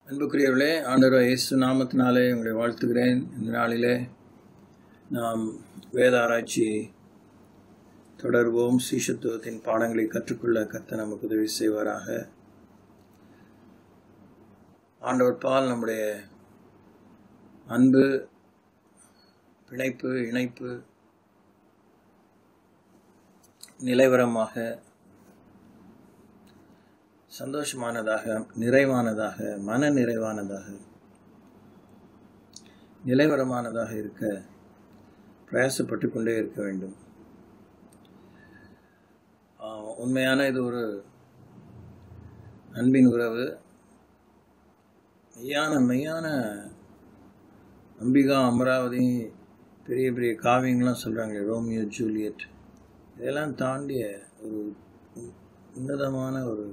அன்புக்குரியவர்களே, ஆண்டவர் இயேசு நாமத்தினாலே உங்களை வாழ்த்துகிறேன். இந்த நாளிலே நாம் வேத ஆராய்ச்சி தொடர்வோம். சீஷத்துவத்தின் பாடங்களை கற்றுக்கொள்ள கர்த்தர் நமக்கு உதவி செய்வாராக. ஆண்டவர் பால் நம்முடைய அன்பு, பிணைப்பு, இணைப்பு நிலைவரமாக, சந்தோஷமானதாக, நிறைவானதாக, மன நிறைவானதாக, நிலைவரமானதாக இருக்க பிரயாசப்பட்டு கொண்டே இருக்க வேண்டும். உண்மையான இது ஒரு அன்பின் உறவு. மெய்யான அம்பிகா, அமராவதி, பெரிய பெரிய காவியங்கள்லாம் சொல்கிறாங்களே, ரோமியோ ஜூலியட், இதெல்லாம் தாண்டிய ஒரு உன்னதமான ஒரு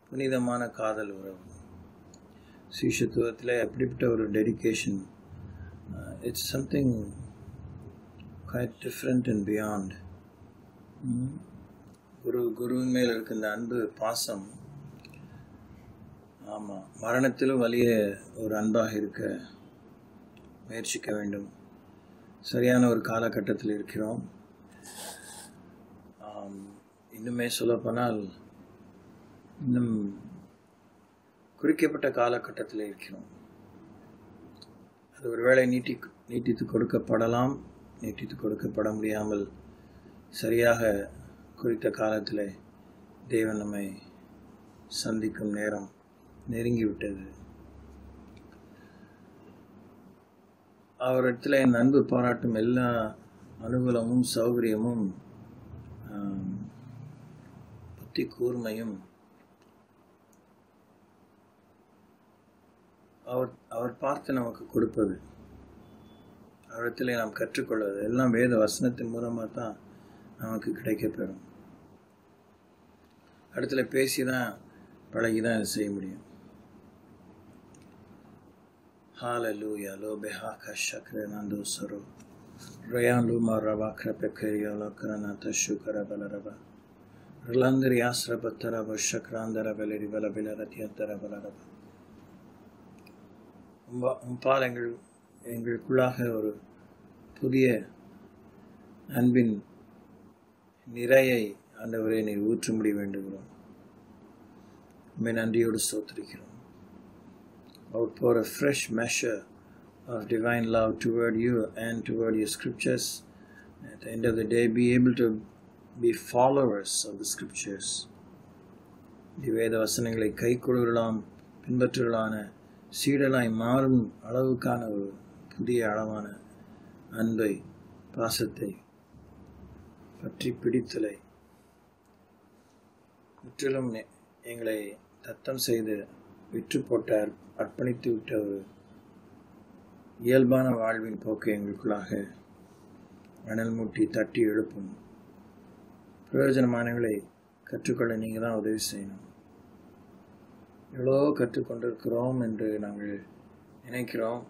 புனிதமான காதல் உறவு. சீஷத்துவத்தில் அப்படிப்பட்ட ஒரு dedication, it's something quite different and beyond. குருவின் மேல் இருக்க இந்த அன்பு, பாசம், ஆமாம், மரணத்திலும் வலிய ஒரு அன்பாக இருக்க முயற்சிக்க வேண்டும். சரியான ஒரு காலகட்டத்தில் இருக்கிறோம். இன்னுமே சொல்லப்போனால் இன்னும் குறிக்கப்பட்ட காலகட்டத்தில் இருக்கிறோம். அது ஒருவேளை நீட்டித்து கொடுக்கப்படலாம், நீட்டித்து கொடுக்கப்பட முடியாமல் சரியாக குறித்த காலத்தில் தேவன் நம்மை சந்திக்கும் நேரம் நெருங்கிவிட்டது. அவரிடத்தில் என் அன்பு பாராட்டும் எல்லா அனுகூலமும் சௌகரியமும் புத்தி கூர்மையும் அவர் பார்த்து நமக்கு கொடுப்பது, அவரிடத்தில் நாம் கற்றுக்கொள்வது எல்லாம் வேத வசனத்தின் மூலமாக தான் நமக்கு கிடைக்கப்பெறும். இடத்துல பேசி தான் பழகி தான் இதை செய்ய முடியும். ஹalleluya லோபெஹா கஷக்ர நந்தோ சரோ ரயான் லூமா ரவா கிரபெக்கரியோ லோக்கரனா தஷுகர பலரபா ரிலந்தரி ஆஸ்ரபத்தர வஷக்ராந்தர வெலரி வலபில ரத்தியத்தர பலரபா. உம்பால் எங்களுக்குள்ளாக ஒரு புதிய அன்பின் நிறையை ஆண்டவரே நீர் ஊற்றும்படி வேண்டுகிறோம். உம்மை நன்றியோடு ஸ்தோத்திரிக்கிறோம். Outpour a fresh measure of divine love toward you and toward your scriptures. At the end of the day, be able to be followers of the scriptures. வேத வசனங்களை கை கொள்ளாம் பின்பற்றுகளான சீடலாய் மாறும் அளவுக்கான ஒரு புதிய அளவான அன்பை, பாசத்தை, பற்றி பிடித்தலை முற்றிலும் எங்களை தத்தம் செய்து விற்று போட்டார், அர்ப்பணித்து விட்ட ஒரு இயல்பான வாழ்வின் போக்கு எங்களுக்குள்ளாக அனல் மூட்டி தட்டி எழுப்பும். பிரயோஜனமானவர்களை கற்றுக்கொள்ள நீங்கள் தான் உதவி செய்யணும். எவ்வளோ கற்றுக்கொண்டிருக்கிறோம் என்று நாங்கள் நினைக்கிறோம்.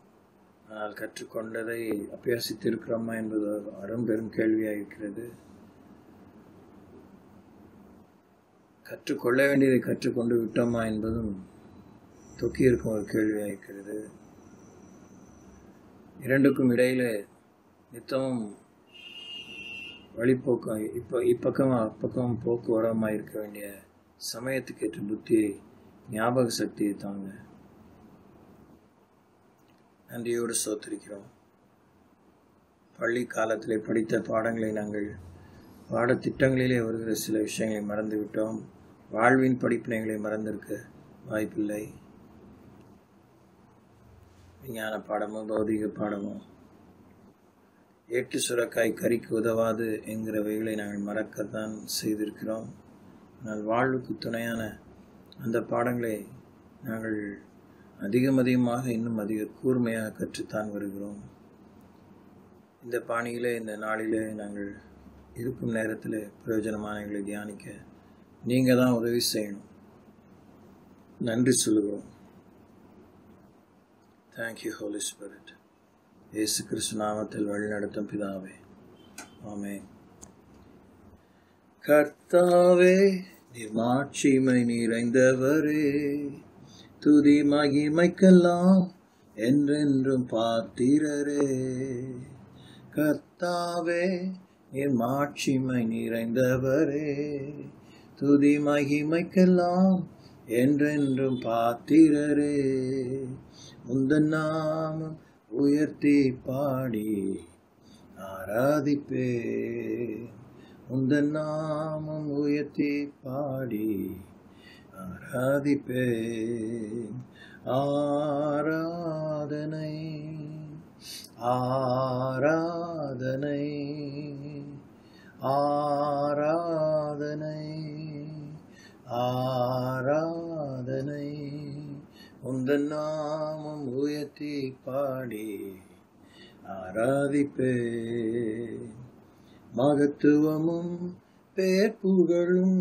ஆனால் கற்றுக்கொண்டதை அபியாசித்து இருக்கிறோமா என்பது அரும்பெரும் கேள்வியாக இருக்கிறது. கற்றுக்கொள்ள வேண்டியதை கற்றுக்கொண்டு விட்டோமா என்பதும் தொக்கி இருக்கும் ஒரு கேள்வியாக இருக்கிறது. இரண்டுக்கும் இடையில நித்தமும் வழிபோக்கம், இப்பக்கம் அப்பக்கம் போக்குவரமாக இருக்க வேண்டிய சமயத்துக்கு ஏற்ற புத்தியை, ஞாபக சக்தியை தாங்க நன்றியோடு ஸ்தோத்திரிக்கிறோம். பள்ளி காலத்தில் படித்த பாடங்களை நாங்கள் பாடத்திட்டங்களிலே வருகிற சில விஷயங்களை மறந்துவிட்டோம். வாழ்வின் படிப்பினைகளை மறந்திருக்க வாய்ப்பில்லை. விஞ்ஞான பாடமோ பௌதிக பாடமோ ஏட்டு சுரக்காய் கறிக்கு உதவாது என்கிறவைகளை நாங்கள் மறக்கத்தான் செய்திருக்கிறோம். ஆனால் வாழ்வுக்கு துணையான அந்த பாடங்களை நாங்கள் அதிகமாக இன்னும் அதிக கூர்மையாக கற்றுத்தான் வருகிறோம். இந்த பாணியிலே இந்த நாளிலே நாங்கள் இருக்கும் நேரத்தில் பிரயோஜனமானவர்களை தியானிக்க நீங்கள் தான் உதவி செய்யணும். நன்றி சொல்லுவோம். Thank you holy spirit. இயேசு கிறிஸ்து நாமத்தில் வழிநடத்தும் பிதாவே, ஆமென். கர்த்தாவே, நீர் மாட்சிமை நிறைந்தவரே, துதி மகிமைக்கெல்லாம் என்றென்றும் பாத்திரரே. கர்த்தாவே என் மாட்சிமை நிறைந்தவரே, துதி மகிமைக்கெல்லாம் என்றென்றும் பாத்திரரே. உந்தன் நாமம் உயர்த்தி பாடி ஆராதிப்பே, உந்தன் நாமம் உயர்த்தி பாடி ஆராதிப்பே. ஆராதனை ஆராதனை ஆராதனை ஆராதனை, உந்தன் நாமம் உயர்த்தி பாடி ஆராதிப்பே. மகத்துவமும் பேர் புகழும்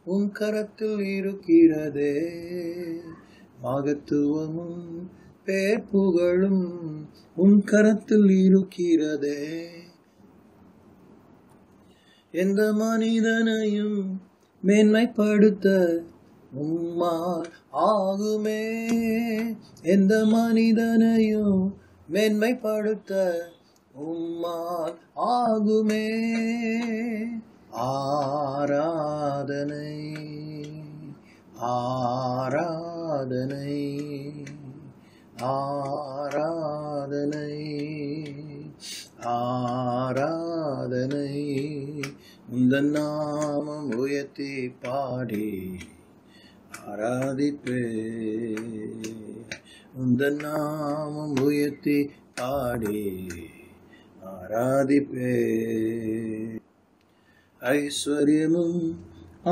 உன் கரத்தில் இருக்கிறதே, மகத்துவமும் பேர் புகழும் உன் கரத்தில் இருக்கிறதே. எந்த மனிதனையும் மேன்மைப்படுத்த உம்மால் ஆகுமே, எந்த மனிதனையும் மேன்மைப்படுத்த உம்மால் ஆகுமே. ஆராதனை ஆராதனை ஆராதனை ஆராதனை, உந்தன் நாமம் உயர்த்தி பாடி ஆராதிப்பே, உந்தன் நாமம் உயர்த்தி பாடி ஆராதிப்பே. ஐஸ்வர்யமும்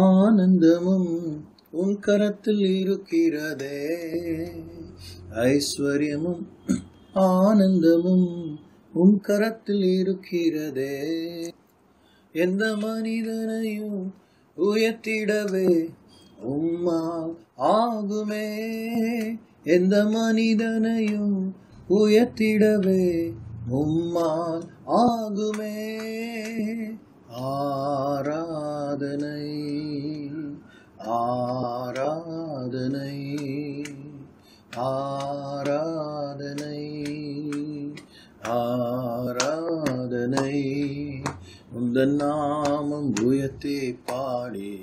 ஆனந்தமும் உன் கரத்தில் இருக்கிறதே, ஐஸ்வர்யமும் ஆனந்தமும் உன் கரத்தில் இருக்கிறதே. எந்த மனிதனையும் உயர்த்திடவே உம்மால் ஆகுமே, எந்த மனிதனையும் உயர்த்திடவே உம்மால் ஆகுமே. ஆராதனை ஆராதனை ஆராதனை ஆராதனை, உந்தன் நாமம் உயர்த்தி பாடி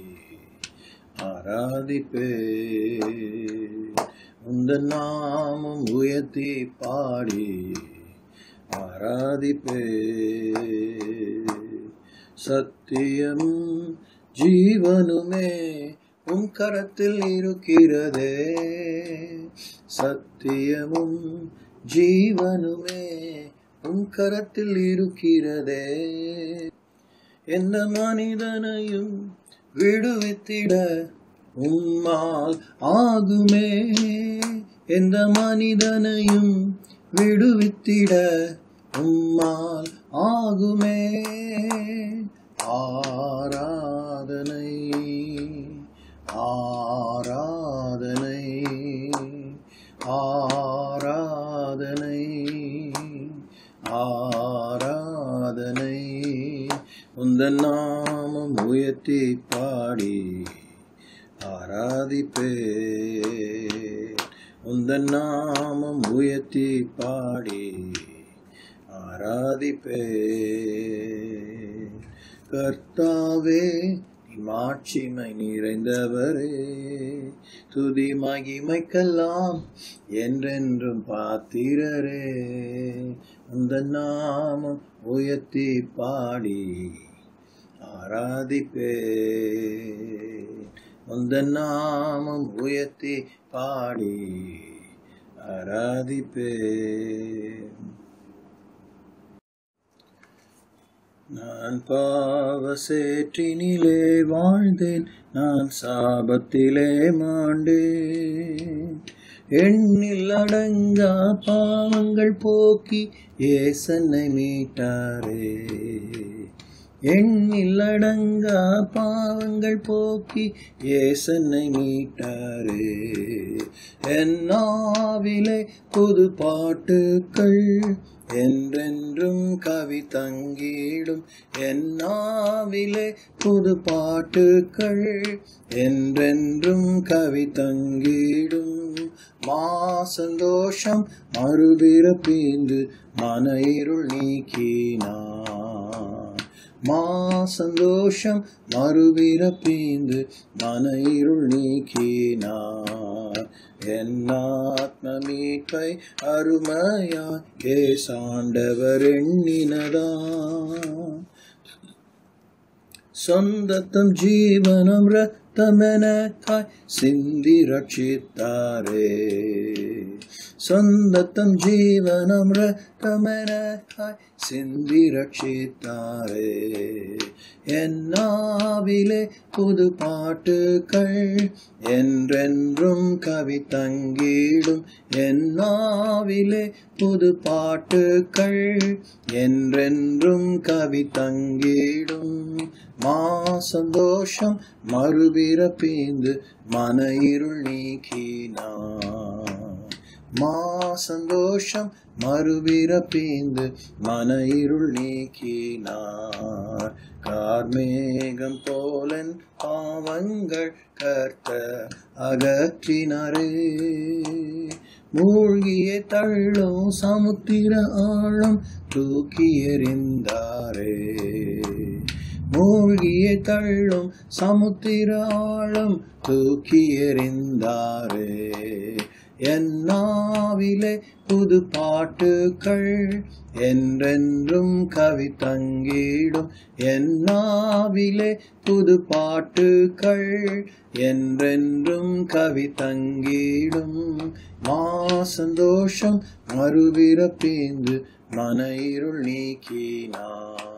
ஆராதிப்பே, உந்தன் நாமம் உயர்த்தி பாடி ஆராதிப்பே. சத்தியம் ஜீவனுமே உன் கரத்தில் இருக்கிறதே, சத்தியமும் ஜீவனுமே உன் கரத்தில் இருக்கிறதே. எந்த மனிதனையும் விடுவித்திட உம்மால் ஆகுமே, எந்த மனிதனையும் விடுவித்திட உம்மால் ஆகுமே. ஆராதனை ஆராதனை ஆராதனை ஆராதனை, உந்தன் நாமம் உயர்த்தி பாடி ஆராதிப்பே, உந்தன் நாமம் உயர்த்தி பாடி ஆராதிப்பே. கர்த்தாவே மாட்சிமை நிறைந்தவரே, துதி மகிமைக்கெல்லாம் என்றென்றும் பாத்திரரே. உந்தன் நாமம் உயர்த்தி பாடி ஆராதிப்பே, உந்தன் நாமம் உயர்த்தி பாடி ஆராதிப்பே. நான் பாவ சேற்றினிலே வாழ்ந்தேன், நான் சாபத்திலே மாண்டேன். எண்ணில் அடங்கா பாவங்கள் போக்கி ஏசன்னை மீட்டாரே, எண்ணில் அடங்கா பாவங்கள் போக்கி ஏசன்னை மீட்டாரே. என் நாவிலே புது பாட்டுக்கள் என்றென்றும் கவி தங்கிடும் என்னாவிலே புது பாட்டுக்கள் என்றென்றும் கவி தங்கிடும் மா சந்தோஷம் மறுபிறப்பீந்து மன இருள் நீக்கினார் மா சந்தோஷம் மறுபிறப்பீந்து மன இருள் நீக்கினார் என் ஆத்ம மீட்பை அருமையாய் ஏசாண்டவர் எண்ணினதாம் சொந்தத்தம் ஜீவனம் ரத்தமெனக்காய் சிந்தி ரட்சித்தாரே சொந்தத்தம் ஜீவனம் ரத்தமெனக்காய் சிந்தி ரட்சித்தாரே என்னாவிலே புது பாட்டுக்கள் என்றென்றும் கவி தங்கிடும் என்னாவிலே புது பாட்டுக்கள் என்றென்றும் கவி தங்கிடும் மா சந்தோஷம் மறுபிறப்பீந்து மன இருள் நீக்கினார் மா சந்தோஷம் மறுபிறப்பீந்து மன இருள் நீக்கினார் கார்மேகம் போலன் பாவங்கள் கர்த்தர் அகற்றினாரே மூழ்கிய தள்ளும் சமுத்திர ஆழம் தூக்கி எறிந்தாரே மூழ்கிய தள்ளும் சமுத்திர ஆழம் தூக்கி எறிந்தாரே என்னாவிலே புது பாட்டுக்கள் என்றென்றும் கவி தங்கிடும் என்னாவிலே புது பாட்டுக்கள் என்றென்றும் கவி தங்கிடும் மா சந்தோஷம் மறுபிறப்பீந்து மன இருள் நீக்கினார்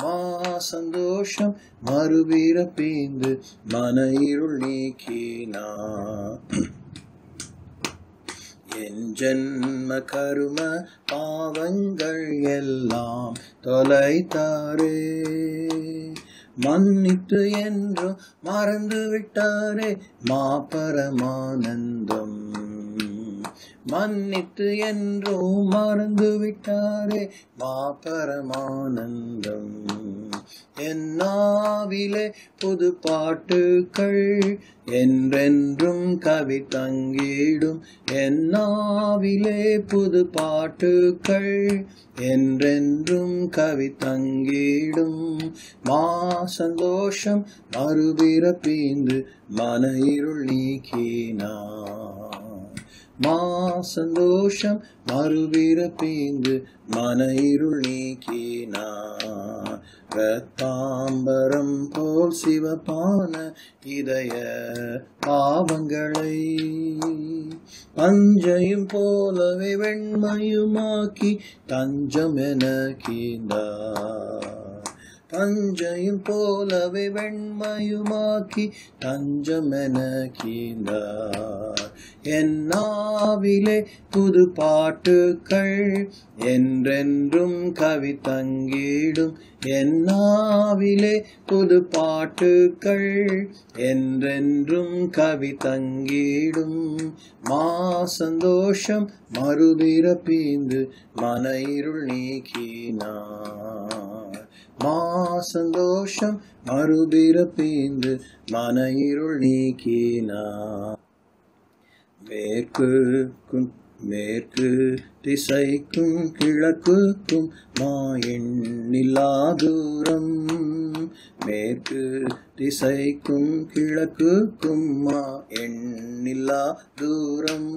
மா சந்தோஷம் மறுபிறப்பீந்து மன இருள் நீக்கினார் என் ஜன்ம கரும பாவங்கள் எல்லாம் தொலைத்தாரே மன்னித்து என்றும் மறந்து விட்டாரே மா பரமானந்தம் மன்னித்து என்றும் மறந்து விட்டாரே மா பரமானந்தம் என்னாவிலே புது பாட்டுக்கள் என்றென்றும் கவி தங்கிடும் என்னாவிலே புது பாட்டுக்கள் என்றென்றும் கவி தங்கிடும் மா சந்தோஷம் மறுபிறப்பீந்து மன இருள் நீக்கினார் மா சந்தோஷம் மறுபிறப்பீந்து மன இருள் நீக்கினார் ரத்தாம்பரம் போல் சிவப்பான இதய பாவங்களை பஞ்சையும் போலவே வெண்மையுமாக்கி தஞ்சம் என கீந்தார் பஞ்சையும் போலவே வெண்மையுமாக்கி தஞ்சம் என கீந்தார் என்னாவிலே புது பாட்டுக்கள் என்றென்றும் கவி தங்கிடும் என்னாவிலே புது பாட்டுக்கள் என்றென்றும் கவி தங்கிடும் மா சந்தோஷம் மறுபிறப்பீந்து மன இருள் நீக்கினார் மா சந்தோஷம் மறுபிறப்பீந்து மன இருள் நீக்கினார் மேற்கு திசைக்கும் கிழக்குக்கும் மா எண்ணில்லா தூரம் மேற்கு திசைக்கும் கிழக்குக்கும் மா எண்ணில்லா தூரம்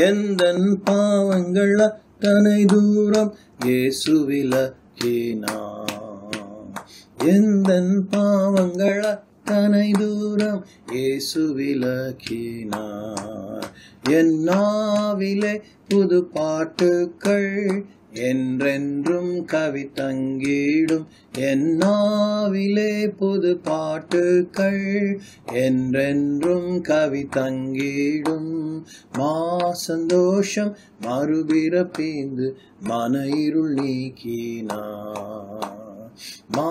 எந்தன் பாவங்கள் அத்தனை தூரம் இயேசு விலக்கினார் எந்தன் பாவங்கள் அத்தனை தூரம் இயேசு விலக்கினார் என்னாவிலே புது பாட்டுக்கள் என்றென்றும் கவி தங்கிடும் என்னாவிலே புது பாட்டுக்கள் என்றென்றும் கவி தங்கிடும் மா சந்தோஷம் மறுபிறப்பீந்து மன இருள் நீக்கினார் மா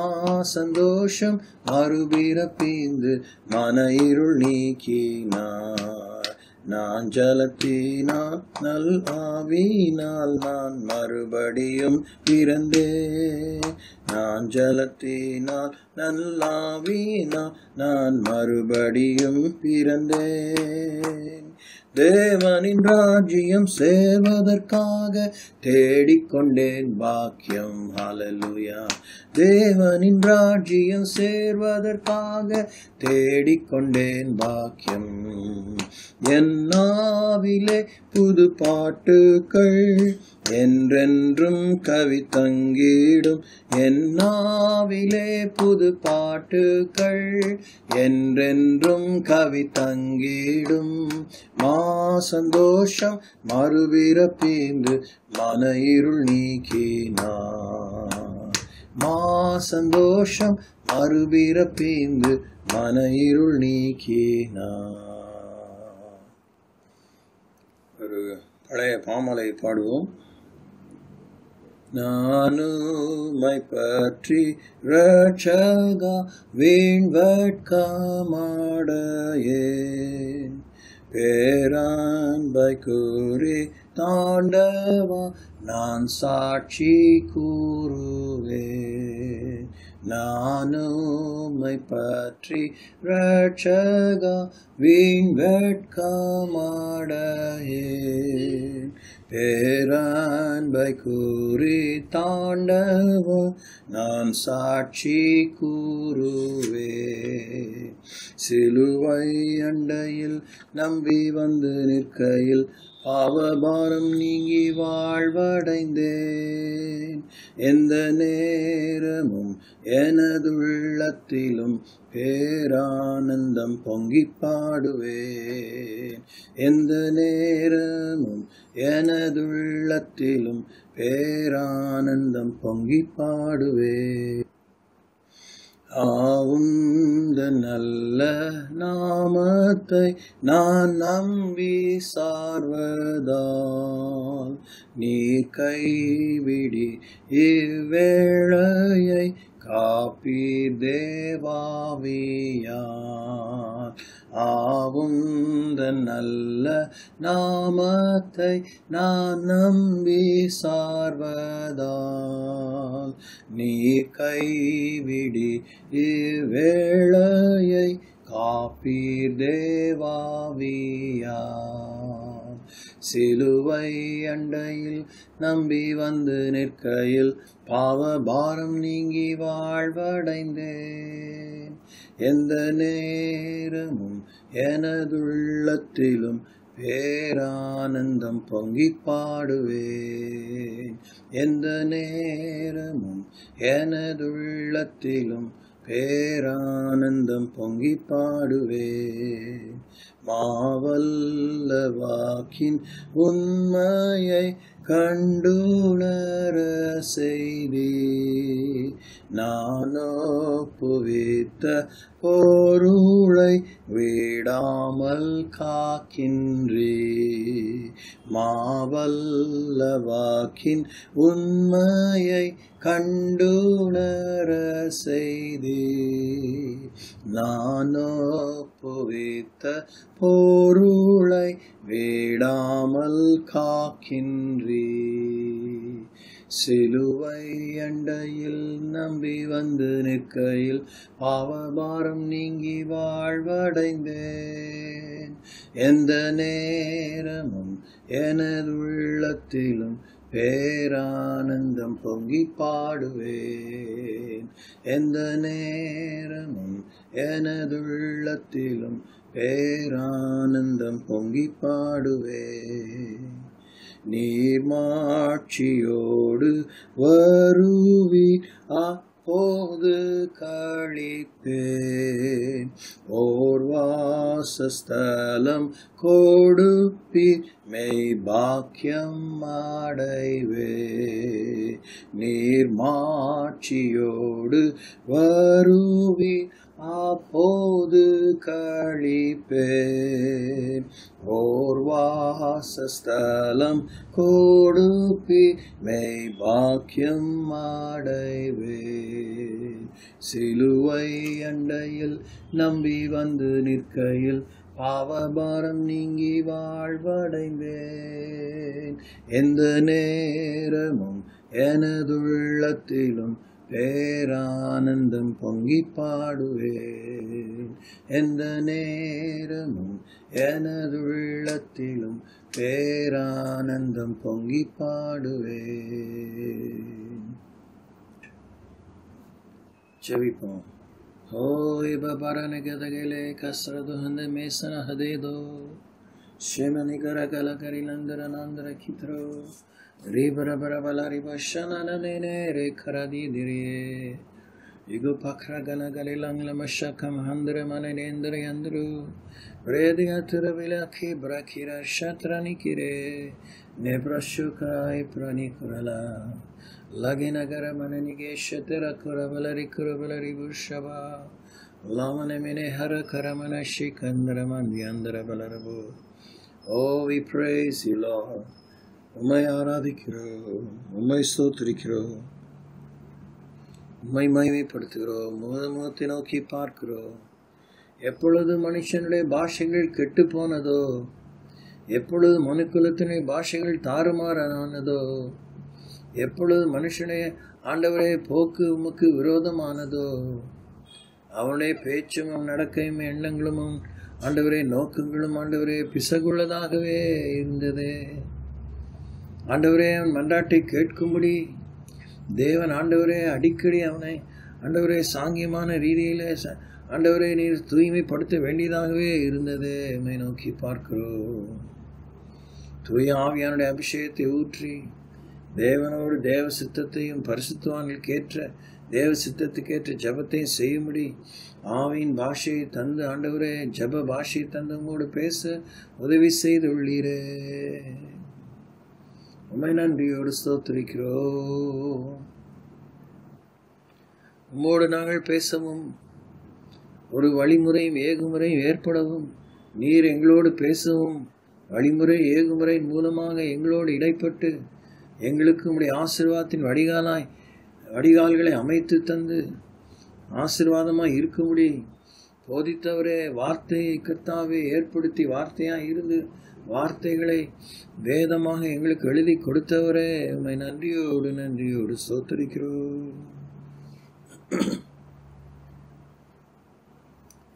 சந்தோஷம் மறுபிறப்பீந்து மன இருள் நீக்கினார் நான் ஜலத்தினால் நல் ஆவியினால் நான் மறுபடியும் பிறந்தேன். நான் ஜலத்தினால் நல்லாவியினால் நான் மறுபடியும் பிறந்தேன். தேவனின் ராஜ்யம் சேர்வதற்காக தேடிக்கொண்டேன் பாக்கியம். ஹல்லேலூயா. தேவனின் ராஜ்யம் சேர்வதற்காக தேடிக்கொண்டேன் பாக்கியம். என் நாவிலே புது பாட்டுக்கள் என்றென்றும் கவி தங்கிடும். என் நாவிலே புது பாட்டுக்கள் என்றென்றும் கவி தங்கிடும். சந்தோஷம் மறுபிறப்பீந்து மன இருள் நீக்கினார். சந்தோஷம் மறுபிறப்பீந்து மன இருள் நீக்கினார். ஒரு பழைய பாமலை பாடுவோம். நானுமை பற்றி ரட்சகா வீண்வட்கமாடையேன். பேரான்பை கூறி தாண்டவா நான் சாட்சி கூறுவேன். நானுமை பற்றி ரட்சகா வீண்வட்கமாடையேன். பேரான்பை கூறி தாண்டவா நான் சாட்சி கூறுவேன். சிலுவை அண்டையில் நம்பி வந்து நிற்கையில் பாவபாரம் நீங்கி வாழ்வடைந்தேன். எந்த நேரமும் எனதுள்ளத்திலும் பேரானந்தம் பொங்கி பாடுவேன். எந்த நேரமும் எனதுள்ளத்திலும் பேரானந்தம் பொங்கி பாடுவேன். ஆவுந்த நல்ல நாமத்தை நான் நம்பி சார்வதால் நீர் கைவிடி இவ்வேளையை காப்பீர் தேவாவியார். ஆவுந்த நல்ல நாமத்தை நான் நம்பி சார்வதால் நீர் கைவிடி இவ்வேளையை காப்பீர் தேவாவியார். சிலுவை அண்டையில் நம்பி வந்து நிற்கையில் பாவபாரம் நீங்கி வாழ்வடைந்தேன். எந்த நேரமும் எனதுள்ளத்திலும் பேரானந்தம் பொங்கி பாடுவேன். எந்த நேரமும் எனதுள்ளத்திலும் பேரானந்தம் பொங்கி பாடுவேன். மாவல்ல வாக்கின் உண்மையை கண்டுணர செய்தி நானோ புவித்த பொருளை விடாமல் காக்கின்றே. மாவல்ல வாக்கின் உண்மையை கண்டுணர செய்தி நானோ புவித்த பொருளை விடாமல் காக்கின்றே. சிலுவை அண்டையில் நம்பி வந்து நிற்கையில் பாவபாரம் நீங்கி வாழ்வடைந்தேன். எந்த நேரமும் எனதுள்ளத்திலும் பேரானந்தம் பொங்கி பாடுவேன். எந்த நேரமும் எனதுள்ளத்திலும் பேரானந்தம் பொங்கி பாடுவேன். நீர்மாட்சியோடு வருவீர் அப்போது களிப்பேன். ஓர் வாசஸ்தலம் கொடுப்பீர் மெய் பாக்கியம் அடைவே. நீர்மாட்சியோடு வருவீர் அப்போது களிப்பேன். ஓர் வாசஸ்தலம் கொடுப்பீர் மெய் பாக்கியம் அடைவேன். சிலுவை அண்டையில் நம்பி வந்து நிற்கையில் பாவபாரம் நீங்கி வாழ்வடைந்தேன். எந்த நேரமும் எனதுள்ளத்திலும் பேரானந்தம் பொங்கி பாடுவேன். எந்த நேரமும் எனதுள்ளத்திலும் பேரானந்தம் பொங்கி பாடுவேன். ஜெபிப்போம். Hoy babarane gadagele kasrado hande mesana hadedo shemani karakala karilandara nandara kitro ribara barabala ribashana nane re kharadi dire igo pakra gana galilang lamashakam handre mane nendra yandru rediya turavila brakira shatrani kire nebrashukai prani kurala Laginagara mananige shatara kurabalari kurabalari bushaba Lamane mene hara karamana shikandra mandyandra balarabu. Oh, we praise you, Lord. உம்மை ஆராதிக்கிறோம், உம்மை ஸ்தோத்திரிக்கிறோம், உம்மை மகிமைப்படுத்துகிறோம், முகத்தை நோக்கி பார்க்கிறோம். எப்பொழுது மனுஷனுடைய பாஷைகள் கெட்டு போனதோ, எப்பொழுது மனுக்குலத்தினுடைய பாஷைகள் தாறுமாறானதோ, எப்பொழுது மனுஷனே ஆண்டவரே போக்கு உமக்கு விரோதமானதோ, அவனுடைய பேச்சும் நடக்கையும் எண்ணங்களும் ஆண்டவரே நோக்கங்களும் ஆண்டவரே பிசகுள்ளதாகவே இருந்தது. ஆண்டவரே அவன் மன்றாட்டை கேட்கும்படி தேவன் ஆண்டவரே அடிக்கடி அவனை ஆண்டவரே சாங்கியமான ரீதியிலே ஆண்டவரே நீர் தூய்மைப்படுத்த வேண்டியதாகவே இருந்தது. என்னை நோக்கி பார்க்கிறோம். தூய ஆவியானுடைய அபிஷேகத்தை ஊற்றி தேவனோடு தேவ சித்தத்தையும் பரிசுத்தவான்களுக்கு ஏற்ற தேவ சித்தத்துக்கேற்ற ஜபத்தையும் செய்யும்படி ஆவியின் பாஷையை தந்து ஆண்டவரே ஜப பாஷையை தந்து உம்மோடு பேச உதவி செய்துள்ளீரே. உம்மை நன்றியோடு ஸ்தோத்திரிக்கிறோம். உம்மோடு நாங்கள் பேசவும் ஒரு வழிமுறையும் ஏகுமுறையும் ஏற்படவும் நீர் எங்களோடு பேசவும் வழிமுறை ஏகுமுறையின் மூலமாக எங்களோடு இடைப்பட்டு எங்களுக்கு உம்முடைய ஆசீர்வாதத்தின் வடிகால்களை அமைத்து தந்து ஆசீர்வாதமாய் இருக்கும்படி போதித்தவரே வார்த்தையை கர்த்தாவே ஏற்படுத்தி வார்த்தையாய் இருந்து வார்த்தைகளை வேதமாக எங்களுக்கு எழுதி கொடுத்தவரே உம்மை நன்றியோடு ஸ்தோத்திரிக்கிறோம்.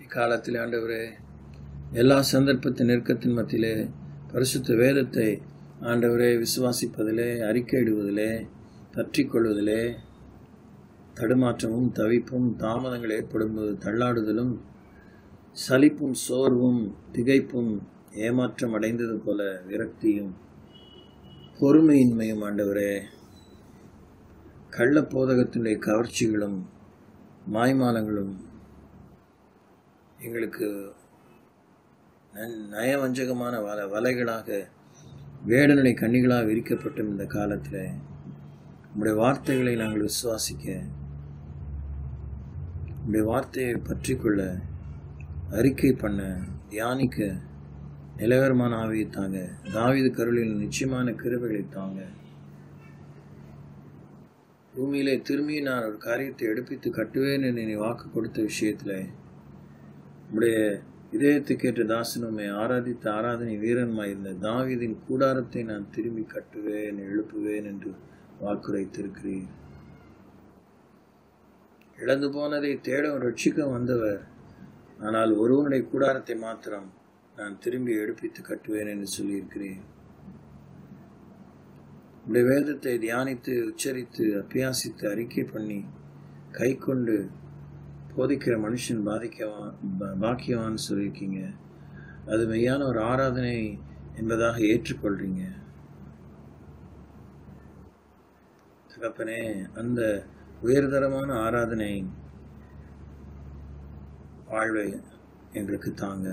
இக்காலத்தில் ஆண்டவரே எல்லா சந்தர்ப்பத்தின் நெருக்கத்தின் மத்தியிலே பரிசுத்த வேதத்தை ஆண்டவரே விசுவாசிப்பதிலே அறிக்கையிடுவதிலே பற்றிக்கொள்வதிலே தடுமாற்றமும் தவிப்பும் தாமதங்கள் ஏற்படும்போது தள்ளாடுதலும் சலிப்பும் சோர்வும் திகைப்பும் ஏமாற்றம் அடைந்தது போல விரக்தியும் பொறுமையின்மையும் ஆண்டவரே கள்ள போதகத்தினுடைய கவர்ச்சிகளும் மாய்மாலங்களும் எங்களுக்கு நயவஞ்சகமான வலைகளாக வேடனுடைய கண்ணிகளாக விரிக்கப்பட்ட இந்த காலத்தில் உம்முடைய வார்த்தைகளை நாங்கள் விசுவாசிக்க உம்முடைய வார்த்தையை பற்றி கொள்ள அறிக்கை பண்ண தியானிக்க நிலவரமான ஆவியை தாங்க. தாவீது கருளில் நிச்சயமான கிருபைகளை தாங்க. பூமியிலே திரும்பி நான் ஒரு காரியத்தை எடுப்பித்து கட்டுவேன் என்று நீ வாக்கு கொடுத்த விஷயத்தில் உம்முடைய இதயத்துக்கேற்ற தாசனுமை ஆராதித்த ஆராதனை வீரன்மாய் இருந்த தாவீதின் கூடாரத்தை நான் திரும்பி கட்டுவேன் எழுப்புவேன் என்று வாக்குரைத்திருக்கிறீர். இழந்து போனதை தேட ரட்சிக்க வந்தவர், ஆனால் ஒருவனுடைய கூடாரத்தை மாத்திரம் நான் திரும்பி எடுப்பித்து கட்டுவேன் என்று சொல்லியிருக்கிறேன். உடைய வேதத்தை தியானித்து உச்சரித்து அபியாசித்து அறிக்கை பண்ணி கை கொண்டு போதிக்கிற மனுஷன் பாக்கியவான்னு சொல்லியிருக்கீங்க. அது மெய்யான ஒரு ஆராதனை என்பதாக ஏற்றுக்கொள்றீங்க. தகப்பனே, அந்த உயர்தரமான ஆராதனை வாழ்வை எங்களுக்கு தாங்க.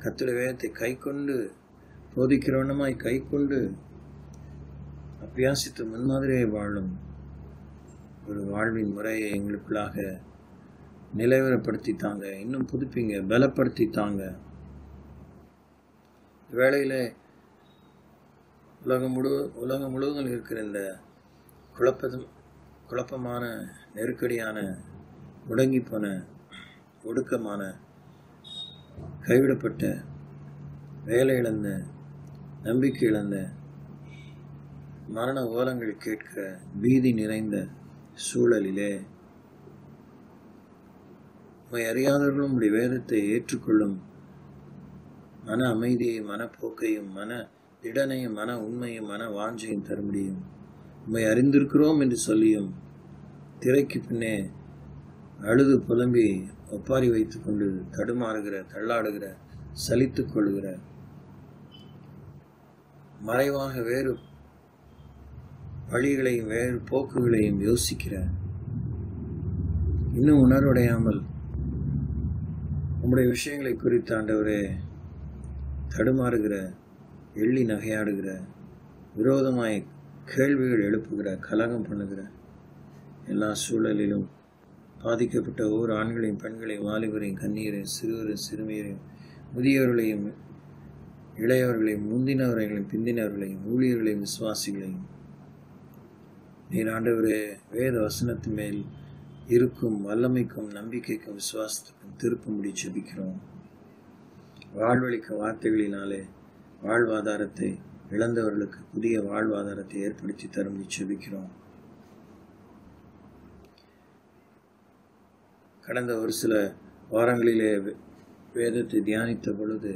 கர்த்தருடைய வேதத்தை கை கொண்டு போதிக்கிறவனமாய் கை கொண்டு அபியாசித்து முன்மாதிரியை வாழும் ஒரு வாழ்வின் முறையை எங்களுக்குள்ளாக நிலைவரப்படுத்தி தாங்க. இன்னும் புதுப்பிங்க, பலப்படுத்தி தாங்க. வேளையில் உலகம் முழுவதும் இருக்கிற இந்த குழப்பமான நெருக்கடியான முடங்கி போன ஒடுக்கமான கைவிடப்பட்ட, வேலை இழந்த, நம்பிக்கை இழந்த, மரண ஓலங்கள் கேட்கிற பீதி நிறைந்த சூழலிலே உம்மை அறியாதவர்களும் உடைய வேதத்தை ஏற்றுக்கொள்ளும் மன அமைதியை, மனப்போக்கையும், மன திடனையும், மன உண்மையும், மன வாஞ்சையும் தர முடியும். உம்மை அறிந்திருக்கிறோம் என்று சொல்லியும் திரைக்கு பின்னே அழுது புலம்பி ஒப்பாரி வைத்துக் கொண்டு தடுமாறுகிற, தள்ளாடுகிற, சலித்துக் கொள்ளுகிற, மறைவாக வேறு வழிகளையும் வேறு போக்குகளையும் யோசிக்கிற, இன்னும் உணர்வடையாமல் உம்முடைய விஷயங்களை குறித்து ஆண்டவரே தடுமாறுகிற, எள்ளி நகையாடுகிற, விரோதமாய் கேள்விகள் எழுப்புகிற, கலகம் பண்ணுகிற எல்லா சூழலிலும் பாதிக்கப்பட்ட ஒவ்வொரு ஆண்களையும், பெண்களையும், வாலிபரையும், கண்ணீரையும், சிறுவரையும், சிறுமியரையும், முதியவர்களையும், இளையவர்களையும், முந்தினவர்களையும், பிந்தினவர்களையும், ஊழியர்களையும், விசுவாசிகளையும் நீர் ஆண்டவரே வேத வசனத்தின் மேல் இருக்கும் வல்லமைக்கும், நம்பிக்கைக்கும், விசுவாசத்துக்கும் திருப்பும்படி ஜெபிக்கிறோம். வாழ்வளிக்க வார்த்தைகளினாலே வாழ்வாதாரத்தை இழந்தவர்களுக்கு புதிய வாழ்வாதாரத்தை ஏற்படுத்தி தரும்படி ஜெபிக்கிறோம். கடந்த ஒரு சில வாரங்களிலே வேதத்தை தியானித்த பொழுது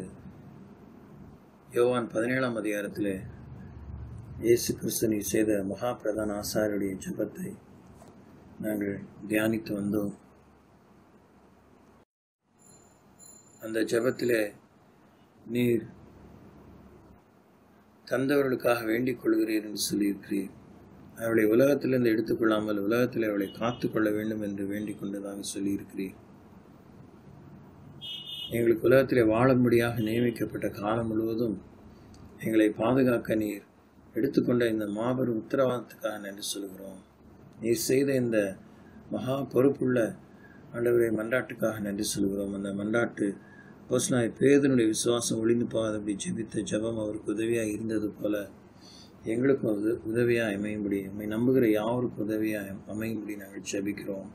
யோவான் 17ஆம் அதிகாரத்திலே இயேசு கிறிஸ்து செய்த மகா பிரதான ஆசாரியருடைய ஜெபத்தை நாங்கள் தியானித்து வந்தோம். அந்த ஜெபத்திலே நீர் தந்தவர்களுக்காக வேண்டிக் கொள்கிறீர் என்று சொல்லியிருக்கிறீர். அவளை உலகத்திலிருந்து எடுத்துக்கொள்ளாமல் உலகத்தில் அவளை காத்துக்கொள்ள வேண்டும் என்று வேண்டிக் கொண்டதாக சொல்லியிருக்கிறீர். எங்களுக்கு உலகத்திலே வாழும்படியாக நியமிக்கப்பட்ட காலம் முழுவதும் எங்களை பாதுகாக்க நீர் எடுத்துக்கொண்ட இந்த மாபெரும் உத்தரவாதத்துக்காக நன்றி சொல்கிறோம். நீர் செய்த இந்த மகா பொறுப்புள்ள ஆண்டவரை மன்றாட்டுக்காக நன்றி சொல்கிறோம். அந்த மன்றாட்டு அப்போஸ்தலனாகிய பேதுருவினுடைய விசுவாசம் ஒளிந்து போகாதபடி ஜெபித்த ஜெபம் அவருக்கு உதவியாக இருந்தது போல எங்களுக்கும் உதவியாக அமையும்படி, நம்மை நம்புகிற யாருக்கும் உதவியாக அமையும்படி நாங்கள் ஜெபிக்கிறோம்.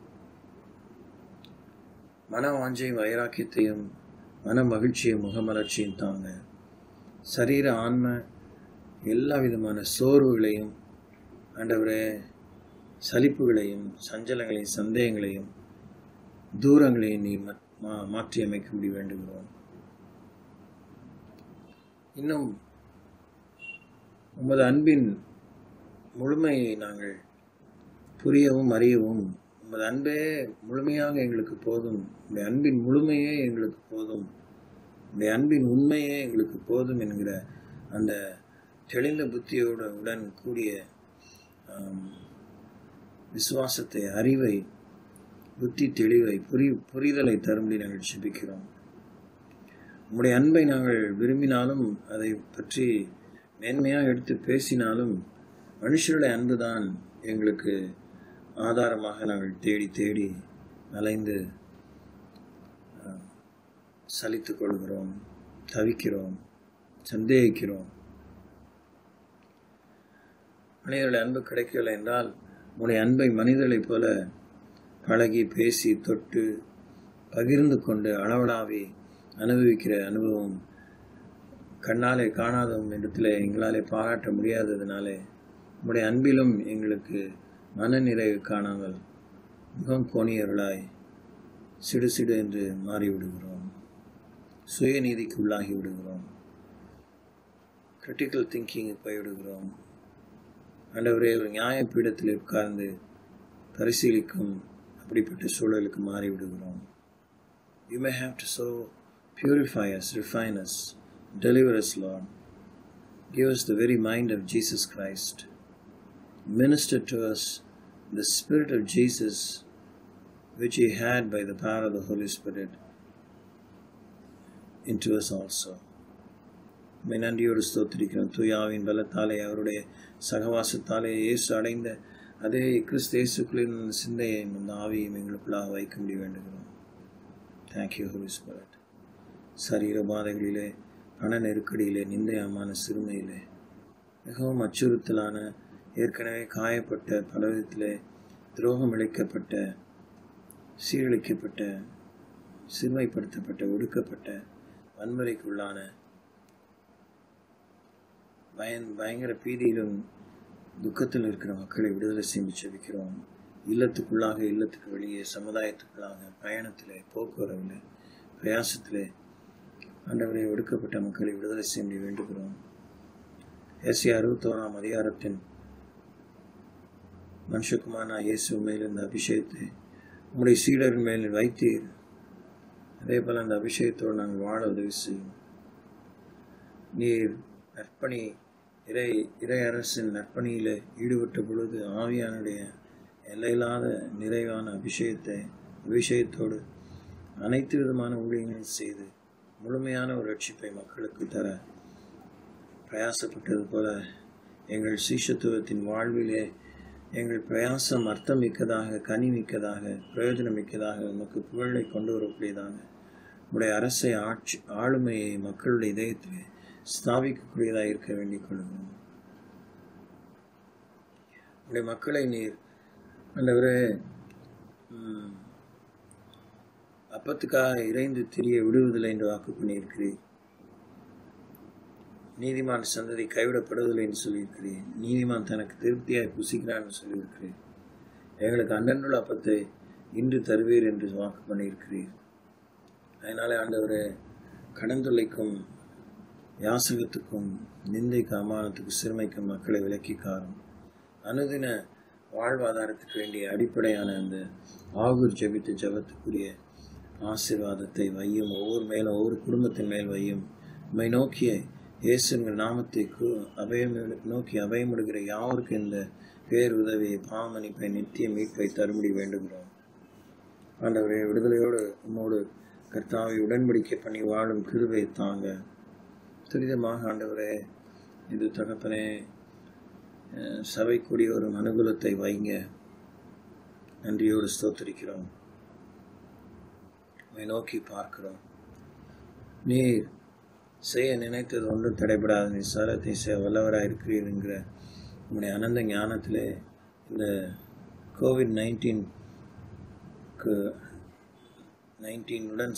மன வாஞ்சையும் வைராக்கியத்தையும் மன மகிழ்ச்சியும் முகமலர்ச்சியும் தாங்க. சரீர ஆன்ம எல்லா விதமான சோர்வுகளையும் ஆண்டவரே, சலிப்புகளையும், சஞ்சலங்களையும், சந்தேகங்களையும், தூரங்களையும் நீ மாற்றி அமைக்கும்படி வேண்டுகிறோம். இன்னும் உமது அன்பின் முழுமையை நாங்கள் புரியவும் அறியவும், உமது அன்பே முழுமையாக எங்களுக்கு போதும், உடைய அன்பின் முழுமையே எங்களுக்கு போதும், உடைய அன்பின் உண்மையே எங்களுக்கு போதும் என்கிற அந்த தெளிந்த புத்தியுடன் கூடிய விசுவாசத்தை, அறிவை, புத்தி தெளிவை, புரிதலை தரும்படி நாங்கள் ஜெபிக்கிறோம். உம்முடைய அன்பை நாங்கள் விரும்பினாலும் அதை பற்றி மேன்மையாக எடுத்து பேசினாலும் மனுஷருடைய அன்புதான் எங்களுக்கு ஆதாரமாக நாங்கள் தேடி தேடி அலைந்து சலித்து கொள்கிறோம், தவிக்கிறோம், சந்தேகிக்கிறோம். மனிதர்களுடைய அன்பு கிடைக்கவில்லை என்றால் உன்னுடைய அன்பை மனிதர்களைப் போல பழகி, பேசி, தொட்டு, பகிர்ந்து கொண்டு அளவலாவி அனுபவிக்கிற அனுபவம் கண்ணாலே காணாத இடத்துல எங்களாலே பாராட்ட முடியாததுனாலே உம்முடைய அன்பிலும் எங்களுக்கு மன நிறைவு காணாமல் முகம் கோணியர்களாய் சிடு சிடு என்று மாறிவிடுகிறோம். சுயநீதிக்கு உள்ளாகி விடுகிறோம். கிரிட்டிக்கல் திங்கிங்கு போய்விடுகிறோம். ஆண்டவரே, ஒரு நியாயப்பீடத்தில் உட்கார்ந்து பரிசீலிக்கும் அப்படிப்பட்ட சூழலுக்கு மாறிவிடுகிறோம். You may have to so purify us, refine us, deliver us, Lord. Give us the very mind of Jesus Christ. Minister to us the Spirit of Jesus, which He had by the power of the Holy Spirit, into us also. நன்றியோடு ஸ்தோத்திரிக்கிறோம். தூயாவின் பலத்தாலே அவருடைய சகவாசத்தாலே இயேசு அடைந்த அதே கிறிஸ்து இயேசுக்குள்ளின் சிந்தையை இந்த ஆவியும் எங்களுக்குள்ளாக வைக்க முடிய வேண்டுகிறோம். Thank you holy spirit. சரீர பாதைகளிலே, பண நெருக்கடியிலே, நிந்தையமான சிறுமையிலே, மிகவும் அச்சுறுத்தலான, ஏற்கனவே காயப்பட்ட, பல விதத்திலே துரோகம் இழைக்கப்பட்ட, சீரழிக்கப்பட்ட, சிறுமைப்படுத்தப்பட்ட, ஒடுக்கப்பட்ட வன்முறைக்குள்ளான பயங்கர பீதியிலும் துக்கத்தில் இருக்கிற மக்களை விடுதலை செய்து செபிக்கிறோம். இல்லத்துக்குள்ளாக, இல்லத்துக்கு வெளியே, சமுதாயத்துக்குள்ளாக, பயணத்திலே, போக்குவரவிலே, பிரயாசத்திலே ஆண்டவரை ஒடுக்கப்பட்ட மக்களை விடுதலை செய்ய வேண்டுகிறோம். ஏசாயா 61 அதிகாரத்தின் மனுஷகுமாரனா இயேசு மேல் இந்த அபிஷேகத்தை உம்முடைய சீடர்கள் மேல் வைத்தீர். அதே போல அந்த அபிஷேகத்தோடு நாங்கள் வாழ உதவி செய்யும். நீர் நற்பணி இறை அரசின் நற்பணியில் ஈடுபட்ட பொழுது ஆவியானுடைய எல்லையில்லாத நிறைவான அபிஷேகத்தோடு அனைத்து விதமான ஊழியங்களும் செய்து முழுமையான ஒரு ரட்சிப்பை மக்களுக்கு தர பிரயாசப்பட்டது போல எங்கள் சீஷத்துவத்தின் வாழ்விலே எங்கள் பிரயாசம் அர்த்தமிக்கதாக, கனிமிக்கதாக, பிரயோஜனமிக்கதாக, நமக்கு புகழை கொண்டு வரக்கூடியதாக, உடைய அரசை ஆளுமையை மக்களுடைய இதயத்திலே ஸ்தாபிக்கக்கூடியதாக இருக்க வேண்டிக் கொள்கிறோம். உடைய மக்களை நீர் ஆண்டவரே அப்பத்துக்காக இறைந்து திரிய விடுவதில்லை என்று வாக்கு பண்ணியிருக்கிறேன். நீதிமான் சந்ததி கைவிடப்படுவதில்லை என்று சொல்லியிருக்கிறேன். நீதிமான் தனக்கு திருப்தியாய் புசிக்கிறான் என்று சொல்லியிருக்கிறேன். எங்களுக்கு அன்றன்றுள்ள அப்பத்தை இன்று தருவீர் என்று வாக்கு பண்ணியிருக்கிறீர். அதனாலே ஆண்டவரே கடந்தொல்லைக்கும் யாசகத்துக்கும் நிந்தைக்கு அவமானத்துக்கும் சிறுமைக்கும் மக்களை விலக்கி காரும். அனுதின வாழ்வாதாரத்துக்கு வேண்டிய அடிப்படையான அந்த ஆகூர் ஜபத்துக்குரிய ஆசீர்வாதத்தை வையும். ஒவ்வொரு குடும்பத்தின் மேல் வையும். உம்மை நோக்கிய இயேசுங்கிற நாமத்தை நோக்கி அபயமிடுகிற யாவருக்கும் இந்த பேர் உதவியை, பாவமன்னிப்பை, நித்திய மீட்பை தரும்படி வேண்டுகிறோம். ஆண்டவரே விடுதலையோடு உம்மோடு கர்த்தாவை உடன்படிக்கை பண்ணி வாழும் கிருபை தாங்க. துரிதமாக ஆண்டவரே இது தகப்பனே சபைக்குரிய ஒரு அனுகூலத்தை வைங்க. நன்றியோடு ஸ்தோத்திரிக்கிறோம். நோக்கி பார்க்கிறோம். நீர் செய்ய நினைத்தது ஒன்றும் தடைபடாத நீ சரத்தை செய்ய வல்லவராக இருக்கிறீர் என்கிற உங்களுடைய அனந்த ஞானத்திலே இந்த COVID-19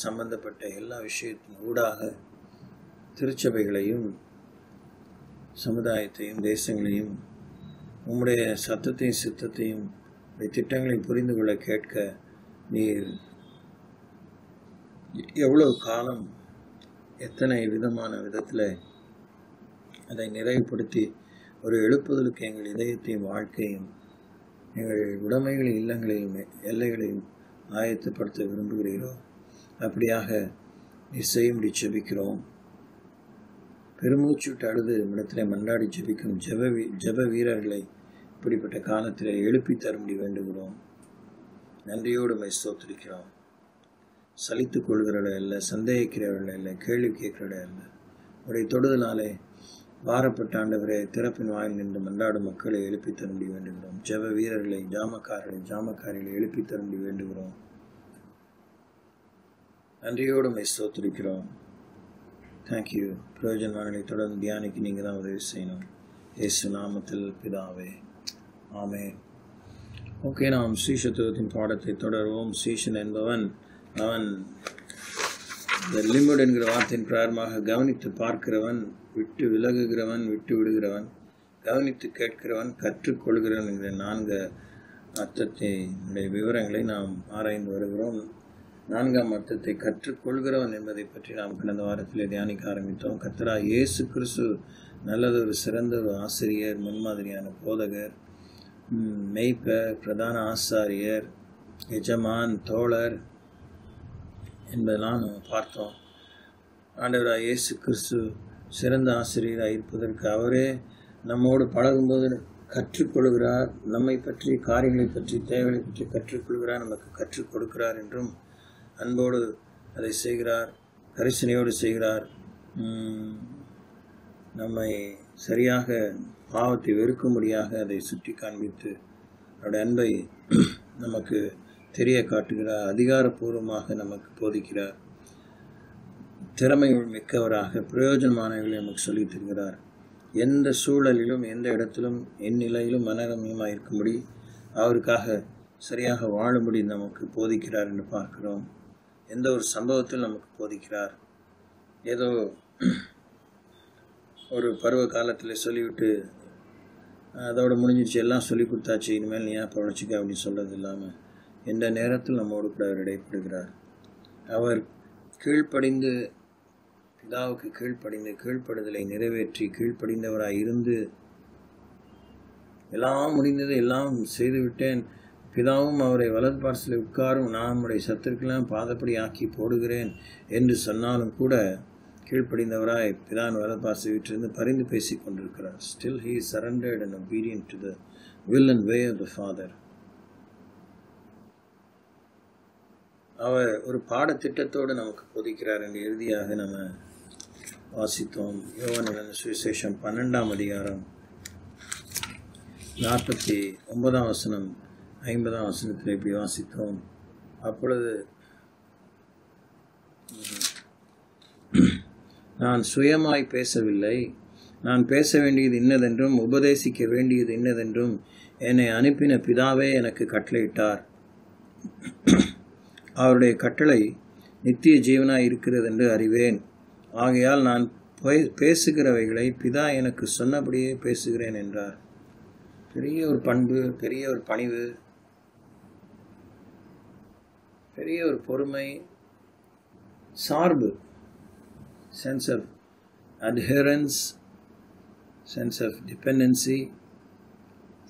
சம்பந்தப்பட்ட எல்லா விஷயத்தின் ஊடாக திருச்சபைகளையும் சமுதாயத்தையும் தேசங்களையும் உம்முடைய சத்தத்தையும் சித்தத்தையும் திட்டங்களையும் புரிந்து கொள்ள கேட்க நீர் எவ்வளவு காலம் எத்தனை விதமான விதத்தில் அதை நிறைவுபடுத்தி ஒரு எழுப்புதலுக்கு எங்கள் இதயத்தையும் வாழ்க்கையும் எங்கள் உடைமைகளின் இல்லங்களையும் எல்லைகளையும் ஆயத்தப்படுத்த விரும்புகிறீரோ அப்படியாக நீ செய்யும்படி ஜெபிக்கிறோம். பெருமூச்சு விட்டு அழுது இடத்துல மன்றாடி ஜெபிக்கும் ஜெப வீரர்களை இப்படிப்பட்ட காலத்தில் எழுப்பி தரும்படி வேண்டுகிறோம். நன்றியோடு ஸ்தோத்திரிக்கிறோம். சலித்துக் கொள்கிறவர்கள் அல்ல, சந்தேகிக்கிறவர்கள் அல்ல, கேள்வி கேட்கிறவர்கள் அல்ல. உடைய தொடுதலாலே வாரப்பட்ட ஆண்டவரை திறப்பின் வாயில் நின்று மன்றாடும் மக்களை எழுப்பி தரும்படி வேண்டுகிறோம். ஜெப வீரர்களை, ஜாமக்காரிகளை எழுப்பி தரும்படி வேண்டுகிறோம். நன்றியோடு ஸ்தோத்திரிக்கிறோம். தேங்க்யூ. பிரயோஜனமானதை தொடர்ந்து தியானிக்கு நீங்கள் தான் உதவி செய்யணும். இயேசு நாமத்தில் பிதாவே, ஆமென். ஓகே, நாம் சீஷத்துவத்தின் பாடத்தை தொடர்வோம். சீஷன் என்பவன் அவன் இந்த லிமிட் என்கிற வார்த்தையின் பிரகாரமாக கவனித்து பார்க்கிறவன், விட்டு விலகுகிறவன், விட்டு விடுகிறவன், கவனித்து கேட்கிறவன், கற்றுக்கொள்கிறவன் என்கிற 4 அர்த்தத்தினுடைய விவரங்களை நாம் ஆராய்ந்து வருகிறோம். 4ஆம் அர்த்தத்தை கற்றுக்கொள்கிறவன் என்பதை பற்றி நாம் கடந்த வாரத்தில் தியானிக்க ஆரம்பித்தோம். கர்த்தராகிய இயேசு கிறிஸ்து நல்லதொரு சிறந்த ஒரு ஆசிரியர், முன்மாதிரியான போதகர், மெய்ப்பர், பிரதான ஆசாரியர், எஜமான், தோழர் என்பதெல்லாம் நம்ம பார்த்தோம். ஆண்டவராகிய இயேசு கிறிஸ்து சிறந்த ஆசிரியராக இருப்பதற்கு அவரே நம்மோடு பழகும்போது கற்றுக்கொள்கிறார். நம்மை பற்றி, காரியங்களை பற்றி, தேவைகளை பற்றி கற்றுக்கொள்கிறார், நமக்கு கற்றுக் கொடுக்கிறார் என்றும் அன்போடு அதை செய்கிறார், கரிசனையோடு செய்கிறார். நம்மை சரியாக பாவத்தை வெறுக்கும்படியாக அதை சுட்டி காண்பித்து அவருடைய அன்பை நமக்கு தெரிய காட்டுகிறார். அதிகாரப்பூர்வமாக நமக்கு போதிக்கிறார். திறமைகள் மிக்கவராக பிரயோஜனமானவர்களை நமக்கு சொல்லித் தருகிறார். எந்த சூழலிலும், எந்த இடத்திலும், என் நிலையிலும் மனரம்யமாக இருக்கும்படி, அவருக்காக சரியாக வாழும்படி நமக்கு போதிக்கிறார் என்று பார்க்கிறோம். எந்த ஒரு சம்பவத்தில் நமக்கு போதிக்கிறார். ஏதோ ஒரு பருவ காலத்தில் சொல்லிவிட்டு அதோட முடிஞ்சிச்சு, எல்லாம் சொல்லி கொடுத்தாச்சு, இனிமேல் நீ ஏன் பழச்சிக்க அப்படின்னு சொல்கிறது இல்லாமல் எந்த நேரத்தில் நம்மோடு கூட அவர் இடைப்படுகிறார். அவர் கீழ்ப்படிந்து, பிதாவுக்கு கீழ்ப்படிந்து, கீழ்ப்படுதலை நிறைவேற்றி கீழ்ப்படிந்தவராய் இருந்து, எல்லாம் முடிந்தது, எல்லாம் செய்துவிட்டேன், பிதாவும் அவரை வலது பார்சலில் உட்காரும், நான் நம்முடைய சத்துருக்கெல்லாம் பாதப்படி ஆக்கி போடுகிறேன் என்று சொன்னாலும் கூட கீழ்ப்படிந்தவராய் பிதான் வலது பார்சலை விட்டிருந்து பரிந்து பேசி கொண்டிருக்கிறார். Still he is surrendered and obedient to the will and way of the Father. அவர் ஒரு பாடத்திட்டத்தோடு நமக்கு போதிக்கிறார் என்று இறுதியாக நம்ம வாசித்தோம். யோவான் சுவிசேஷம் 12ஆம் அதிகாரம் 49ஆம் வசனம் 50ஆம் வசனத்தில் இப்படி வாசித்தோம். அப்பொழுது நான் சுயமாய் பேசவில்லை, நான் பேச வேண்டியது இன்னதென்றும் உபதேசிக்க வேண்டியது இன்னதென்றும் என்னை அனுப்பின பிதாவே எனக்கு கட்டளையிட்டார். அவருடைய கட்டளை நித்திய ஜீவனாய் இருக்கிறது என்று அறிவேன். ஆகையால் நான் பேசுகிறவைகளை பிதா எனக்கு சொன்னபடியே பேசுகிறேன் என்றார். பெரிய ஒரு பண்பு, பெரிய ஒரு பணிவு, பெரிய ஒரு பொறுமை, சார்பு, sense of adherence, sense of dependency,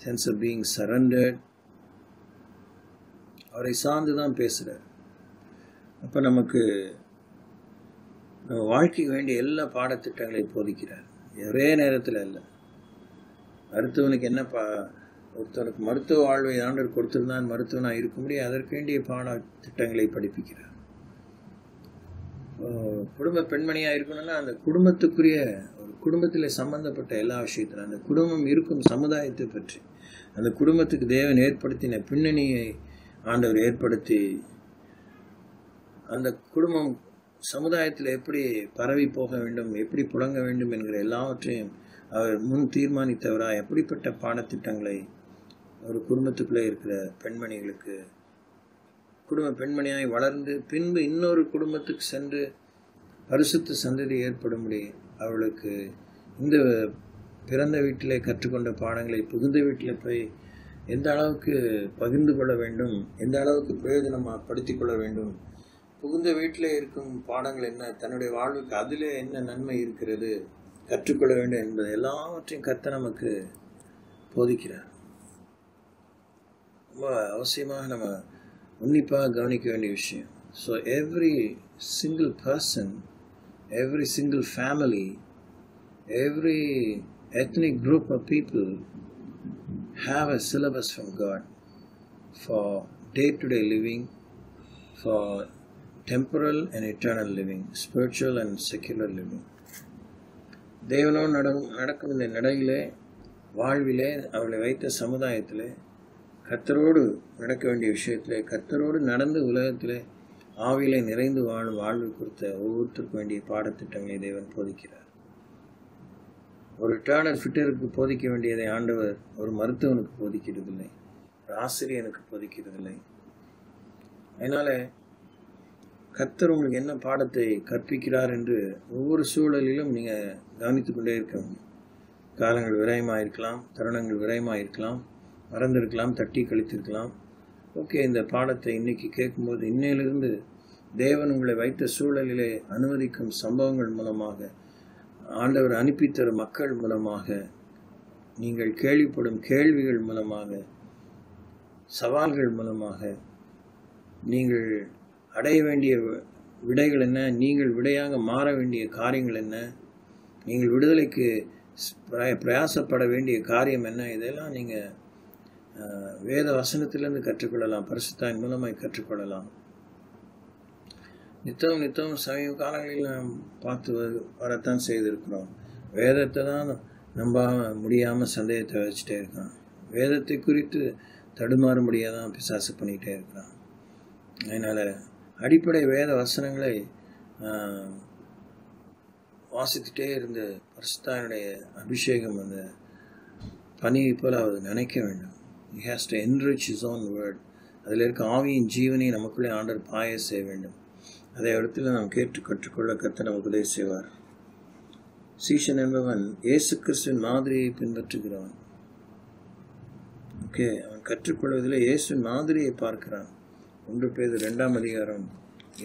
sense of being surrendered. அவரை சார்ந்து தான் பேசுகிறார். அப்போ நமக்கு நம்ம வாழ்க்கைக்கு வேண்டிய எல்லா பாடத்திட்டங்களையும் போதிக்கிறார். ஒரே நேரத்தில் இல்லை. மருத்துவனுக்கு என்ன ஒருத்தனுக்கு மருத்துவ வாழ்வை ஆண்டவர் கொடுத்திருந்தான், மருத்துவனாக இருக்க முடியும், அதற்கு வேண்டிய பாடத்திட்டங்களை படிப்பிக்கிறார். குடும்ப பெண்மணியாக இருக்கணும்னா அந்த குடும்பத்துக்குரிய, ஒரு குடும்பத்தில் சம்பந்தப்பட்ட எல்லா விஷயத்திலும், அந்த குடும்பம் இருக்கும் சமுதாயத்தை பற்றி, அந்த குடும்பத்துக்கு தேவன் ஏற்படுத்தின பின்னணியை ஆண்டவர் ஏற்படுத்தி, அந்த குடும்பம் சமுதாயத்தில் எப்படி பரவி போக வேண்டும், எப்படி புழங்க வேண்டும் என்கிற எல்லாவற்றையும் அவர் முன் தீர்மானித்தவராக எப்படிப்பட்ட பாடத்திட்டங்களை ஒரு குடும்பத்துக்குள்ளே இருக்கிற பெண்மணிகளுக்கு, குடும்ப பெண்மணியாய் வளர்ந்து பின்பு இன்னொரு குடும்பத்துக்கு சென்று பரிசுத்த சந்ததி ஏற்படும்படி அவளுக்கு இந்த பிறந்த வீட்டிலே கற்றுக்கொண்ட பாடங்களை புகுந்த வீட்டில் போய் எந்த அளவுக்கு பகிர்ந்து கொள்ள வேண்டும், எந்த அளவுக்கு பிரயோஜனமாக படுத்திக் கொள்ள வேண்டும், புகுந்த வீட்டில் இருக்கும் பாடங்கள் என்ன, தன்னுடைய வாழ்வுக்கு அதிலே என்ன நன்மை இருக்கிறது, கற்றுக்கொள்ள வேண்டும் என்பது எல்லாவற்றையும் கர்த்தர் நமக்கு போதிக்கிறார். ரொம்ப அவசியமாக நம்ம உன்னிப்பாக கவனிக்க வேண்டிய விஷயம். So every single person, every single family, every ethnic group of people have a syllabus from God for day-to-day living, for temporal and eternal living, spiritual and secular living. தேவனோடு நடக்கும் இந்த நடையிலே, வாழ்விலே, அவளை வைத்த சமுதாயத்திலே, கர்த்தரோடு நடக்க வேண்டிய விஷயத்திலே, கர்த்தரோடு நடந்து உலகத்திலே ஆவியிலே நிறைந்து வாழும் வாழ்வு குறித்த ஒவ்வொருத்தருக்கும் வேண்டிய பாடத்திட்டங்களை தேவன் போதிக்கிறார். ஒரு ரிட்டையர்ட் ஃபிட்டருக்கு போதிக்க வேண்டியதை ஆண்டவர் ஒரு மருத்துவனுக்கு போதிக்கிறதில்லை, ஒரு ஆசிரியனுக்கு போதிக்கிறதில்லை. அதனால் கர்த்தர் உங்களுக்கு என்ன பாடத்தை கற்பிக்கிறார் என்று ஒவ்வொரு சூழலிலும் நீங்கள் கவனித்து கொண்டே இருக்க வேண்டும். காலங்கள் விரயமாக இருக்கலாம், தருணங்கள் விரயமாக இருக்கலாம், மறந்திருக்கலாம், தட்டி கழித்திருக்கலாம். ஓகே, இந்த பாடத்தை இன்றைக்கி கேட்கும்போது இன்னையிலிருந்து தேவன் உங்களை வைத்த சூழலிலே அனுமதிக்கும் சம்பவங்கள் மூலமாக, ஆண்டவர் அனுப்பித்தரும் மக்கள் மூலமாக, நீங்கள் கேள்விப்படும் கேள்விகள் மூலமாக, சவால்கள் மூலமாக, நீங்கள் அடைய வேண்டிய விடைகள் என்ன, நீங்கள் விடையாக மாற வேண்டிய காரியங்கள் என்ன, நீங்கள் விடுதலைக்கு பிரயாசப்பட வேண்டிய காரியம் என்ன, இதெல்லாம் நீங்கள் வேத வசனத்திலிருந்து கற்றுக்கொள்ளலாம், பரிசுத்தாவின் மூலமாக கற்றுக்கொள்ளலாம். நித்தம் சமீப காலங்களில் நாம் பார்த்து வரத்தான் செய்திருக்கிறோம். வேதத்தை தான் நம்ப முடியாமல் சந்தேகத்தை வச்சுட்டே இருக்கான். வேதத்தை குறித்து தடுமாற முடியாதான் பிசாசு பண்ணிகிட்டே இருக்கிறான். அதனால் அடிப்படை வேத வசனங்களை வாசித்துட்டே இருந்த பரிசுத்தாவினுடைய அபிஷேகம் அந்த பணியை போல் அவர் நினைக்க வேண்டும். He has to enrich his own word. அதில் இருக்க ஆவியின் ஜீவனை நமக்குள்ளே ஆண்டவர் பாய செய்ய வேண்டும். அதை இடத்துல நாம் கேட்டு கற்றுக்கொள்ள கர்த்தர் நமக்கு உதவி செய்வார். சீஷன் என்பவன் இயேசு கிறிஸ்துவின் மாதிரியை பின்பற்றுகிறவன். ஓகே, அவன் கற்றுக்கொள்வதில் இயேசுவின் மாதிரியை பார்க்கிறான். 1 பேதுரு 2ஆம் அதிகாரம்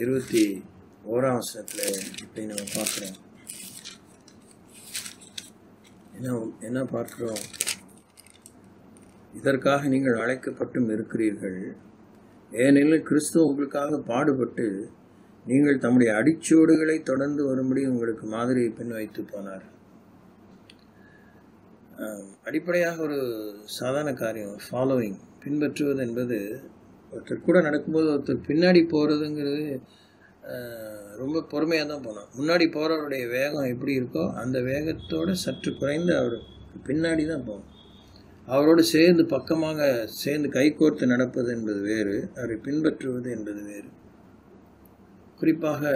21 இப்படி நம்ம பார்க்கிறோம். என்ன பார்க்கிறோம்? இதற்காக நீங்கள் அழைக்கப்பட்டும் இருக்கிறீர்கள், ஏனெனில் கிறிஸ்து உங்களுக்காக பாடுபட்டு நீங்கள் தம்முடைய அடிச்சுவடுகளை தொடர்ந்து வரும்படி உங்களுக்கு மாதிரியை பின் வைத்து போனார். அடிப்படையாக ஒரு சாதாரண காரியம், ஃபாலோவிங், பின்பற்றுவது என்பது ஒருத்தர் கூட நடக்கும்போது ஒருத்தர் பின்னாடி போகிறதுங்கிறது ரொம்ப பொறுமையாக தான் போனோம். முன்னாடி போகிறவருடைய வேகம் எப்படி இருக்கோ அந்த வேகத்தோடு சற்று குறைந்து அவர் பின்னாடி தான் போகணும். அவரோடு சேர்ந்து பக்கமாக சேர்ந்து கைகோர்த்து நடப்பது என்பது வேறு, அவரை பின்பற்றுவது என்பது வேறு. குறிப்பாக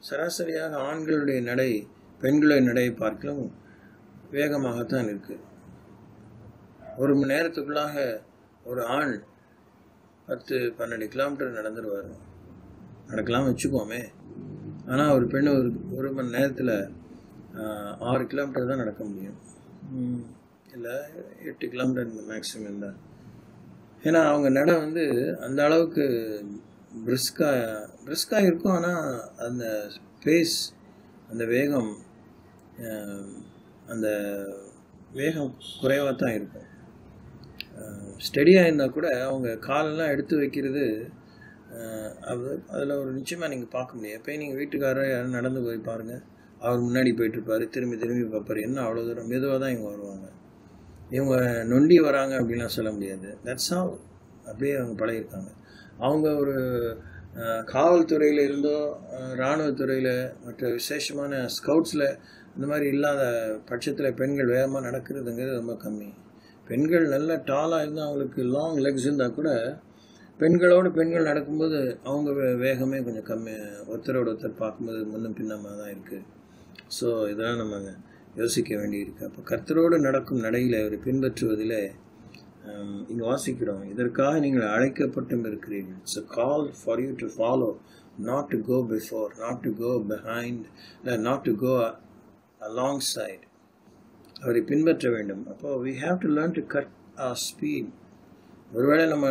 சராசரியாக ஆண்களுடைய நடை பெண்களுடைய நடையை பார்க்கலாம் வேகமாகத்தான் இருக்குது. 1 மணி நேரத்துக்குள்ளாக ஒரு ஆண் 10-12 கிலோமீட்டர் நடந்துருவார், நடக்கலாம் வச்சுக்கோமே. ஆனால் ஒரு பெண் ஒரு மணி நேரத்தில் 6 கிலோமீட்டர் தான் நடக்க முடியும், இல்லை 8 கிலோமீட்டர் மேக்ஸிமம் தான். ஏன்னா அவங்க நடை அந்த அளவுக்கு பிரிஸ்காக இருக்கும். ஆனால் அந்த பேஸ், அந்த வேகம் குறைவாக தான் இருக்கும். ஸ்டெடியாக இருந்தால் கூட அவங்க காலெல்லாம் எடுத்து வைக்கிறது அதில் ஒரு நிச்சயமாக நீங்கள் பார்க்க முடியும். எப்போயும் நீங்கள் வீட்டுக்காரர் யாரும் நடந்து போய் பாருங்கள், அவர் முன்னாடி போயிட்டுருப்பார், திரும்பி பார்ப்பார். என்ன அவ்வளோ தூரம் மெதுவாக தான் இவங்க வருவாங்க. இவங்க நொண்டி வராங்க அப்படின்லாம் சொல்ல முடியாது. தட்ஸ் ஹவ் அப்படியே அவங்க பழகிருக்காங்க. அவங்க ஒரு காவல்துறையில் இருந்தோ இராணுவத்துறையில் மற்ற விசேஷமான ஸ்கவுட்ஸில் இந்த மாதிரி இல்லாத பட்சத்தில் பெண்கள் வேகமாக நடக்கிறதுங்கிறது ரொம்ப கம்மி. பெண்கள் நல்ல டாலாக இருந்தால் அவங்களுக்கு லாங் லெக்ஸ் இருந்தால் கூட பெண்களோடு பெண்கள் நடக்கும்போது அவங்க வேகமே கொஞ்சம் கம்மி, ஒருத்தரோட ஒருத்தர் பார்க்கும்போது முன்னும் பின்னமாக தான் இருக்குது. ஸோ இதெல்லாம் நம்ம யோசிக்க வேண்டியிருக்கு. அப்போ கர்த்தரோடு நடக்கும் நடையில் அவரை பின்பற்றுவதில் இங்கே வாசிக்கிறோம், இதற்காக நீங்கள் அழைக்கப்பட்டும் இருக்கிறீர்கள். It's a call for you to follow, not to go before, not to go behind, not to go alongside. அவரை பின்பற்ற வேண்டும். அப்போ we have to learn to cut our speed. ஒருவேளை நம்ம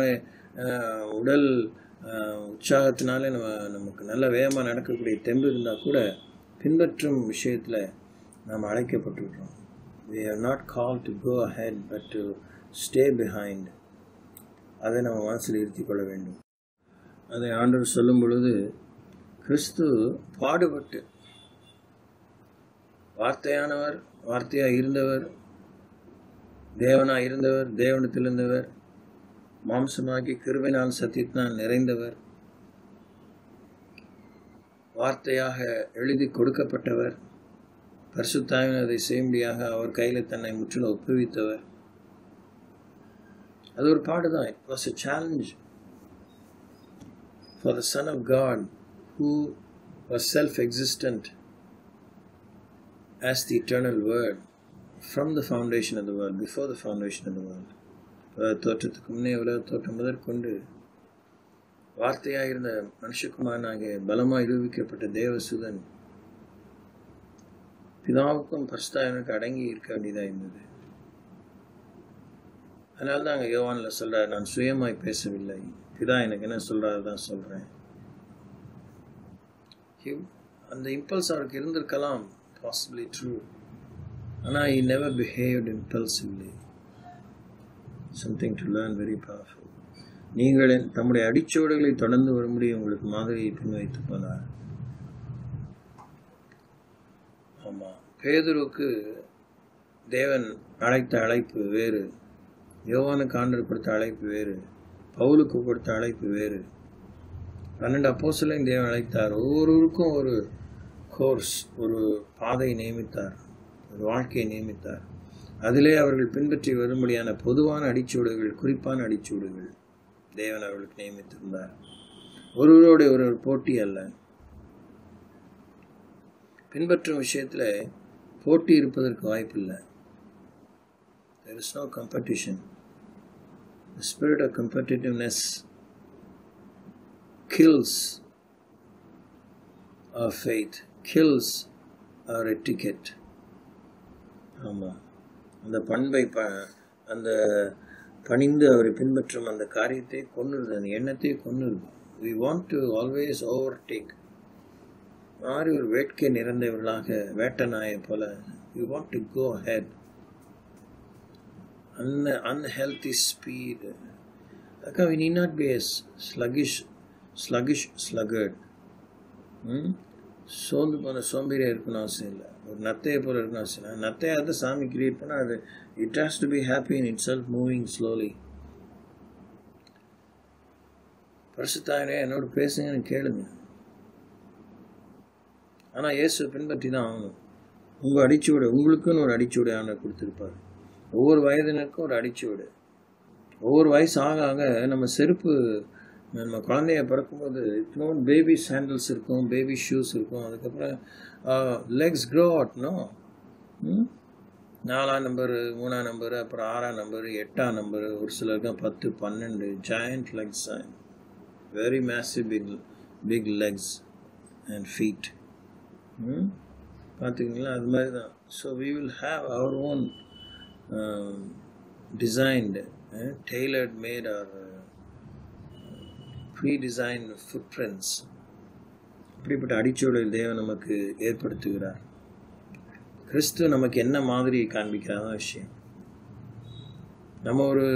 உடல் உற்சாகத்தினாலே நமக்கு நல்ல வேகமாக நடக்கக்கூடிய தெம்பு இருந்தால் கூட பின்பற்றும் விஷயத்தில் நாம் அழைக்கப்பட்டிருக்கிறோம். We are not called to go ahead but to stay behind. அதை நம்ம மனசில் இருத்தி கொள்ள வேண்டும். அதை ஆண்டவர் சொல்லும் பொழுது, கிறிஸ்து பாடுபட்டு வார்த்தையானவர், வார்த்தையாக இருந்தவர், தேவனாக இருந்தவர், தேவனத்தில் இருந்தவர், மாம்சமாகி கிருபையினால் சத்தியத்தினால் நிறைந்தவர், வார்த்தையாக எழுதி கொடுக்கப்பட்டவர், பரிசுத்தாவின் அதை செய்யும்படியாக அவர் கையில் தன்னை முற்றிலும் ஒப்புவித்தவர். அது ஒரு பாடுதான். It was a challenge for the Son of God who was self-existent as the eternal Word from the foundation of the world, before the foundation of the world. தோற்றத்துக்கு முன்னே உலக தோற்றம் முதற்கொண்டு வார்த்தையாக இருந்த மனுஷகுமாரனாகிய பலமாக நிரூபிக்கப்பட்ட தேவசுதன் பிதாவுக்கும் பரிசுத்தாவினுக்கு அடங்கி இருக்க வேண்டியதாக இருந்தது. அதனால தான் அங்கே யோவானில் சொல்கிறார், நான் சுயமாய் பேசவில்லை, பிதா எனக்கு என்ன சொல்கிறாரு தான் சொல்கிறேன். அந்த இம்பல்ஸ் அவருக்கு இருந்திருக்கலாம், possibly true. ஆனால் he never behaved impulsively. Something to learn, very powerful. நீங்கள் தம்முடைய அடிச்சுவடுகளை தொடர்ந்து வரும்படி உங்களுக்கு மாதிரியை பின் வைத்து போனார். ஆமாம், பேதுருக்கு தேவன் அழைத்த அழைப்பு வேறு, யோவானுக்கு ஆண்டவர் கொடுத்த அழைப்பு வேறு, பவுலுக்கு கொடுத்த அழைப்பு வேறு. 12 அப்போஸ்தலரையும் தேவன் அழைத்தார். ஒவ்வொருவருக்கும் ஒரு கோர்ஸ், ஒரு பாதை நியமித்தார், ஒரு வாழ்க்கையை நியமித்தார். அதிலே அவர்கள் பின்பற்றி வரும்படியான பொதுவான அடிச்சுவடுகள், குறிப்பான அடிச்சுவடுகள் தேவன் அவர்களுக்கு நியமித்திருந்தார். ஒருவரோடு ஒரு போட்டி அல்ல. பின்பற்றும் விஷயத்தில் போட்டி இருப்பதற்கு வாய்ப்பில்லை. There is no competition. The spirit of competitiveness kills our faith, kills our etiquette. ஆமாம், அந்த பண்பை அந்த பணிந்து அவரை பின்பற்றும் அந்த காரியத்தை கொன்னுருது, அந்த எண்ணத்தை கொன்னுருது. We want to always overtake. மாறி ஒரு வேட்கை நிறைந்தவர்களாக வேட்ட நாயை போல we want to go ahead. Unhealthy speed. We need not be a sluggard. சோர்ந்து போன சோம்பேறியாக இருக்கணும் அவசியம் இல்லை, ஒரு நத்தையை போல இருக்கணும் அவசியம் இல்லை. நத்தையாக தான் சாமி கிரியேட் பண்ணால் அது it has to be happy in itself, moving slowly. பரிசுத்தாவிலே என்னோட பேசுங்கன்னு கேளுங்க. ஆனால் இயேசு பின்பற்றி தான் ஆகணும். உங்கள் அடிச்சுவிடு, உங்களுக்குன்னு ஒரு அடிச்சுவிடு ஆண்டவர் கொடுத்துருப்பார். ஒவ்வொரு வயதினருக்கும் ஒரு அடிச்சுவிடு. ஒவ்வொரு வயசு ஆக ஆக நம்ம செருப்பு, நம்ம குழந்தைய பிறக்கும்போது இன்னொன்று பேபி சாண்டல்ஸ் இருக்கும், பேபி ஷூஸ் இருக்கும். அதுக்கப்புறம் லெக்ஸ் க்ரோ ஆட்னும் 4ஆம் நம்பரு, 3ஆம் நம்பரு, அப்புறம் 6ஆம் நம்பரு, 8ஆம் நம்பரு, ஒரு சிலருக்கு 10, 12 joint legs, very massive big legs and feet. பார்த்துக்கிங்களா? அது மாதிரி தான். So we will have our own designed, tailored made or pre-designed footprints. இப்படிப்பட்ட அடிச்சுவடில் தேவன் நமக்கு ஏற்படுத்துகிறார். கிறிஸ்து நமக்கு என்ன மாதிரி காண்பிக்கிறாத விஷயம். நம்ம ஒரு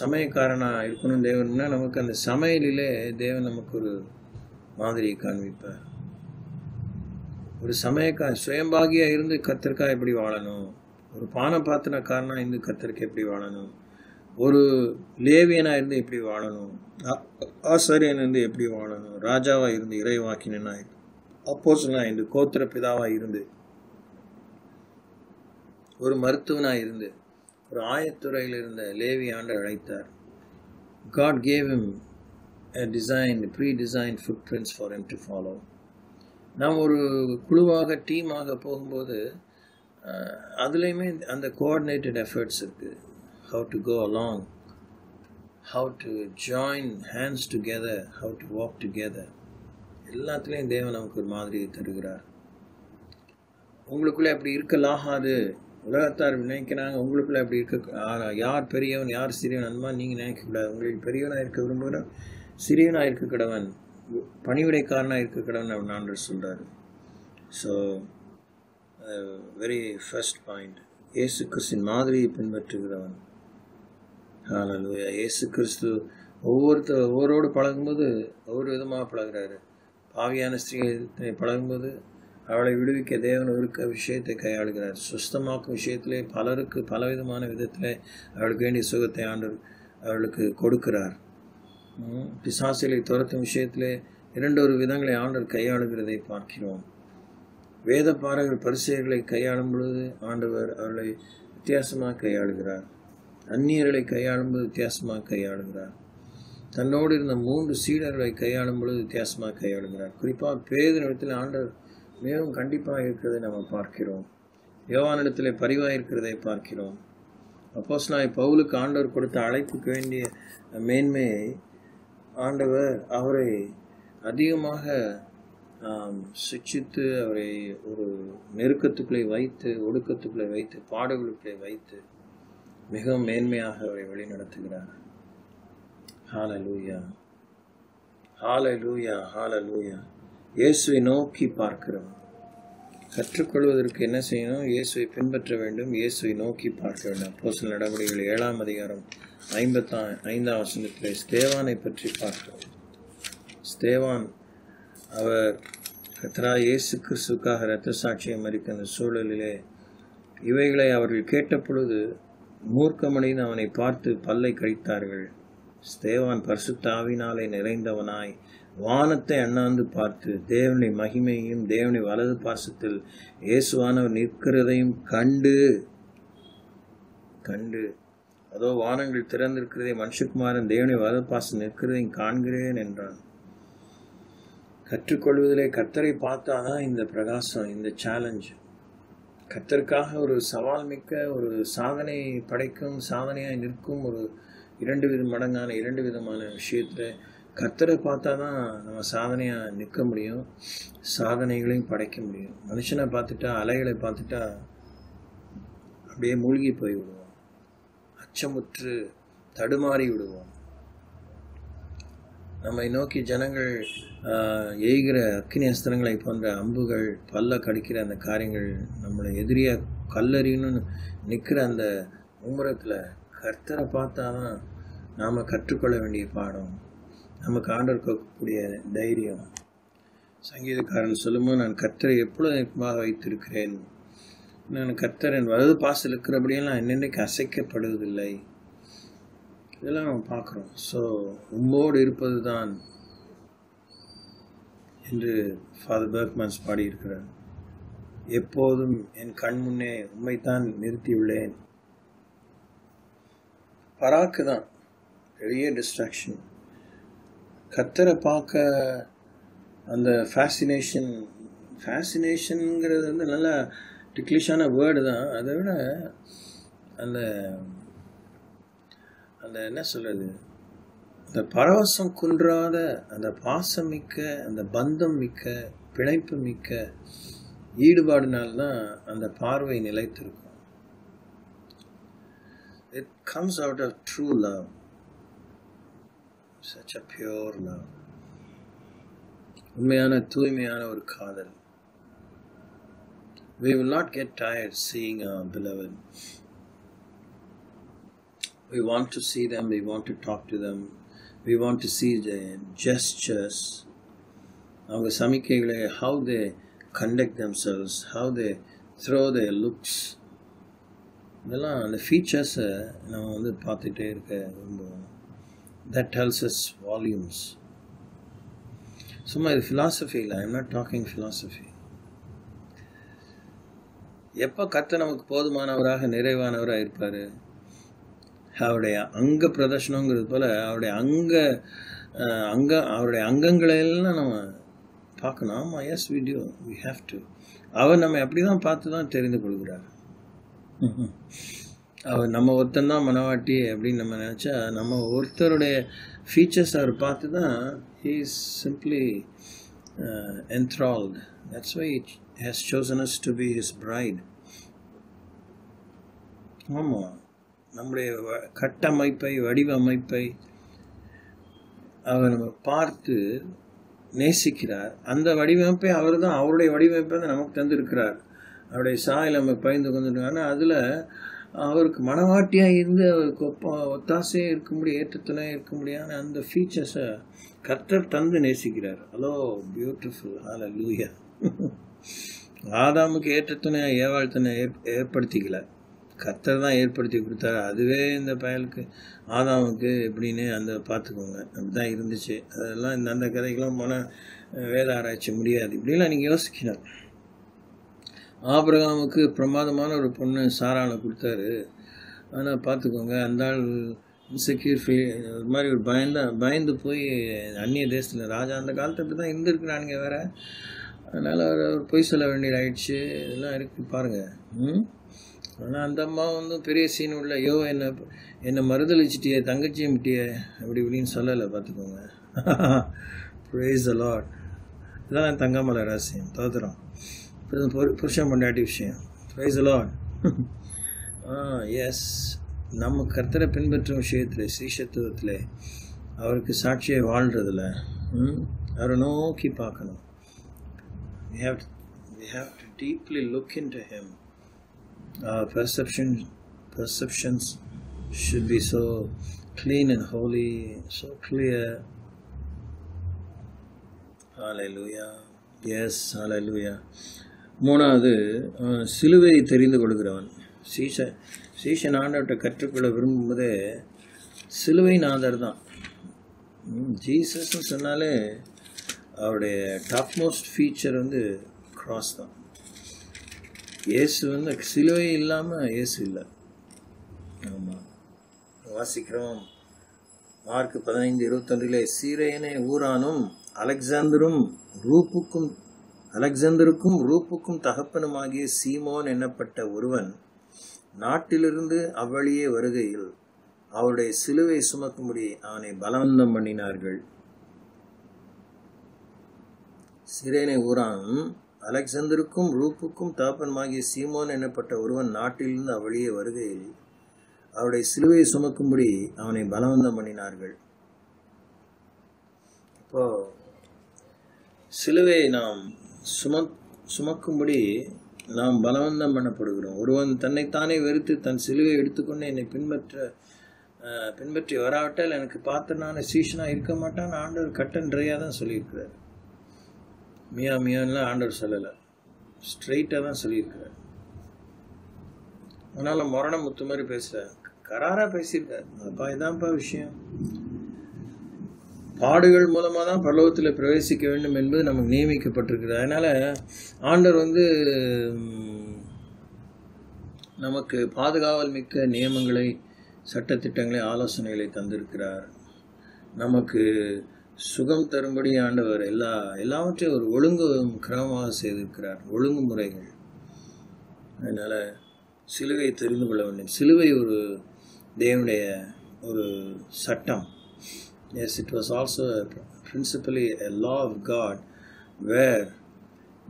சமயக்காரனாக இருக்கணும் தேவன்னா, நமக்கு அந்த சமையலிலே தேவன் நமக்கு ஒரு மாதிரியை காண்பிப்பார். ஒரு சுயம்பாகியாக இருந்து கர்த்தருக்காக எப்படி வாழணும், ஒரு பாத்திரக்காரனாக இருந்து கர்த்தருக்கு எப்படி வாழணும், ஒரு லேவியனாக இருந்து எப்படி வாழணும், ஆசாரியன் இருந்து எப்படி வாழணும், ராஜாவாக இருந்து இறைவாக்கினா, அப்போஸ்தலனாக இருந்து, கோத்திர பிதாவாக இருந்து, ஒரு மருத்துவனாக இருந்து, ஒரு ஆயத்துறையில் இருந்த லேவி ஆண்டவர் அழைத்தார். God gave him a pre-designed footprints for him to follow. நாம் ஒரு குழுவாக டீமாக போகும்போது அதுலேயுமே அந்த கோஆர்டினேட்டட் எஃபர்ட்ஸ் இருக்குது. How to go along, how to join hands together, how to walk together. எல்லாத்துலேயும் தேவன் நமக்கு ஒரு மாதிரியை தருகிறார். உங்களுக்குள்ளே அப்படி இருக்கலாகாது, உலகத்தார் நினைக்கிறாங்க உங்களுக்குள்ளே அப்படி இருக்க, யார் பெரியவன் யார் சிறியவன் அந்த மாதிரி நீங்கள் நினைக்கக்கூடாது. உங்களுக்கு பெரியவனாக இருக்க விரும்புகிறோம், சிறியவனாக இருக்க கடவன், பணிவிடைக்காரனாக இருக்க கடவன் அவர் ஆண்டவர் சொல்கிறார். ஸோ வெரி ஃபர்ஸ்ட் பாயிண்ட், இயேசு கிறிஸ்துவின் மாதிரியை பின்பற்றுகிறவன். ஹல்லேலூயா. இயேசு கிறிஸ்து ஒவ்வொருவரோடு பழகும்போது ஒவ்வொரு விதமாக பழகிறாரு. பாவியான ஸ்திரீயை பழகும்போது அவளை விடுவிக்க தேவன் இருக்க விஷயத்தை கையாளுகிறார். சுஸ்தமாக்கும் விஷயத்திலே பலருக்கு பலவிதமான விதத்தில் அவளுக்கு வேண்டிய சுகத்தை ஆண்டவர் அவளுக்கு கொடுக்கிறார். பிசாசுகளை துரத்தும் விஷயத்திலே 2 விதங்களை ஆண்டவர் கையாளுகிறதை பார்க்கிறோம். வேத பாரகர் பரிசேயர்களை கையாளும் பொழுது ஆண்டவர் அவர்களை வித்தியாசமாக கையாளுகிறார். அந்நியர்களை கையாளும்போது வித்தியாசமாக கையாளுகிறார். தன்னோடு இருந்த 3 சீடர்களை கையாளும் பொழுது வித்தியாசமாக கையாளுகிறார். குறிப்பாக பேதுருவிடத்தில் ஆண்டவர் மிகவும் கண்டிப்பாக இருக்கிறதை நாம் பார்க்கிறோம். யோவானிடத்தில் பரிவாக இருக்கிறதை பார்க்கிறோம். அப்போஸ்தலனாகிய பவுலுக்கு ஆண்டவர் கொடுத்த அழைப்புக்கு வேண்டிய மேன்மையை ஆண்டவர் அவரை அதிகமாக சிக்ஷித்து அவரை ஒரு நெருக்கத்துக்குள்ளே வைத்து, ஒடுக்கத்துக்குள்ளே வைத்து, பாடுகளுக்குள்ளே வைத்து மிகவும் மேன்மையாக அவரை வழிநடத்துகிறார். ஹல்லேலூயா, ஹல்லேலூயா, ஹல்லேலூயா. இயேசுவை நோக்கி பார்க்கிறோம். கற்றுக்கொள்வதற்கு என்ன செய்யணும்? இயேசுவை பின்பற்ற வேண்டும், இயேசுவை நோக்கி பார்க்க வேண்டும். அப்போஸ்தலர் நடவடிக்கைகள் 7ஆம் அதிகாரம் 55ஆம் வசனத்திலே ஸ்தேவானை பற்றி பார்க்கிறோம். ஸ்தேவான் அவர் கர்த்தராகிய இயேசு கிறிஸ்துவுக்காக இரத்த சாட்சியம் மரித்த அந்த சூழலிலே இவைகளை அவர்கள் கேட்ட பொழுது மூர்க்கமடைந்து அவனை பார்த்து பல்லை கடித்தார்கள். ஸ்தேவான் பரிசுத்த ஆவியினாலே நிறைந்தவனாய் வானத்தை அண்ணாந்து பார்த்து தேவனுடைய மகிமையையும் தேவனுடைய வலது பாசத்தில் இயேசுவானவர் நிற்கிறதையும் கண்டு அதோ வானங்கள் திறந்திருக்கிறதை, மனுஷகுமாரன் தேவனுடைய வலது பாசம் நிற்கிறதையும் காண்கிறேன் என்றான். கற்றுக்கொள்வதிலே கர்த்தரை பார்த்தாதான் இந்த பிரகாசம், இந்த சேலஞ்ச். கர்த்தருக்காக ஒரு சவால் மிக்க ஒரு சாதனை படைக்கும், சாதனையாய் நிற்கும் ஒரு 2 விதமான விஷயத்தில் கர்த்தரை பார்த்தா தான் நம்ம சாதனையாக நிற்க முடியும், சாதனைகளையும் படைக்க முடியும். மனுஷனை பார்த்துட்டா, அலைகளை பார்த்துட்டா அப்படியே மூழ்கி போய் விடுவோம், அச்சமுற்று தடுமாறி விடுவோம். நம்மை நோக்கி ஜனங்கள் எய்கிற அக்கினி அஸ்திரங்களை போன்ற அம்புகள், பல்ல கடிக்கிற அந்த காரியங்கள், நம்மளை எதிரியாக கல்லறின்னு நிற்கிற அந்த மும்முரத்தில் கர்த்தரை பார்த்தா தான் நாம் கற்றுக்கொள்ள வேண்டிய பாடம், நமக்கு ஆண்டவர் இருக்கக்கூடிய தைரியம். சங்கீதக்காரன் சொல்லும்போது, நான் கர்த்தரை எப்பொழுது நெருக்கமாக வைத்திருக்கிறேன், நான் கர்த்தர் என் வலது பாசல் இருக்கிறபடியெல்லாம் என்னென்னைக்கு அசைக்கப்படுவதில்லை. இதெல்லாம் நம்ம பார்க்குறோம். ஸோ உம்மோடு இருப்பது தான் என்று ஃபாதர் பெர்க்மன்ஸ் பாடியிருக்கிறார். எப்போதும் என் கண் முன்னே உம்மைத்தான் நிறுத்தியுள்ளேன். பராக்கு தான் பெரிய டிஸ்ட்ராக்ஷன். கர்த்தரை பார்க்க அந்த ஃபேசினேஷனுங்கிறது வந்து நல்லா டிக்லிஷான வேர்டு தான். அதை விட அந்த அந்த என்ன சொல்கிறது, அந்த பரவசம் குன்றாத அந்த பாசம் மிக்க, அந்த பந்தம் மிக்க, பிணைப்பு மிக்க ஈடுபாடுனால்தான் அந்த பார்வை நிலைத்திருக்கும். It comes out of true love. Such a pure love. உண்மையான தூய்மையான ஒரு காதல். We will not get tired seeing our beloved. We want to see them, we want to talk to them, we want to see the gestures, அவங்க சமிக்கைகளை, how they conduct themselves, how they throw their looks. இதெல்லாம் அந்த ஃபீச்சர்ஸை நம்ம வந்து பார்த்துட்டே இருக்க விரும்புவோம். That tells us volumes. சும்மா இது philosophy இல்லை. I'm not talking philosophy. எப்போ கர்த்தர் நமக்கு போதுமானவராக நிறைவானவராக இருப்பார், அவருடைய அங்க பிரதர்ஷனங்கிறது போல் அவருடைய அவருடைய அங்கங்களையெல்லாம் நம்ம பார்க்கணும். ஆமாம், yes we do, we have to. அவர் நம்ம அப்படி தான் பார்த்து தான் தெரிந்து கொள்கிறார். அவர் நம்ம ஒருத்தந்தான் மனவாட்டி அப்படின்னு நம்ம நினச்சா, நம்ம ஒருத்தருடைய ஃபீச்சர்ஸ் அவர் பார்த்து தான் he is simply enthralled. That's why he has chosen us to be his bride. ஆமாம், நம்முடைய கட்டமைப்பை, வடிவமைப்பை அவர் நம்ம பார்த்து நேசிக்கிறார். அந்த வடிவமைப்பை அவர் தான், அவருடைய வடிவமைப்பை தான் நமக்கு தந்திருக்கிறார். அவருடைய சாயல் நம்ம பயந்து கொண்டுட்டோம். ஆனால் அதில் அவருக்கு மனவாட்டியாக இருந்து அவருக்கு ஒத்தாசையே இருக்க முடியும், ஏற்றத்துணையாக இருக்க முடியாத அந்த ஃபீச்சர்ஸை கர்த்தர் தந்து நேசிக்கிறார். ஹலோ, பியூட்டிஃபுல், ஹல்லேலூயா. ஆதாமுக்கு ஏற்றத்துணையாக ஏவாள் தன்னை ஏற்படுத்திக்கல, கர்த்தர் தான் ஏற்படுத்தி கொடுத்தாரு. அதுவே இந்த பயலுக்கு ஆதாமுக்கு எப்படின்னு அந்த பார்த்துக்கோங்க, அப்படி தான் இருந்துச்சு. அதெல்லாம் அந்த கதைக்கெல்லாம் போனால் வேத ஆராய்ச்சி முடியாது. இப்படிலாம் நீங்கள் யோசிக்கணும். ஆபிரகாமுக்கு பிரமாதமான ஒரு பொண்ணு சாராளை கொடுத்தாரு. ஆனால் பார்த்துக்கோங்க, அந்த ஆள் இன்செக்யூர் ஒரு மாதிரி ஒரு பயந்து போய் அந்நிய தேசத்தில், ராஜா அந்த காலத்தை அப்படி தான் இருந்திருக்கிறானுங்க வேற, அதனால் அவர் பொய் சொல்ல வேண்டியது ஆயிடுச்சு. இதெல்லாம் இருக்குது பாருங்கள். ஆனால் அந்த அம்மா வந்து பெரிய சீன் உள்ள, ஐயோ என்னை மறுதளிச்சிட்டியே, தங்கச்சியை விட்டியே, அப்படி இப்படின்னு சொல்லலை. பார்த்துக்கோங்க. ப்ரைஸ் தி லார்ட். இதுதான் தங்கமலை ரகசியம், தோத்திரம், புருஷன் பொண்டாட்டி விஷயம். ப்ரைஸ் தி லார்ட். எஸ், நம்ம கர்த்தரை பின்பற்றும் விஷயத்தில், சீஷத்துவத்தில், அவருக்கு சாட்சியை வாழ்கிறதுல அவரை நோக்கி பார்க்கணும். We have to deeply look into him. Our perceptions should be so clean and holy, so clear. Hallelujah. Yes, hallelujah. மூணாவது, சிலுவை தெரிந்து கொள்கிறவன். சீஷன் ஆண்டவர்கிட்ட கற்றுக்கொள்ள விரும்பும்போதே சிலுவை நாதர் தான். ஜீசஸ்ன்னு சொன்னாலே அவருடைய டாப் மோஸ்ட் ஃபீச்சர் வந்து கிராஸ் தான். இயேசு வந்து சிலுவை இல்லாமல் இயேசு இல்லை. ஆமாம், வாசிக்கிறோம் மார்க் 15:21. சீரேயனே ஊரானும் அலெக்சாந்தருக்கும் ரூப்புக்கும் தகப்பனுமாகிய சீமோன் என்னப்பட்ட ஒருவன் நாட்டிலிருந்து அவ்வழியே வருகையில் அவருடைய சிலுவை சுமக்கும்படி அவனை பலவந்தம் பண்ணினார்கள். சிரேனை ஊரானும் அலெக்சந்தருக்கும் ரூப்புக்கும் தாப்பன்மாகிய சீமோன் எனப்பட்ட ஒருவன் நாட்டிலிருந்து அவளியே வருகையில் அவருடைய சிலுவையை சுமக்கும்படி அவனை பலவந்தம் பண்ணினார்கள். இப்போ சிலுவையை நாம் சுமக்கும்படி நாம் பலவந்தம் பண்ணப்படுகிறோம். ஒருவன் தன்னைத்தானே வெறுத்து தன் சிலுவையை எடுத்துக்கொண்டு என்னை பின்பற்றி வராவிட்டால் எனக்கு பாத்திரனான சீஷனா இருக்க மாட்டான்னு ஆண்டவர் கட்டன்றையாக தான் சொல்லியிருக்கிறார். மியான்லாம் ஆண்டவர் சொல்லலை, ஸ்ட்ரெயிட்டாக தான் சொல்லியிருக்கிறார். அதனால மொரண முத்து மாதிரி பேசுகிறார், கராராக பேசியிருக்கார். அப்பா இதான்ப்பா விஷயம், பாடுகள் மூலமாக தான் பரலோகத்தில் பிரவேசிக்க வேண்டும் என்பது நமக்கு நியமிக்கப்பட்டிருக்கிறது. அதனால் ஆண்டவர் நமக்கு பாதுகாவல் மிக்க நியமங்களை, சட்டத்திட்டங்களை, ஆலோசனைகளை தந்திருக்கிறார். நமக்கு சுகம் தரும்படி ஆண்டவர் எல்லாவற்றையும் ஒரு ஒழுங்கு கிரமமாக செய்திருக்கிறார், ஒழுங்குமுறைகள். அதனால் சிலுவை தெரிந்து கொள்ள வேண்டும். சிலுவை ஒரு தேவனுடைய ஒரு சட்டம். Yes, it was also principally a law of God where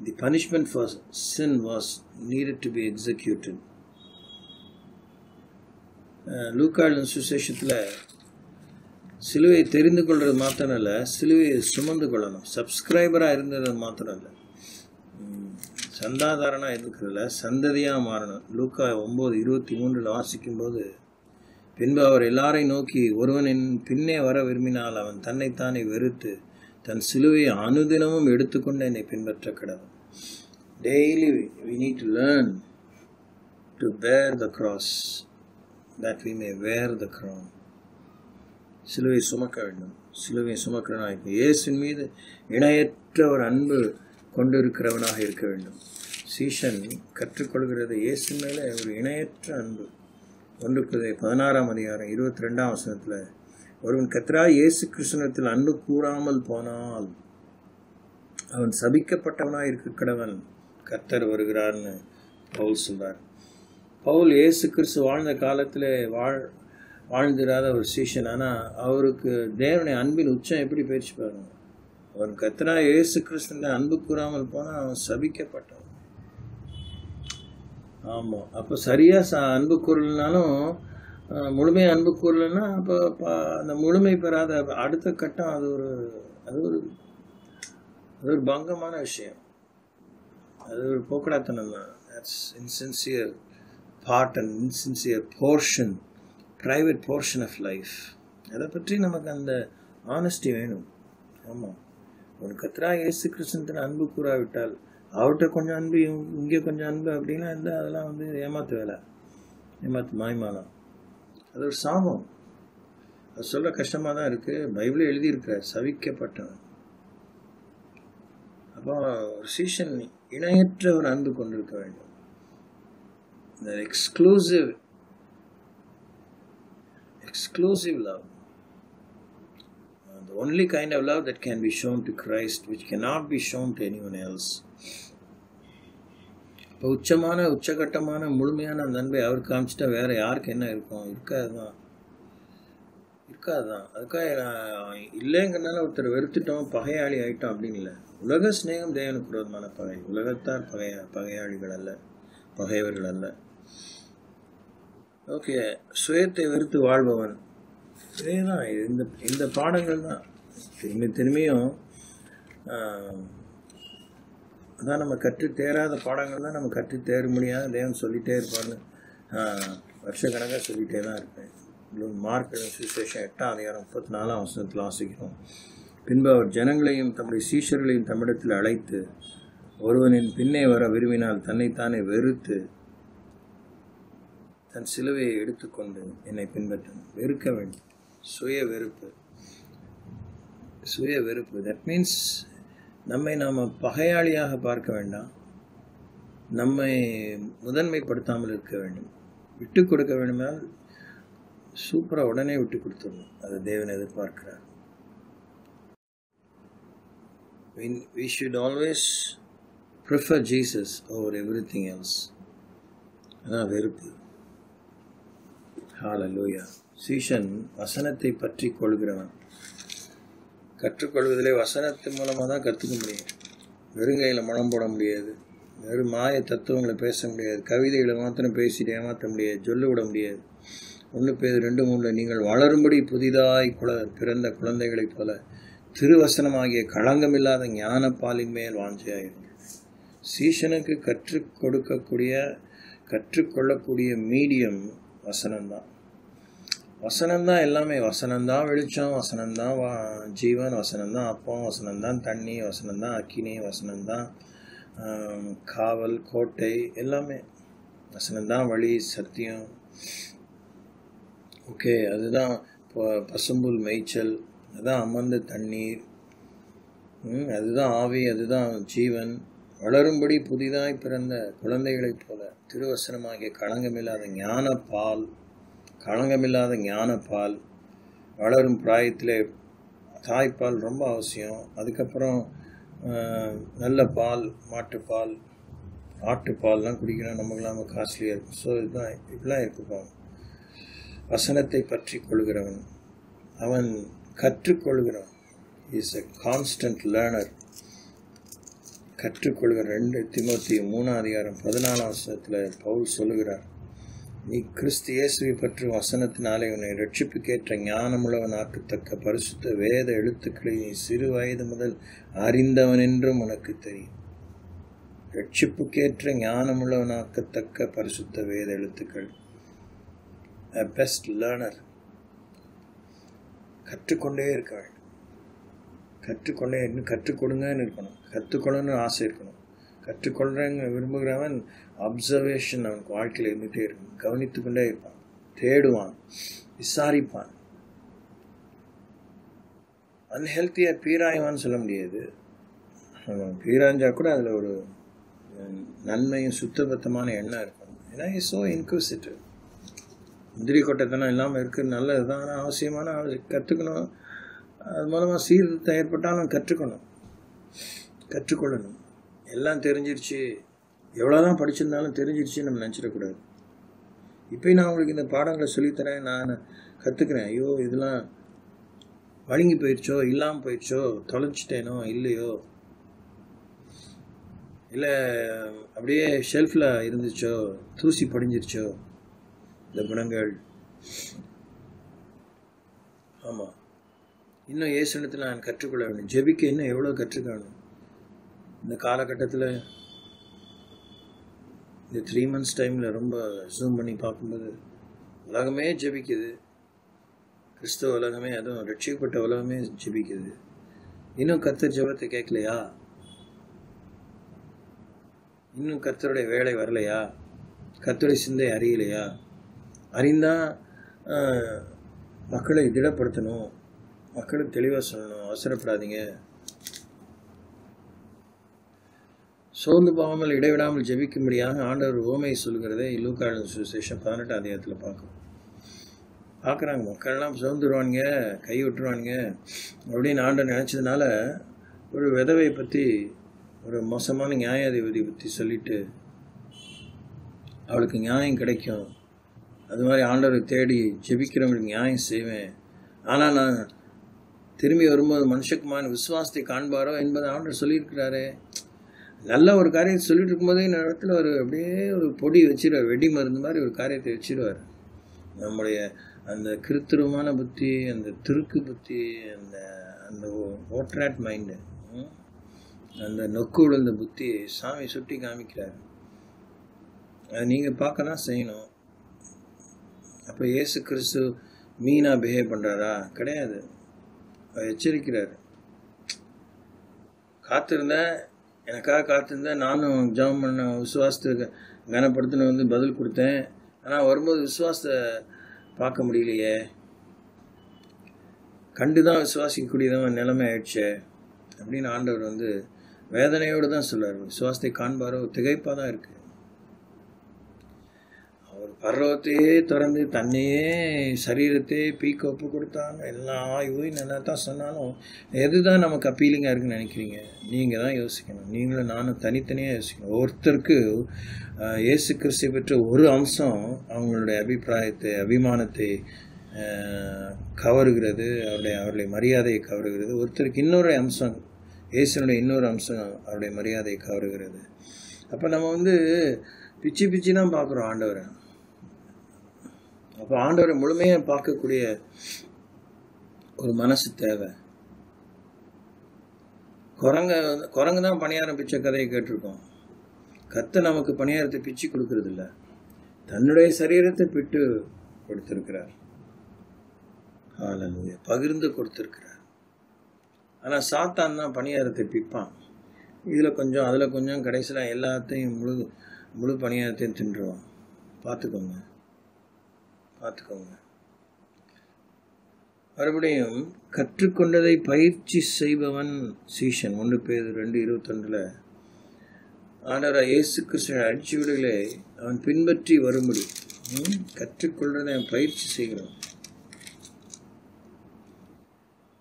the punishment for sin was needed to be executed. லூக்காவின் சுவிசேஷத்தில் சிலுவையை தெரிந்து கொள்வது மாத்திரம் இல்லை, சிலுவையை சுமந்து கொள்ளணும். சப்ஸ்கிரைபராக இருந்தது மாத்திரம் இல்லை, சந்தாதாரனாக இருக்கிறதில்ல, சந்ததியாக மாறணும். லூக்கா 9:23 வாசிக்கும்போது, பின்பு அவர் எல்லாரையும் நோக்கி, ஒருவன் என் பின்னே வர விரும்பினால் அவன் தன்னைத்தானே வெறுத்து தன் சிலுவையை அனுதினமும் எடுத்துக்கொண்டு என்னை பின்பற்ற கடவன். Daily we need to learn to bear the cross that we may wear the crown. சிலுவை சுமக்க வேண்டும். சிலுவை சுமக்கிறவனாக இருக்க, இயேசுவின் மீது இணையற்ற ஒரு அன்பு கொண்டு இருக்கிறவனாக இருக்க வேண்டும். சீஷன் கற்றுக்கொள்கிறது இயேசு மேலே ஒரு இணையற்ற அன்பு. 1 Corinthians 16:22 ஒருவன் கர்த்தராகிய இயேசு கிறிஸ்துவினிடத்தில் அன்பு கூறாமல் போனால் அவன் சபிக்கப்பட்டவனாக இருக்க கடவன், கர்த்தர் வருகிறார்னு பவுல் சொல்றார். பவுல் இயேசு கிறிஸ்து வாழ்ந்த காலத்தில் வாழ்ந்திராத ஒரு சீஷன். ஆனால் அவருக்கு தேவனுடைய அன்பின் உச்சம் எப்படி பேச்சு பாருங்க. அவன் கர்த்தராகிய இயேசு கிறிஸ்துவின் அன்பு கூறாமல் போனால் அவன் சபிக்கப்பட்டவன். ஆமாம், அப்போ சரியாக அன்பு கூறலைனாலும், முழுமையாக அன்பு கூறலைன்னா அப்போ அந்த முழுமை பெறாத அடுத்த கட்டம் அது ஒரு பங்கமான விஷயம். அது ஒரு போக்கடாத்தனம் தான். That's insincere part and insincere portion, private portion of life. அதை பற்றி நமக்கு அந்த ஆனஸ்டி வேணும். ஆமாம், ஒரு கர்த்தராகிய இயேசு கிறிஸ்துவின் அன்பு கூறாவிட்டால் அவர்கிட்ட கொஞ்சம் அன்பு, இங்கே கொஞ்சம் அன்பு அப்படின்னா இருந்தால் அதெல்லாம் ஏமாத்து வேலை, ஏமாத்து மாய்மாலம். அது ஒரு சாபம். அது சொல்ல கஷ்டமாக தான் இருக்குது. பைபிளே எழுதியிருக்கிறார், சவிக்கப்பட்டவன். அப்போ ஒரு சீஷன் இணையற்ற ஒரு அன்பு கொண்டிருக்க வேண்டும். இந்த exclusive love, the only kind of love that can be shown to Christ, which cannot be shown to anyone else. இப்போ உச்சகட்டமான முழுமையான அந்த அன்பை அவர் காமிச்சிட்டா வேற யாருக்கு என்ன இருக்கும்? இருக்காதுதான். அதுக்காக இல்லைங்கிறனால ஒருத்தர் வெறுத்துட்டோம், பகையாளி ஆயிட்டோம் அப்படின்னு இல்லை. உலக ஸ்நேகம் தேவனுக்கு விரோதமான பகை. உலகத்தார் பகையாளிகள் அல்ல, பகைவர்கள் அல்ல. ஓகே, சுயத்தை வெறுத்து வாழ்பவன். இதேதான் இந்த பாடங்கள் தான் திரும்பியும் அதான் நம்ம கற்று தேராத பாடங்கள் தான் நம்ம கற்று தேர முடியாது. தேவன் சொல்லிகிட்டே இருப்பான்னு வருஷக்கணக்காக சொல்லிகிட்டே தான் இருப்பேன். மார்க் சுவிசேஷம் 8:34 வாசிக்கிறோம். பின்பு அவர் ஜனங்களையும் தம்முடைய சீஷர்களையும் தம்மிடத்தில் அழைத்து, ஒருவனின் பின்னே வர விரும்பினால் தன்னைத்தானே வெறுத்து தன் சிலுவையை எடுத்துக்கொண்டு என்னை பின்பற்றணும். வெறுக்க வேண்டும். சுய வெறுப்பு. தட் மீன்ஸ் நம்மை நாம் பகையாளியாக பார்க்க வேண்டாம், நம்மை முதன்மைப்படுத்தாமல் இருக்க வேண்டும். விட்டு கொடுக்க வேண்டுமானால் சூப்பராக உடனே விட்டு கொடுத்துடணும். அது தேவன் எதிர்பார்க்கிறார். We should always prefer Jesus over everything else. அதான் வெறுப்பு. ஹல்லேலூயா. சீஷன் வசனத்தை பற்றி கொள்கிறவன். கற்றுக்கொள்வதிலே வசனத்தின் மூலமாக தான் கற்றுக்க முடியும். வெறுங்கையில் மனம் போட முடியாது, வெறும் மாய தத்துவங்களை பேச முடியாது, கவிதைகளை மாத்திரம் பேசிட்டு ஏமாற்ற முடியாது, சொல்ல விட முடியாது. 1 பேதுரு 2:3 நீங்கள் வளரும்படி புதிதாய் பிறந்த குழந்தைகளைப் போல திருவசனமாகிய களங்கமில்லாத ஞானப்பாலின் மேல் வாஞ்சையாயிருங்கள். சீஷனுக்கு கற்றுக்கொள்ளக்கூடிய மீடியம் வசனம்தான். வசனம்தான் எல்லாமே. வசனம்தான் வெளிச்சம், வசனம்தான் ஜீவன், வசனம்தான் அப்பம், வசனம்தான் தண்ணி, வசனம்தான் அக்கினி, வசனம்தான் காவல் கோட்டை, எல்லாமே வசனம்தான் வழி சத்தியம். ஓகே, அதுதான் பசும்புல் மேய்ச்சல், அதுதான் அமர்ந்த தண்ணீர், அதுதான் ஆவி, அதுதான் ஜீவன். வளரும்படி புதிதாய் பிறந்த குழந்தைகளைப் போல திருவசனமாகிய களங்கமில்லாத ஞானப்பால். வளரும் பிராயத்திலே தாய்ப்பால் ரொம்ப அவசியம். அதுக்கப்புறம் நல்ல பால், மாட்டுப்பால், ஆட்டுப்பால்லாம் குடிக்கணும். நமக்குலாம் காஸ்ட்லியாக இருக்கும். ஸோ இப்படிலாம் இருக்குப்பாங்க. வசனத்தை பற்றி கொள்கிறவன், அவன் கற்றுக்கொள்கிறவன், இஸ் எ கான்ஸ்டன்ட் லேர்னர். கற்றுக்கொள்கிற 2 தீமோத்தேயு 3:14 பவுல் சொல்லுகிறார், நீ கிறிஸ்து இயேசுவை பற்றி வசனத்தினாலே உன்னை ரட்சிப்புக்கேற்ற ஞானமுள்ளவனாக்கத்தக்க பரிசுத்த வேத எழுத்துக்களை நீ சிறு வயது முதல் அறிந்தவன் என்றும் உனக்கு தெரியும். ரட்சிப்புக்கேற்ற ஞானமுள்ளவனாக்கத்தக்க பரிசுத்த வேத எழுத்துக்கள். A best learner. கற்றுக்கொண்டே இருக்க வேண்டும். கற்றுக்கொடுங்கன்னு இருக்கணும். கற்றுக்கொள்ளணும்னு ஆசை இருக்கணும். கற்றுக்கொள்றேங்க விரும்புகிறவன் அப்சர்வேஷன் அவனுக்கு வாழ்க்கையில் இருந்துகிட்டே இருக்கும். கவனித்து கொண்டே இருப்பான், தேடுவான், விசாரிப்பான். அன்ஹெல்த்தியாக பீராய்வான்னு சொல்ல முடியாது. பீராஞ்சா கூட அதில் ஒரு நன்மையும் சுத்தபத்தமான எண்ணம் இருக்கணும். ஏன்னா ஸோ இன்க்யூசிட்டிவ். முந்திரி கொட்டைத்தனம் இல்லாமல் இருக்கிறது நல்லது தான். ஆனால் அவசியமான கற்றுக்கணும். அது மூலமாக சீர்திருத்தம் ஏற்பட்டாலும் கற்றுக்கொள்ளணும். எல்லாம் தெரிஞ்சிருச்சு, எவ்வளோதான் படிச்சிருந்தாலும் தெரிஞ்சிருச்சு நம்ம நினச்சிடக்கூடாது. இப்போயும் நான் உங்களுக்கு இந்த பாடங்களை சொல்லித்தரேன், நான் கற்றுக்கிறேன். ஐயோ இதெல்லாம் வழங்கி போயிடுச்சோ, இல்லாமல் போயிடுச்சோ, தொலைச்சிட்டேனோ இல்லையோ, இல்லை அப்படியே ஷெல்ஃபில் இருந்துச்சோ, தூசி படிஞ்சிருச்சோ இந்த குணங்கள். ஆமாம், இன்னும் இயேசுனிடத்தில் நான் கற்றுக்கொள்ள வேண்டும். ஜெபிக்க இன்னும் எவ்வளோ கற்றுக்கணும். இந்த காலகட்டத்தில் இந்த 3 months டைமில் ரொம்ப ஜூம் பண்ணி பார்க்கும்போது உலகமே ஜெபிக்குது. கிறிஸ்தவ உலகமே, அதுவும் ரட்சிக்கப்பட்ட உலகமே ஜெபிக்குது. இன்னும் கர்த்தர் ஜெபத்தை கேட்கலையா? இன்னும் கர்த்தருடைய வேலை வரலையா? கர்த்தருடைய சிந்தை அறியலையா? அறிந்தால் மக்களை திடப்படுத்தணும், மக்களுக்கு தெளிவாக சொல்லணும். அவசரப்படாதீங்க. சோர்ந்து போகாமல் இடைவிடாமல் ஜெபிக்கும்படியாக ஆண்டவர் உவமை சொல்கிறதை லூக்கா சுவிசேஷம் 18 பார்க்குறாங்க. மக்கள்லாம் சோர்ந்துருவானுங்க, கை விட்டுருவானுங்க அப்படின்னு ஆண்டவர் நினச்சதுனால ஒரு விதவை பற்றி, ஒரு மோசமான நியாயாதிபதி பற்றி சொல்லிட்டு அவளுக்கு நியாயம் கிடைக்கும், அது மாதிரி ஆண்டவரை தேடி ஜெபிக்கிறவங்களுக்கு நியாயம் செய்வேன், ஆனால் நான் திரும்பி வரும்போது மனுஷக்குமான விசுவாசத்தை காண்பாரோ என்பதை ஆண்டவர் சொல்லியிருக்கிறாரு. நல்ல ஒரு காரியத்தை சொல்லிட்டு இருக்கும்போதே இந்த இடத்துல ஒரு அப்படியே ஒரு பொடி வச்சிருவார், வெடி மருந்து மாதிரி ஒரு காரியத்தை வச்சிருவார். நம்முடைய அந்த கிருத்திரமான புத்தி, அந்த திருக்கு புத்தி, அந்த அந்த ஓட்ராட் மைண்டு, அந்த நொக்கு விழுந்த புத்தி சாமி சுட்டி காமிக்கிறார். அது நீங்கள் பார்க்க தான் செய்யணும். அப்போ இயேசு கிறிஸ்து மீனாக பிஹேவ் பண்ணுறாரா? கிடையாது. எச்சரிக்கிறார். காத்திருந்தேன், எனக்காக காத்திருந்தேன், நானும் ஜெபம் பண்ண, விசுவாசத்தை கனப்படுத்தின வந்து பதில் கொடுத்தேன், ஆனால் வரும்போது விசுவாசத்தை பார்க்க முடியலையே, கண்டு தான் விசுவாசிக்கக்கூடியதான் நிலைமை ஆயிடுச்சே அப்படின்னு ஆண்டவர் வந்து வேதனையோடு தான் சொல்றார். விசுவாசத்தை காண்பாரோ திகைப்பாக தான் இருக்கு. அவர் பர்வத்தையே திறந்து தன்னையே சரீரத்தையே பீக்க ஒப்பு கொடுத்தாங்க. எல்லாம் ஆய்வு நல்லா தான் சொன்னாலும் எதுதான் நமக்கு அப்பீலிங்காக இருக்குன்னு நினைக்கிறீங்க? நீங்கள் தான் யோசிக்கணும். நீங்களும் நானும் தனித்தனியாக யோசிக்கணும். ஒருத்தருக்கு இயேசு கிறிஸ்துவை பெற்ற ஒரு அம்சம் அவங்களுடைய அபிப்பிராயத்தை, அபிமானத்தை கவருகிறது, அவருடைய மரியாதையை கவருகிறது. ஒருத்தருக்கு இன்னொரு அம்சம் இயேசுனுடைய இன்னொரு அம்சம் அவருடைய மரியாதையை கவருகிறது. அப்போ நம்ம பிச்சு தான் பார்க்குறோம் ஆண்டவரை. அப்போ ஆண்டவரை முழுமையாக பார்க்கக்கூடிய ஒரு மனசு தேவை. குரங்கு தான் பணியாரம் பிச்சை கதையை கேட்டிருக்கோம். கர்த்தர் நமக்கு பணியாரத்தை பிச்சு கொடுக்கறது இல்லை, தன்னுடைய சரீரத்தை பிட்டு கொடுத்திருக்கிறார். ஹல்லேலூயா, பகிர்ந்து கொடுத்திருக்கிறார். ஆனால் சாத்தான் தான் பணியாரத்தை பிப்பான். இதில் கொஞ்சம் அதில் கொஞ்சம், கடைசியில் எல்லாத்தையும் முழு பணியாரத்தையும் தின்றுவான். பார்த்துக்கோங்க. மறுபடியும் கற்றுக்கொண்டதை பயிற்சி செய்பவன் சீஷன். 1 பேதுரு 2:21 ஆண்டவராகிய இயேசு கிறிஸ்துவின் அடிச்சுவடுகளை அவன் பின்பற்றி வரும்படி கற்றுக்கொள்றதை பயிற்சி செய்கிறான்.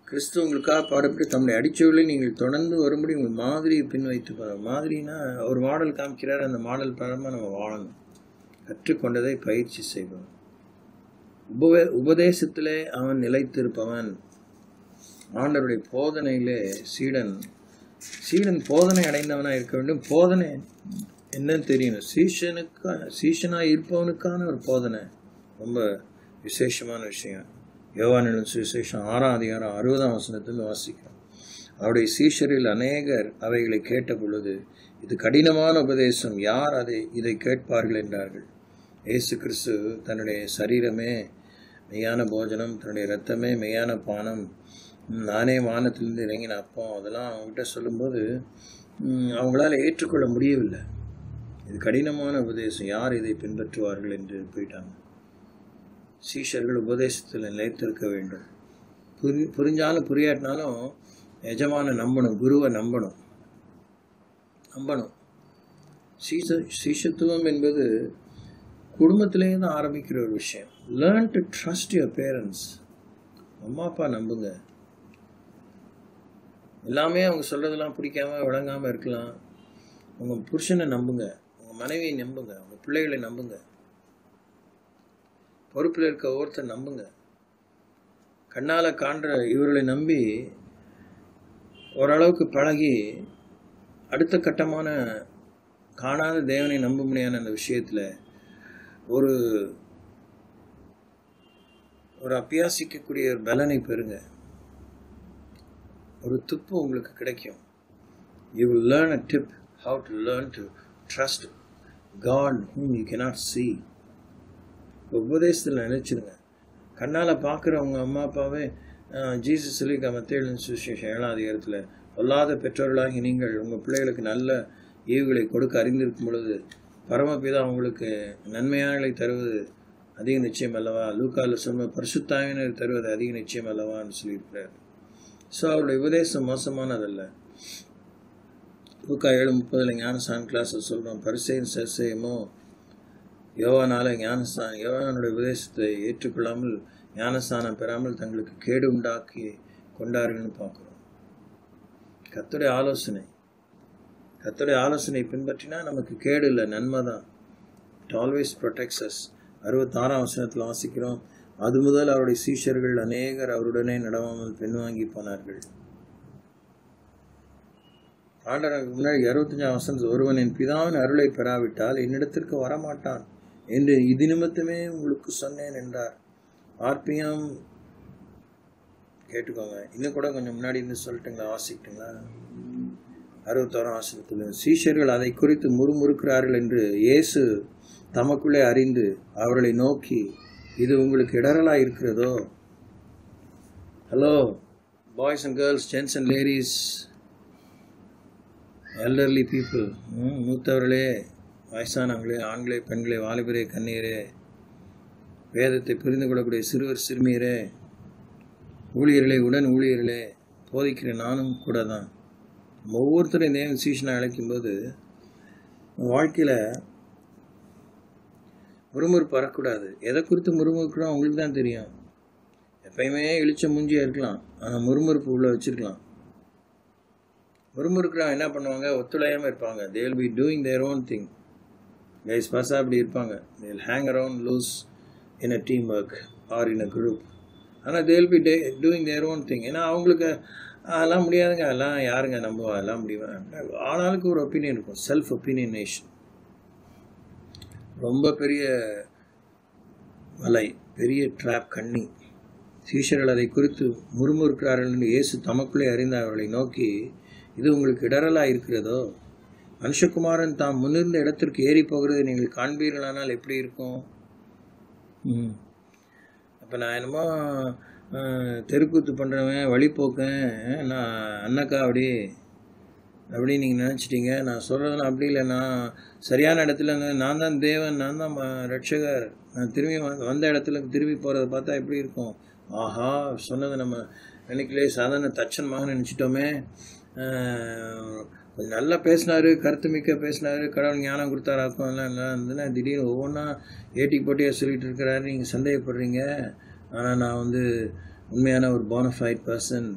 கிறிஸ்து உங்களுக்காக பாடப்பட்டு தம்முடைய அடிச்சுவடுகளை நீங்கள் தொடர்ந்து வரும்படி உங்கள் மாதிரியை பின் வைத்து போகிறார். மாதிரினா ஒரு மாடல் காமிக்கிறார், அந்த மாடல் பரமாக நம்ம வாழணும். கற்றுக்கொண்டதை பயிற்சி செய்பவன். உபதேசத்திலே அவன் நிலைத்திருப்பவன். ஆண்டவருடைய போதனையிலே சீடன் போதனை அடைந்தவனாக இருக்க வேண்டும். போதனை என்னன்னு தெரியணும். சீஷனாக இருப்பவனுக்கான ஒரு போதனை ரொம்ப விசேஷமான விஷயம். யோவானின் சுவிசேஷம் 6:60 வாசிக்கிறோம். அவருடைய சீஷரில் அநேகர் அவைகளை கேட்ட பொழுது, இது கடினமான உபதேசம், யார் இதை கேட்பார்கள் என்றார்கள். இயேசு கிறிஸ்து தன்னுடைய சரீரமே மெய்யான போஜனம், தன்னுடைய இரத்தமே மெய்யான பானம், நானே வானத்திலிருந்து இறங்கின அப்பம், அதெல்லாம் அவங்ககிட்ட சொல்லும்போது அவங்களால ஏற்றுக்கொள்ள முடியவில்லை. இது கடினமான உபதேசம், யார் இதை பின்பற்றுவார்கள் என்று போயிட்டாங்க. சீஷர்கள் உபதேசத்தில் நிலைத்திருக்க வேண்டும். புரிஞ்சாலும் புரியாட்டினாலும் எஜமான நம்பணும், குருவை நம்பணும். சீஷத்துவம் என்பது குடும்பத்திலேயே தான் ஆரம்பிக்கிற ஒரு விஷயம். Learn to trust your parents. அம்மா அப்பா நம்புங்க. எல்லாமே அவங்க சொல்றதெல்லாம் பிடிக்காம விளங்காமல் இருக்கலாம். உங்கள் புருஷனை நம்புங்க, உங்கள் மனைவியை நம்புங்க, உங்கள் பிள்ளைகளை நம்புங்க, பொறுப்பில் இருக்க ஒருத்தர் நம்புங்க. கண்ணால் காண்ற இவர்களை நம்பி ஓரளவுக்கு பழகி அடுத்த கட்டமான காணாத தேவனை நம்ப முடியாத அந்த விஷயத்தில் ஒரு அபியாசிக்கக்கூடிய ஒரு பலனை பெறுங்க. ஒரு துப்பு உங்களுக்கு கிடைக்கும். You will learn a tip how to learn to trust God whom you cannot see. உபதேசத்தில் நினைச்சிருங்க. கண்ணால் பார்க்குறவங்க அம்மா அப்பாவே ஜீசஸ் சொல்லி மத்தேயு சுவிசேஷம் 7:00 பொல்லாத பெற்றோர்களாகி நீங்கள் உங்கள் பிள்ளைகளுக்கு நல்ல ஈவுகளை கொடுக்க அறிந்திருக்கும் பொழுது பரமபிதா உங்களுக்கு நன்மையானங்களை தருவது அதிக நிச்சயம் அல்லவா, லூக்காவில் சொன்ன பரிசுத்தாவினர் தருவது அதிக நிச்சயம் அல்லவான்னு சொல்லியிருக்கிறார். ஸோ அவருடைய உபதேசம் மோசமானதல்ல. லூக்கா 7:30 ஞானஸ்தான கிளாஸில் சொல்கிறோம், பரிசேயன் சசேயமோ யோவானுடைய உபதேசத்தை ஏற்றுக்கொள்ளாமல் ஞானஸ்தானம் பெறாமல் தங்களுக்கு கேடு உண்டாக்கி கொண்டார்கள்னு பார்க்குறோம். கர்த்தருடைய ஆலோசனை பின்பற்றினா நமக்கு கேடு இல்லை, நன்மை தான். It always protects as. 66 வாசிக்கிறோம், அது முதல் அவருடைய சீஷர்கள் அநேகர் அவருடனே நடவாமல் பின்வாங்கி போனார்கள். ஆண்டவருக்கு முன்னாடி 65 ஒருவன் என் பிதாவின் அருளை பெறாவிட்டால் என்னிடத்திற்கு வரமாட்டான் என்று இது நிமித்தமே உங்களுக்கு சொன்னேன் என்றார். ஆர்பிஎம் கேட்டுக்கோங்க. இன்னும் கூட கொஞ்சம் முன்னாடி இருந்து சொல்லட்டுங்களா, வாசிக்கிட்டுங்களா? 61 சீஷர்கள் அதை குறித்து முறுமுறுக்கிறார்கள் என்று இயேசு தமக்குள்ளே அறிந்து அவர்களை நோக்கி, இது உங்களுக்கு இடரலாக இருக்கிறதோ? Hello boys and girls, gents and ladies, elderly people, மூத்தவர்களே, வயசானவங்களே, ஆண்களே, பெண்களே, வாலிபரே, கண்ணீரே, வேதத்தை புரிந்து கொள்ளக்கூடிய சிறுவர் சிறுமியரே, ஊழியர்களே, உடன் ஊழியர்களே, போதிக்கிற நானும் கூட தான். ஒவ்வொருத்தரையும் தேவன் சீஷனை அழைக்கும்போது வாழ்க்கையில் முறுமுறுப்பு வரக்கூடாது. எதை குறித்து முறுமுறுக்கிறோம் அவங்களுக்கு தான் தெரியும். எப்பயுமே இழிச்ச மூஞ்சியாக இருக்கலாம், ஆனால் முறுமுறுப்பு உள்ள வச்சுருக்கலாம். முறுமுறுக்கிறவங்க என்ன பண்ணுவாங்க, ஒத்துழையாமல் இருப்பாங்க. they will be doing their own thing. Guys பாஸா அப்படி இருப்பாங்க. they will hang around loose in a team work or in a group. ஆனால் they will be doing their own thing. ஏன்னா அவங்களுக்கு அதெல்லாம் முடியாதுங்க, அதெல்லாம் யாருங்க நம்புவா, அதெல்லாம் முடியும். ஆளாளுக்கு ஒரு ஒப்பீனியன் இருக்கும், செல்ஃப் ஒப்பீனியனேஷன். ரொம்ப பெரிய வலை, பெரிய ட்ராப், கண்ணி. சீஷர்கள் அதை குறித்து முறுமுறுக்கிறார்கள் என்று இயேசு தமக்குள்ளே அறிந்த அவர்களை நோக்கி, இது உங்களுக்கு இடரலாக இருக்கிறதோ? மனுஷகுமாரன் தாம் முன்னிருந்த இடத்திற்கு ஏறி போகிறது நீங்கள் காண்பீர்களானால் எப்படி இருக்கும்? அப்போ நான் என்னமோ தெருக்கூத்து பண்ணுறவன், வழிபோக்கேன், நான் அண்ணக்கா அப்படி நீங்கள் நினச்சிட்டீங்க. நான் சொல்கிறதுலாம் அப்படி இல்லை. நான் சரியான இடத்துல நான் தான் தேவன், நான் தான் ரட்சகர். நான் திரும்பி வந்த இடத்துல திரும்பி போகிறத பார்த்தா எப்படி இருக்கும்? ஆஹா, சொன்னதை நம்ம நினைக்கலே, சாதாரண தச்சன் மகன் நினச்சிட்டோமே. கொஞ்சம் நல்லா பேசினார், கருத்து மிக்க பேசினார், கடவுள் ஞானம் கொடுத்தாராக்கும், எல்லாம் எல்லாம் இருந்துன்னா திடீர்னு ஒவ்வொன்றா ஏட்டி போட்டியாக சொல்லிகிட்டு இருக்கிறாரு, நீங்கள் சந்தேகப்படுறீங்க. ஆனால் நான் உண்மையான ஒரு போனஃபைட் பர்சன்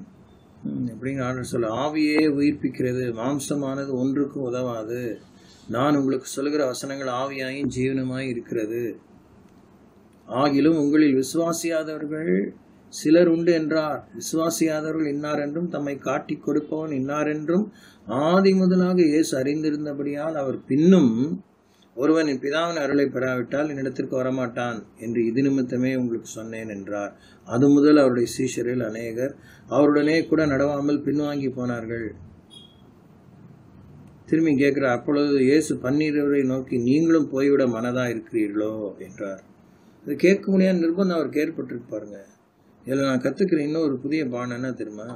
அப்படின்னு ஆர்டர் சொல்ல. ஆவியே உயிர்ப்பிக்கிறது, மாம்சமானது ஒன்றுக்கும் உதவாது. நான் உங்களுக்கு சொல்லுகிற வசனங்கள் ஆவியாயும் ஜீவனமாய் இருக்கிறது. ஆகிலும் உங்களில் விசுவாசியாதவர்கள் சிலர் உண்டு என்றார். விசுவாசியாதவர்கள் இன்னார் என்றும் தம்மை காட்டி கொடுப்பவன் இன்னார் என்றும் ஆதி முதலாக இயேசு அறிந்திருந்தபடியால் அவர் பின்னும் ஒருவன் என் பிதாவின் அருளை பெறாவிட்டால் என்னிடத்திற்கு வரமாட்டான் என்று இது நிமித்தமே உங்களுக்கு சொன்னேன் என்றார். அது முதல் அவருடைய சீஷரில் அநேகர் அவருடனே கூட நடவாமல் பின்வாங்கி போனார்கள். திரும்பி கேட்கிறார். அப்பொழுது இயேசு 12 நோக்கி, நீங்களும் போய்விட மனதா இருக்கிறீர்களோ என்றார். அது கேட்க முடியாத நிர்பந்தம் அவருக்கு ஏற்பட்டிருக்கு பாருங்க. இதில் நான் கற்றுக்கிற இன்னும் ஒரு புதிய பாடம் என்ன தெரியுமா?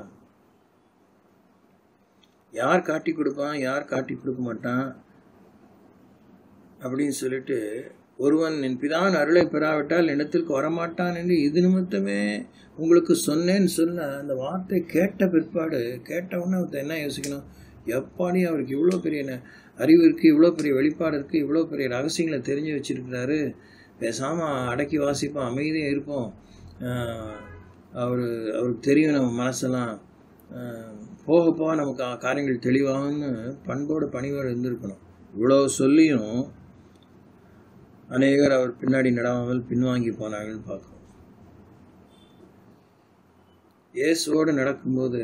யார் காட்டி கொடுப்பான், யார் காட்டி கொடுக்க மாட்டான் அப்படின்னு சொல்லிட்டு, ஒருவன் என் பிதாவின் அருளை பெறாவிட்டால் இடத்திற்கு வரமாட்டான் என்று இது நிமித்தமே உங்களுக்கு சொன்னேன்னு சொன்ன அந்த வார்த்தை கேட்ட பிற்பாடு, கேட்டவுடனே ஒருத்தர் என்ன யோசிக்கணும்? எப்பாடி அவருக்கு இவ்வளோ பெரிய அறிவு இருக்குது, இவ்வளோ பெரிய வெளிப்பாடு இருக்குது, இவ்வளோ பெரிய ரகசியங்களை தெரிஞ்சு வச்சிருக்கிறாரு, பேசாமல் அடக்கி வாசிப்போம், அமைதியாக இருப்போம், அவருக்கு தெரியும் நம்ம மனசெல்லாம், போக போக நமக்கு காரியங்கள் தெளிவாகும்னு பண்போடு பணிவோடு இருந்திருக்கணும். இவ்வளோ சொல்லியும் அநேகர் அவர் பின்னாடி நடாமல் பின்வாங்கி போனாங்கன்னு பார்க்கணும். இயேசுவோடு நடக்கும்போது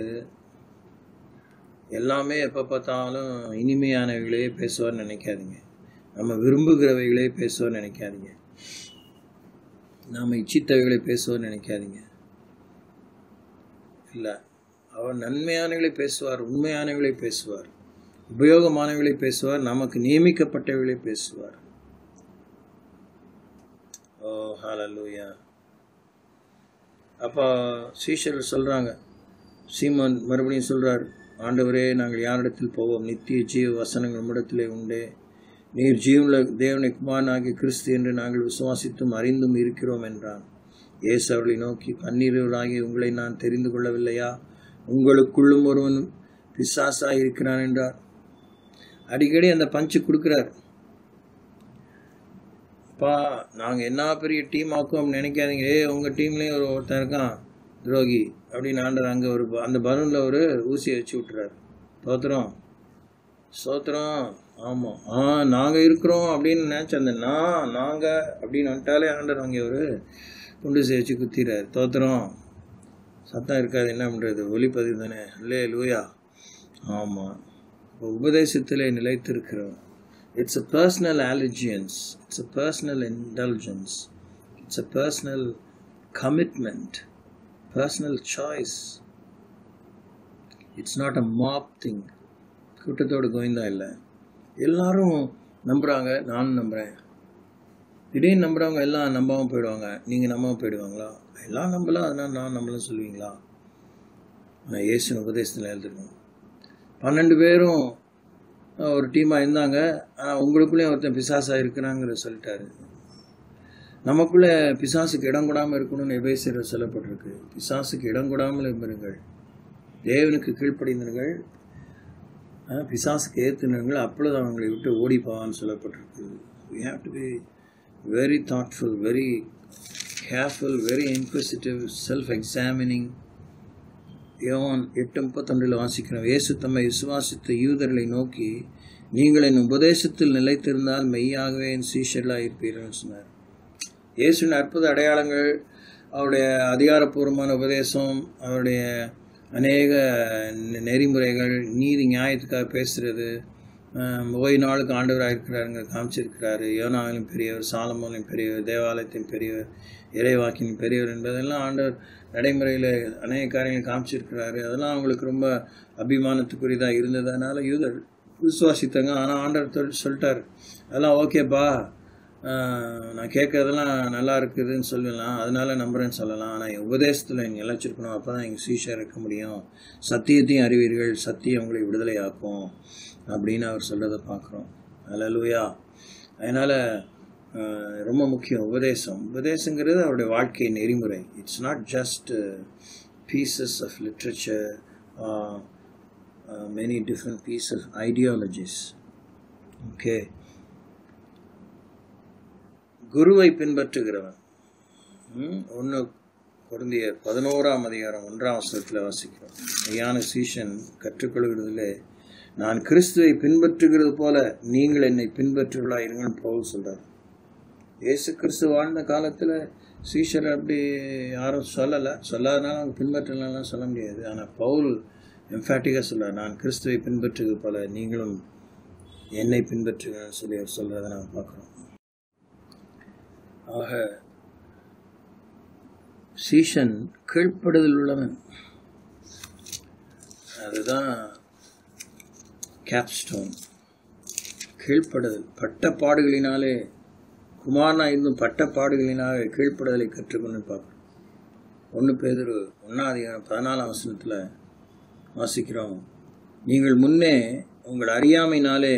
எல்லாமே எப்போ பார்த்தாலும் இனிமையானவைகளே பேசுவார்னு நினைக்காதீங்க. நம்ம விரும்புகிறவைகளே பேசுவார்னு நினைக்காதீங்க. நாம் இச்சித்தவைகளை பேசுவார்னு நினைக்காதீங்க. இல்லை, அவர் நன்மையானவர்களை பேசுவார், உண்மையானவர்களை பேசுவார், உபயோகமானவர்களை பேசுவார், நமக்கு நியமிக்கப்பட்டவர்களை பேசுவார். ஓ ஹல்லேலூயா. அப்போ சீஷர்கள் சொல்கிறாங்க, சீமோன் மறுபடியும் சொல்கிறார், ஆண்டவரே, நாங்கள் யாரிடத்தில் போவோம்? நித்திய ஜீவ வசனங்கள் நம்மிடத்திலே உண்டே. நீர் ஜீவனுள்ள தேவனை குமாரனாகிய கிறிஸ்து என்று நாங்கள் விசுவாசித்தும் அறிந்தும் இருக்கிறோம் என்றான். இயேசு அவர்களை நோக்கி, 12 உங்களை நான் தெரிந்து கொள்ளவில்லையா? உங்களுக்குள்ளும் ஒருவன் பிசாசாக இருக்கிறான் என்றார். அடிக்கடி அந்த பஞ்சு கொடுக்குறார். அப்பா, நாங்கள் என்ன பெரிய டீம் ஆக்கும் நினைக்காதீங்க. உங்கள் டீம்லேயும் ஒருத்தன் இருக்கான் துரோகி அப்படின்னு ஆண்டவர் அங்கே அந்த பலூனில் ஒரு ஊசியை வச்சு விட்டுறாரு. தோத்திரம் சோத்திரம். ஆமாம், நாங்கள் இருக்கிறோம் அப்படின்னு நினச்ச அந்த நாங்கள் அப்படின்னு வந்துட்டாலே ஆண்டவர் அங்கே ஒரு குண்டு வச்சு குத்திடுறாரு. தோத்திரம். சத்தம் இருக்காது, என்ன பண்ணுறது? ஒலிப்பதிவு தானே. அல்லேலூயா. ஆமாம், உபதேசத்திலே நிலைத்திருக்கிறோம். It's a personal allegiance. It's a personal indulgence. It's a personal commitment, personal choice. It's not a mob thing. கூட்டத்தோடு கோவிந்தா இல்லை. எல்லாரும் நம்புகிறாங்க, நானும் நம்புகிறேன். திடீர்னு நம்புகிறவங்க எல்லாம் நம்பாமல் போயிடுவாங்க. நீங்கள் நம்பாமல் போயிடுவாங்களா? எல்லாம் நம்பலாம், அதனால் நான் நம்பலாம் சொல்லுவீங்களா? நான் இயேசுவின் உபதேசத்தில் எழுதிருக்கேன். 12 பேரும் ஒரு டீமாக இருந்தாங்க. ஆனால் உங்களுக்குள்ளேயும் ஒருத்தன் பிசாசாக இருக்கிறாங்கிற சொல்லிட்டாரு. நமக்குள்ளே பிசாசுக்கு இடம் கொடாமல் இருக்கணும்னு எபேசியர் சொல்லப்பட்டிருக்கு. பிசாசுக்கு இடம் கொடாமல் இருங்கள், தேவனுக்கு கீழ்ப்படிந்தீர்கள், பிசாசுக்கு ஏற்றுனீர்கள், அப்பொழுது அவங்களை விட்டு ஓடி போவான்னு சொல்லப்பட்டிருக்கு. We have to be very thoughtful, very careful, very inquisitive, self-examining. யோவான் 8:31 வாசிக்கிறோம். இயேசு தம்மை விசுவாசித்த யூதர்களை நோக்கி, நீங்கள் என் உபதேசத்தில் நிலைத்திருந்தால் மெய்யாகவே என் சீஷர்களாக இருப்பீர்கள் சொன்னார். இயேசுவின் அற்புத அடையாளங்கள், அவருடைய அதிகாரப்பூர்வமான உபதேசம், அவருடைய அநேக நெறிமுறைகள், நீதி நியாயத்துக்காக பேசுகிறது, ஓய்வு நாளுக்கு ஆண்டவராக இருக்கிறாருங்க காமிச்சிருக்கிறாரு. யோனாவிலும் பெரியவர், சாலமோனிலும் பெரியவர், தேவாலயத்தின் பெரியவர், இறைவாக்கின் பெரியவர் என்பதெல்லாம் ஆண்டவர் நடைமுறையில் அநேக காரியங்கள் காமிச்சிருக்கிறாரு. அதெல்லாம் அவங்களுக்கு ரொம்ப அபிமானத்துக்குரியதாக இருந்ததுனால யூதர் விசுவாசித்தாங்க. ஆனால் ஆண்டவர் சொல்லிட்டார், அதெல்லாம் ஓகேப்பா, நான் கேட்கறதெல்லாம் நல்லா இருக்குதுன்னு சொல்லலாம், அதனால நம்புறேன்னு சொல்லலாம், ஆனால் என் உபதேசத்தில் நீங்கள் நிலைச்சிருக்கணும், அப்போ தான் எங்கள் சீஷர் இருக்க முடியும், சத்தியத்தையும் அறிவீர்கள், சத்தியம் உங்களை விடுதலை ஆக்கும் அப்படின்னு அவர் சொல்கிறத பார்க்குறோம். அல்லேலூயா. அதனால் ரொம்ப முக்கியம் உபதேசம். உபதேசங்கிறது அவருடைய வாழ்க்கை நெறிமுறை. It's not just pieces of literature, many different pieces of ideologies. Okay. குருவை பின்பற்றுகிறவன் 1 கொரிந்தியர் 11ஆம் அதிகாரம் 1ஆம் வசனத்தில் வாசிக்கிறோம். மெய்யான சீஷன் கற்றுக்கொள்கிறதிலே நான் கிறிஸ்துவை பின்பற்றுகிறது போல நீங்கள் என்னை பின்பற்றுகளா இருங்கன்னு பவுல் சொல்றார். இயேசு கிறிஸ்து வாழ்ந்த காலத்தில் சீஷர் அப்படி யாரும் சொல்லாதனால அவங்க பின்பற்றலாம் சொல்ல முடியாது. ஆனால் பவுல் எம்ஃபாட்டிக்காக சொல்கிறார், நான் கிறிஸ்துவை பின்பற்றுவது போல நீங்களும் என்னை பின்பற்றுங்கன்னு சொல்லி அவர் சொல்கிறத நாம் பார்க்குறோம். ஆக சீஷன் கீழ்ப்படுதல் உள்ளவன், அதுதான் கேப்ஸ்டோன். கீழ்ப்படுதல், பட்டப்பாடுகளினாலே குமாரனா இருந்தும் பட்டப்பாடுகளினாலே கீழ்ப்படுதலை கற்றுக்கொண்டு பார்க்குறோம். 1 பேதுரு 1ஆம் அதிகாரம் 14ஆம் வசனத்தில் வாசிக்கிறோம், நீங்கள் முன்னே உங்கள் அறியாமையினாலே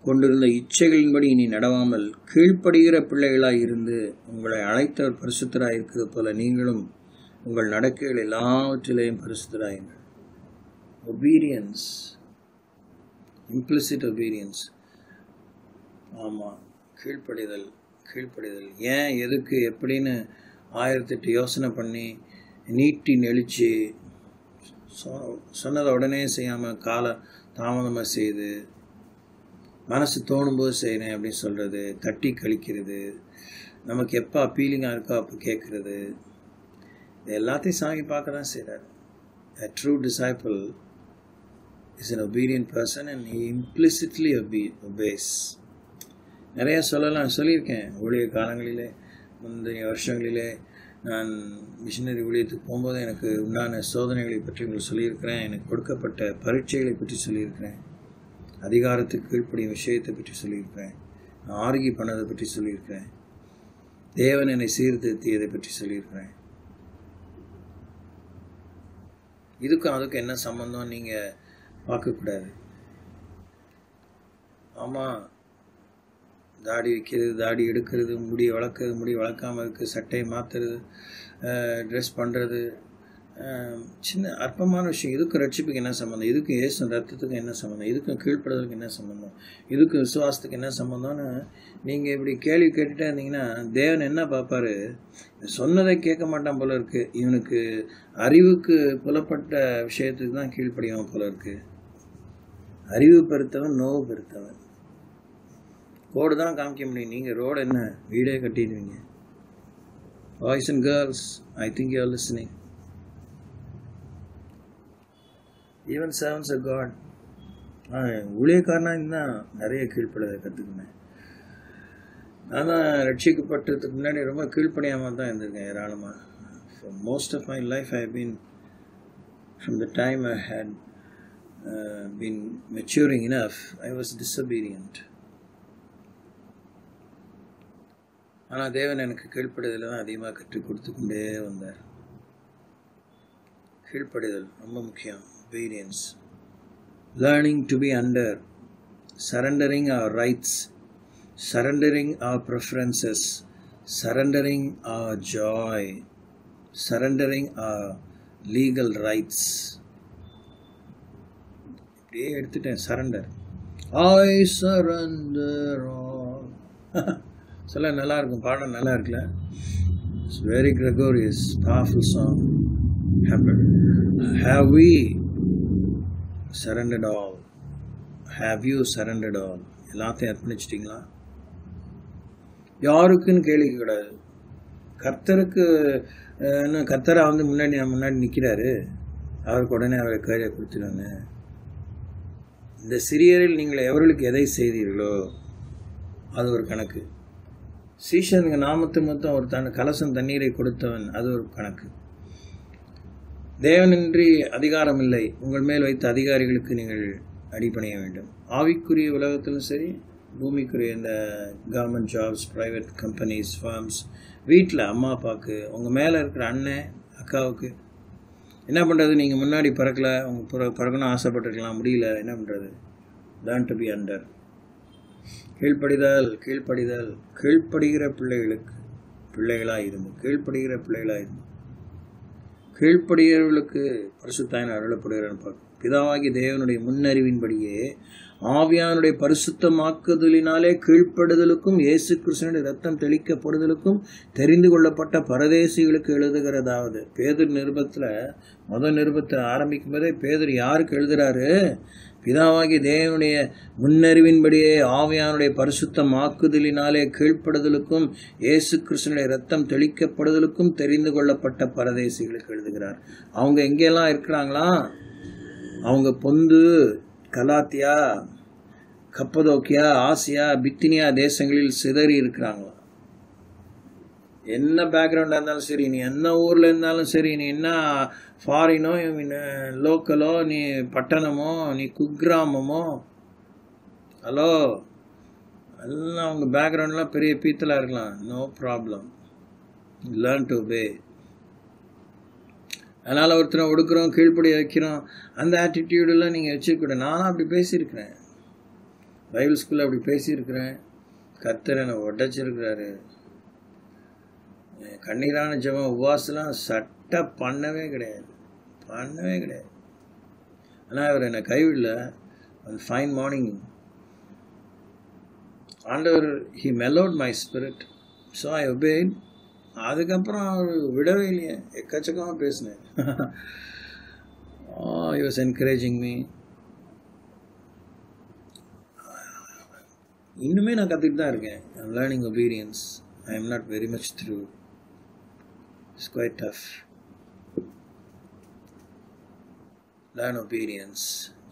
கொண்டிருந்த இச்சைகளின்படி இனி நடவாமல் கீழ்ப்படுகிற பிள்ளைகளாய் இருந்து உங்களை அழைத்தவர் பரிசுத்தராய் இருக்கிறது போல நீங்களும் உங்கள் நடக்கைகள் எல்லாவற்றிலேயும் பரிசுத்தராயுங்கள். Obedience, implicit obedience. ஆமாம், கீழ்ப்படிதல். ஏன், எதுக்கு, எப்படின்னு 1008 யோசனை பண்ணி நீட்டி நெளிச்சு சொன்னதை உடனே செய்யாமல் கால தாமதமாக செய்து மனசு தோணும்போது செய்கிறேன் அப்படின்னு சொல்கிறது, தட்டி கழிக்கிறது, நமக்கு எப்போ அப்பீலிங்காக இருக்கோ அப்போ கேட்குறது, இது எல்லாத்தையும் சாமி பார்க்க தான் செய்கிறார். A true disciple is an obedient person and he implicitly obeys. நிறைய சொல்லியிருக்கேன். ஊழிய காலங்களிலே, முந்தைய வருஷங்களிலே நான் மிஷினரி ஊழியத்துக்கு போகும்போது எனக்கு உண்டான சோதனைகளை பற்றி உங்களுக்கு சொல்லியிருக்கிறேன். எனக்கு கொடுக்கப்பட்ட பரீட்சைகளை பற்றி சொல்லியிருக்கிறேன். அதிகாரத்துக்கு கீழ்ப்படியும் விஷயத்தை பற்றி சொல்லியிருக்கிறேன். நான் ஆர்கி பண்ணதை பற்றி சொல்லியிருக்கிறேன். தேவன் என்னை சீர்திருத்தியதை பற்றி சொல்லியிருக்கிறேன். இதுக்கும் அதுக்கும் என்ன சம்பந்தம் நீங்கள் பார்க்கக்கூடாது. ஆமாம், தாடி வைக்கிறது, தாடி எடுக்கிறது, முடியை வளர்க்குறது, முடி வளர்க்காமல் இருக்குது, சட்டையை மாற்றுறது, ட்ரெஸ் பண்ணுறது, சின்ன அற்பமான விஷயம். இதுக்கும் ரட்சிப்புக்கு என்ன சம்மந்தம், இதுக்கும் இயேசு ரத்தத்துக்கு என்ன சம்மந்தம், இதுக்கும் கீழ்ப்படுதலுக்கு என்ன சம்மந்தம், இதுக்கும் விசுவாசத்துக்கு என்ன சம்மந்தம்னு நீங்கள் இப்படி கேள்வி கேட்டுகிட்டே இருந்தீங்கன்னா தேவன் என்ன பார்ப்பார், சொன்னதை கேட்க மாட்டான் போல இருக்குது. இவனுக்கு அறிவுக்கு புலப்பட்ட விஷயத்துக்கு தான் கீழ்ப்படியாமல் போல இருக்குது. அறிவு பெருத்தவன் நோவு பெருத்தவன். ரோடு தான் காமிக்க முடியும், நீங்கள் ரோடு என்ன வீடே கட்டிடுவீங்க. Boys and girls, I think you are listening. Even servants of God. ஊழியக்காரனாக இருந்தால் நிறைய கீழ்ப்படியை கற்றுக்கினேன். நான் தான் ரட்சிக்கப்பட்டதுக்கு முன்னாடி ரொம்ப கீழ்ப்படியாமல் தான் இருந்திருக்கேன் ஏராளமாக. For most of my life I have been, from the time I had been maturing enough, I was disobedient. ஆனால் தேவன் எனக்கு கீழ்ப்படிதல் தான் அதிகமாக கற்றுக் கொடுத்து கொண்டே வந்தார். கீழ்ப்படிதல் ரொம்ப முக்கியம். obedience, learning to be under, surrendering our rights, surrendering our preferences, surrendering our joy, surrendering our legal rights. இப்படியே எடுத்துட்டேன். Surrender, I surrender all. சொல்ல நல்லா இருக்கும், பாடம் நல்லா இருக்குல்ல. It's very gregarious, powerful song. Have we surrendered all? Have you surrendered all? எல்லாத்தையும் அர்ப்பணிச்சிட்டிங்களா? யாருக்குன்னு கேள்வி கூடாது. கர்த்தருக்கு கர்த்தரா வந்து முன்னாடி நிற்கிறாரு. அவருக்கு உடனே அவரை கையை கொடுத்துருவாங்க. இந்த சிறியரில் நீங்கள் எவர்களுக்கு எதை செய்தீர்களோ அது ஒரு கணக்கு. சீஷனுங்க நாமத்து மொத்தம் ஒரு கலசம் தண்ணீரை கொடுத்தவன் அது ஒரு கணக்கு. தேவனின்றி அதிகாரம் இல்லை. உங்கள் மேல் வைத்த அதிகாரிகளுக்கு நீங்கள் அடிபணிய வேண்டும். ஆவிக்குரிய உலகத்திலும் சரி, பூமிக்குரிய இந்த government jobs, private companies, firms, வீட்டில் அம்மா அப்பாவுக்கு, உங்கள் மேலே இருக்கிற அண்ணன் அக்காவுக்கு என்ன பண்ணுறது? நீங்கள் முன்னாடி பிறக்கலை, உங்கள் பிறக்கணும் ஆசைப்பட்டுருக்கலாம், முடியல, என்ன பண்ணுறது? Learn to be under. கீழ்ப்படிதல், கீழ்ப்படிதல். கீழ்ப்படுகிற பிள்ளைகளுக்கு பிள்ளைகளாக இருந்து, கீழ்ப்படுகிற பிள்ளைகளாக இருந்து, கீழ்ப்படுகிறவர்களுக்கு பரிசுத்தாயின் அருளப்படுகிறான்னு பார்க்கும். பிதாவாகி தேவனுடைய முன்னறிவின்படியே ஆவியானுடைய பரிசுத்தமாக்குதலினாலே கீழ்ப்படுதலுக்கும் இயேசு கிறிஸ்துவினுடைய ரத்தம் தெளிக்கப்படுதலுக்கும் தெரிந்து கொள்ளப்பட்ட பரதேசிகளுக்கு எழுதுகிறதாவது. பேதுரு நிருபத்தை ஆரம்பிக்கும் போதே பேதுரு யாருக்கு எழுதுறாரு? பிதாவாகி தேவனுடைய முன்னறிவின்படியே ஆவியானுடைய பரிசுத்தமாக்குதலினாலே கீழ்ப்படுதலுக்கும் இயேசு கிறிஸ்துவினுடைய ரத்தம் தெளிக்கப்படுதலுக்கும் தெரிந்து கொள்ளப்பட்ட பரதேசிகளுக்கு எழுதுகிறார். அவங்க எங்கெல்லாம் இருக்கிறாங்களா? அவங்க பொந்து, கலாத்தியா, கப்பதோக்கியா, ஆசியா, பித்தினியா தேசங்களில் சிதறி இருக்கிறாங்களா. என்ன பேக்ரவுண்டாக இருந்தாலும் சரி, நீ என்ன ஊரில் இருந்தாலும் சரி, நீ என்ன ஃபாரினோ, லோக்கலோ, நீ பட்டணமோ, நீ குக்கிராமமோ, ஹலோ, எல்லாம் அவங்க பேக்ரவுண்ட்லாம் பெரிய பீத்தலாக இருக்கலாம். No problem. Learn to obey. அதனால் ஒருத்தரை ஒடுக்குறோம், கீழ்ப்படி வைக்கிறோம், அந்த ஆட்டிடியூடெல்லாம் நீங்கள் வச்சுருக்கூடாது. நானும் அப்படி பேசியிருக்கிறேன், பைபிள் ஸ்கூலில் அப்படி பேசியிருக்கிறேன். கர்த்தர் என்னை உடைச்சிருக்கிறாரு. கண்ணீரான ஜெபம், உபவாசலாம் சட்டை பண்ணவே கிடையாது. ஆனால் அவர் என்னை கைவிடல. அந்த ஃபைன் மார்னிங் ஆண்டவர் he mellowed my spirit, so I obeyed. அதுக்கப்புறம் அவர் விடவே இல்லையே, எக்கச்சக்கமாக பேசினேன். he was encouraging me. இன்னுமே நான் கற்றுக்கிட்டு தான் இருக்கேன். I'm learning obedience. I am not very much through. It's quite tough. Learn obedience.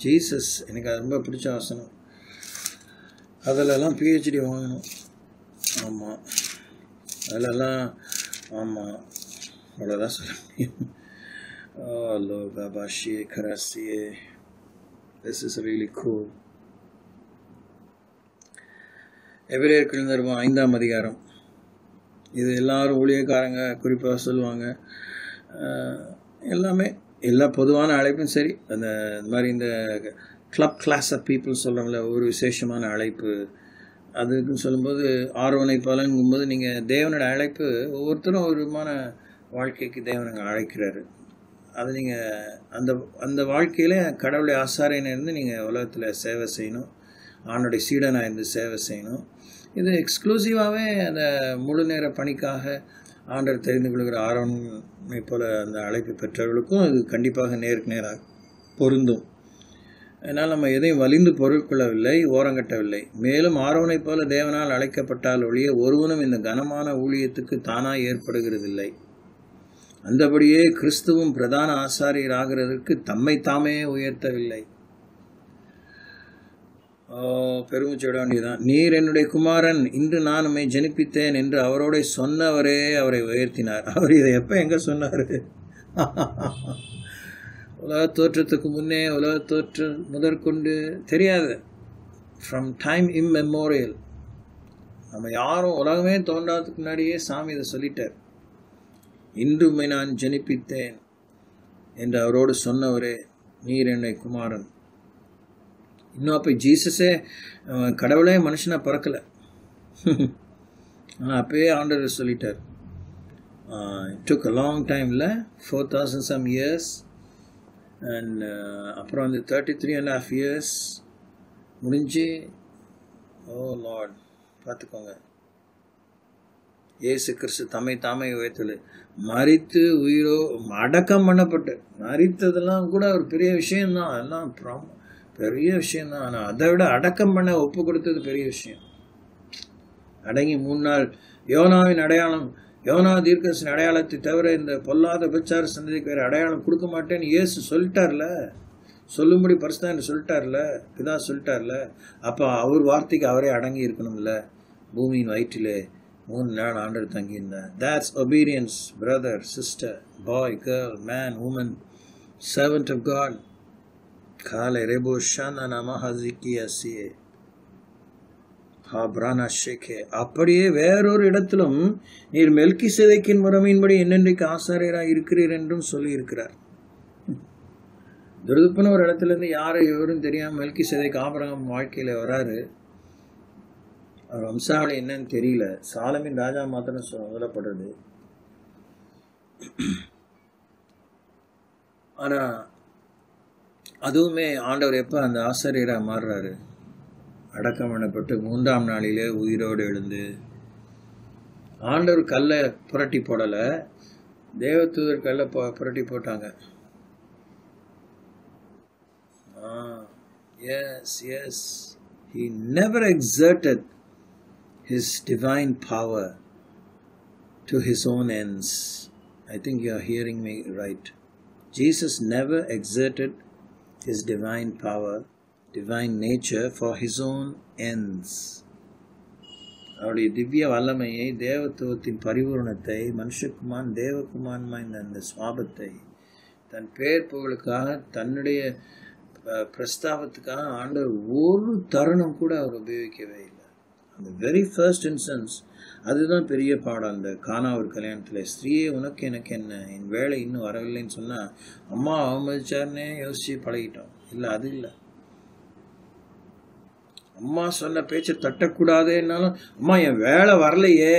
Jesus எனக்கு அது ரொம்ப பிடிச்ச வசனம். அதிலெல்லாம் PhD வாங்கணும். ஆமாம், அதிலெல்லாம் ஆமாம், அவ்வளோதான் சொல்ல முடியும். லோகாபாஷியே கராசியே. This is really cool. எபிரேயர்கள் நிருபம் 5ஆம் அதிகாரம். இது எல்லாரும் ஊழியக்காரங்க குறிப்பாக சொல்லுவாங்க. எல்லா பொதுவான அழைப்பும் சரி, அந்த மாதிரி இந்த கிளாஸ் ஆஃப் பீப்புள் சொல்கிறாங்களே, ஒரு விசேஷமான அழைப்பு அதுக்குன்னு சொல்லும்போது ஆர்வனை பலங்கும்போது நீங்கள் தேவனோட அழைப்பு ஒவ்வொருத்தரும் ஒரு விதமான வாழ்க்கைக்கு தேவனை அழைக்கிறாரு. அது நீங்கள் அந்த வாழ்க்கையில் கடவுளுடைய ஆசாரியனை இருந்து நீங்கள் உலகத்தில் சேவை செய்யணும், ஆணுடைய சீடனாக இருந்து சேவை செய்யணும். இது எக்ஸ்க்ளூசிவாகவே அந்த முழு நேர பணிக்காக ஆண்டவர் தெரிந்து கொள்கிற ஆரோனை போல அந்த அழைப்பு பெற்றவர்களுக்கும் இது கண்டிப்பாக நேருக்கு நேராக பொருந்தும். அதனால் நம்ம எதையும் வலிந்து பொருட்கொள்ளவில்லை, ஓரங்கட்டவில்லை. மேலும் ஆரோனை போல தேவனால் அழைக்கப்பட்டால் ஒழிய ஒருவனும் இந்த கனமான ஊழியத்துக்கு தானாக ஏற்படுகிறதில்லை. அந்தபடியே கிறிஸ்துவும் பிரதான ஆசாரியர் ஆகிறதற்கு தம்மை தாமே உயர்த்தவில்லை. பெருமிச்சு விட வேண்டியதான். நீர் என்னுடைய குமாரன், இன்று நான் உம்மை ஜனிப்பித்தேன் என்று அவரோட சொன்னவரே அவரை உயர்த்தினார். அவர் இதை எப்போ எங்கே சொன்னார்? உலக தோற்றத்துக்கு முன்னே, உலக தோற்றம் முதற்கொண்டு தெரியாது. From time immemorial. நம்ம யாரும் உலகமே தோன்றாததுக்கு முன்னாடியே சாமி இதை சொல்லிட்டார். இன்று உம்மை நான் ஜனிப்பித்தேன் என்று அவரோடு சொன்னவரே நீர் என்னை குமாரன். இன்னும் அப்போ ஜீசஸே கடவுளே மனுஷனாக பிறக்கலை, ஆனால் அப்பயே ஆண்டவர் சொல்லிட்டார். இட் டுக் அ லாங் டைமில் 4000 some years அண்ட் அப்புறம் வந்து 33.5 years முடிஞ்சு. ஓ லார்ட், பார்த்துக்கோங்க. இயேசு கிறிஸ்து தம்மை தாமே உயர்த்தல், மரித்து உயிரோ அடக்கம் பண்ணப்பட்டு, மரித்ததெல்லாம் கூட ஒரு பெரிய விஷயம்தான், அதெல்லாம் பெரிய விஷயம்தான். ஆனால் அதை விட அடக்கம் பண்ண ஒப்பு கொடுத்தது பெரிய விஷயம். அடங்கி 3 நாள் யோனாவின் அடையாளம் யோனா தீர்க்கதரிசன அடையாளத்தை தவிர இந்த பொல்லாத விபச்சார சந்ததிக்கு வேற அடையாளம் கொடுக்க மாட்டேன்னு இயேசு சொல்லிட்டார்ல, சொல்லும்படி பரிசுத்தம் சொல்லிட்டார்ல, பிதா சொல்லிட்டார்ல. அப்போ அவர் வார்த்தைக்கு அவரே அடங்கி இருக்கணும்ல. பூமியின் வயிற்றிலே 3 நாள் ஆண்டவர் தங்கியிருந்தார். That's obedience, brother, sister, boy, girl, man, woman, servant of God. காலை ரெபோ ஷானா நமஹசிக்கியசியே ஹாப்ரானா ஷேகே. அப்படியே வேறொரு இடத்திலும் நீர் மெல்கிசேதேக்கின் முறைமையின்படி என்னென்றைக்கு ஆசாரியராக இருக்கிறீர் என்றும் சொல்லி இருக்கிறார். துருதுப்புன ஒரு இடத்துல இருந்து யாரும் இவரும் தெரியாம மெல்கிசேதேக் ஆபிரகாம் வாழ்க்கையில வராரு. அவர் வம்சாவளி என்னன்னு தெரியல. சாலமின் ராஜா மாத்திரம் சொல்லப்படுறது. ஆனா அதுவுமே ஆண்டவர் எப்ப அந்த ஆசாரியராக மாறுறாரு, அடக்கம் பண்ணப்பட்டு 3ஆம் நாளிலே உயிரோடு எழுந்து. ஆண்டவர் கல்லை புரட்டி போடல, தேவதூதர் கல்லை புரட்டி போட்டாங்க. Yes. He never exerted his divine power to his own ends. I think you are hearing me right. Jesus never exerted his divine power, divine nature for his own ends. அவருடைய திவ்ய வல்லமையை, தேவத்துவத்தின் பரிபூரணத்தை, மனுஷகுமான் தேவகுமான் அந்த சுவாபத்தை தன் பேர் புகழுக்காக, தன்னுடைய பிரஸ்தாபத்துக்காக ஆண்டவர் ஒரு தருணம் கூட அவர் உபயோகிக்கவே இல்லை. அந்த வெரி ஃபர்ஸ்ட் இன்ஸ்டன்ஸ் அதுதான் பெரிய பாடம். அந்த கானா ஒரு கல்யாணத்தில் ஸ்திரீயே உனக்கு எனக்கு என்ன, என் வேலை இன்னும் வரவில்லைன்னு சொன்னால் அம்மா அவமதிச்சாருன்னே யோசிச்சு பழகிட்டோம். இல்லை, அது இல்லை. அம்மா சொன்ன பேச்சை தட்டக்கூடாதுன்னாலும் அம்மா என் வேலை வரலையே,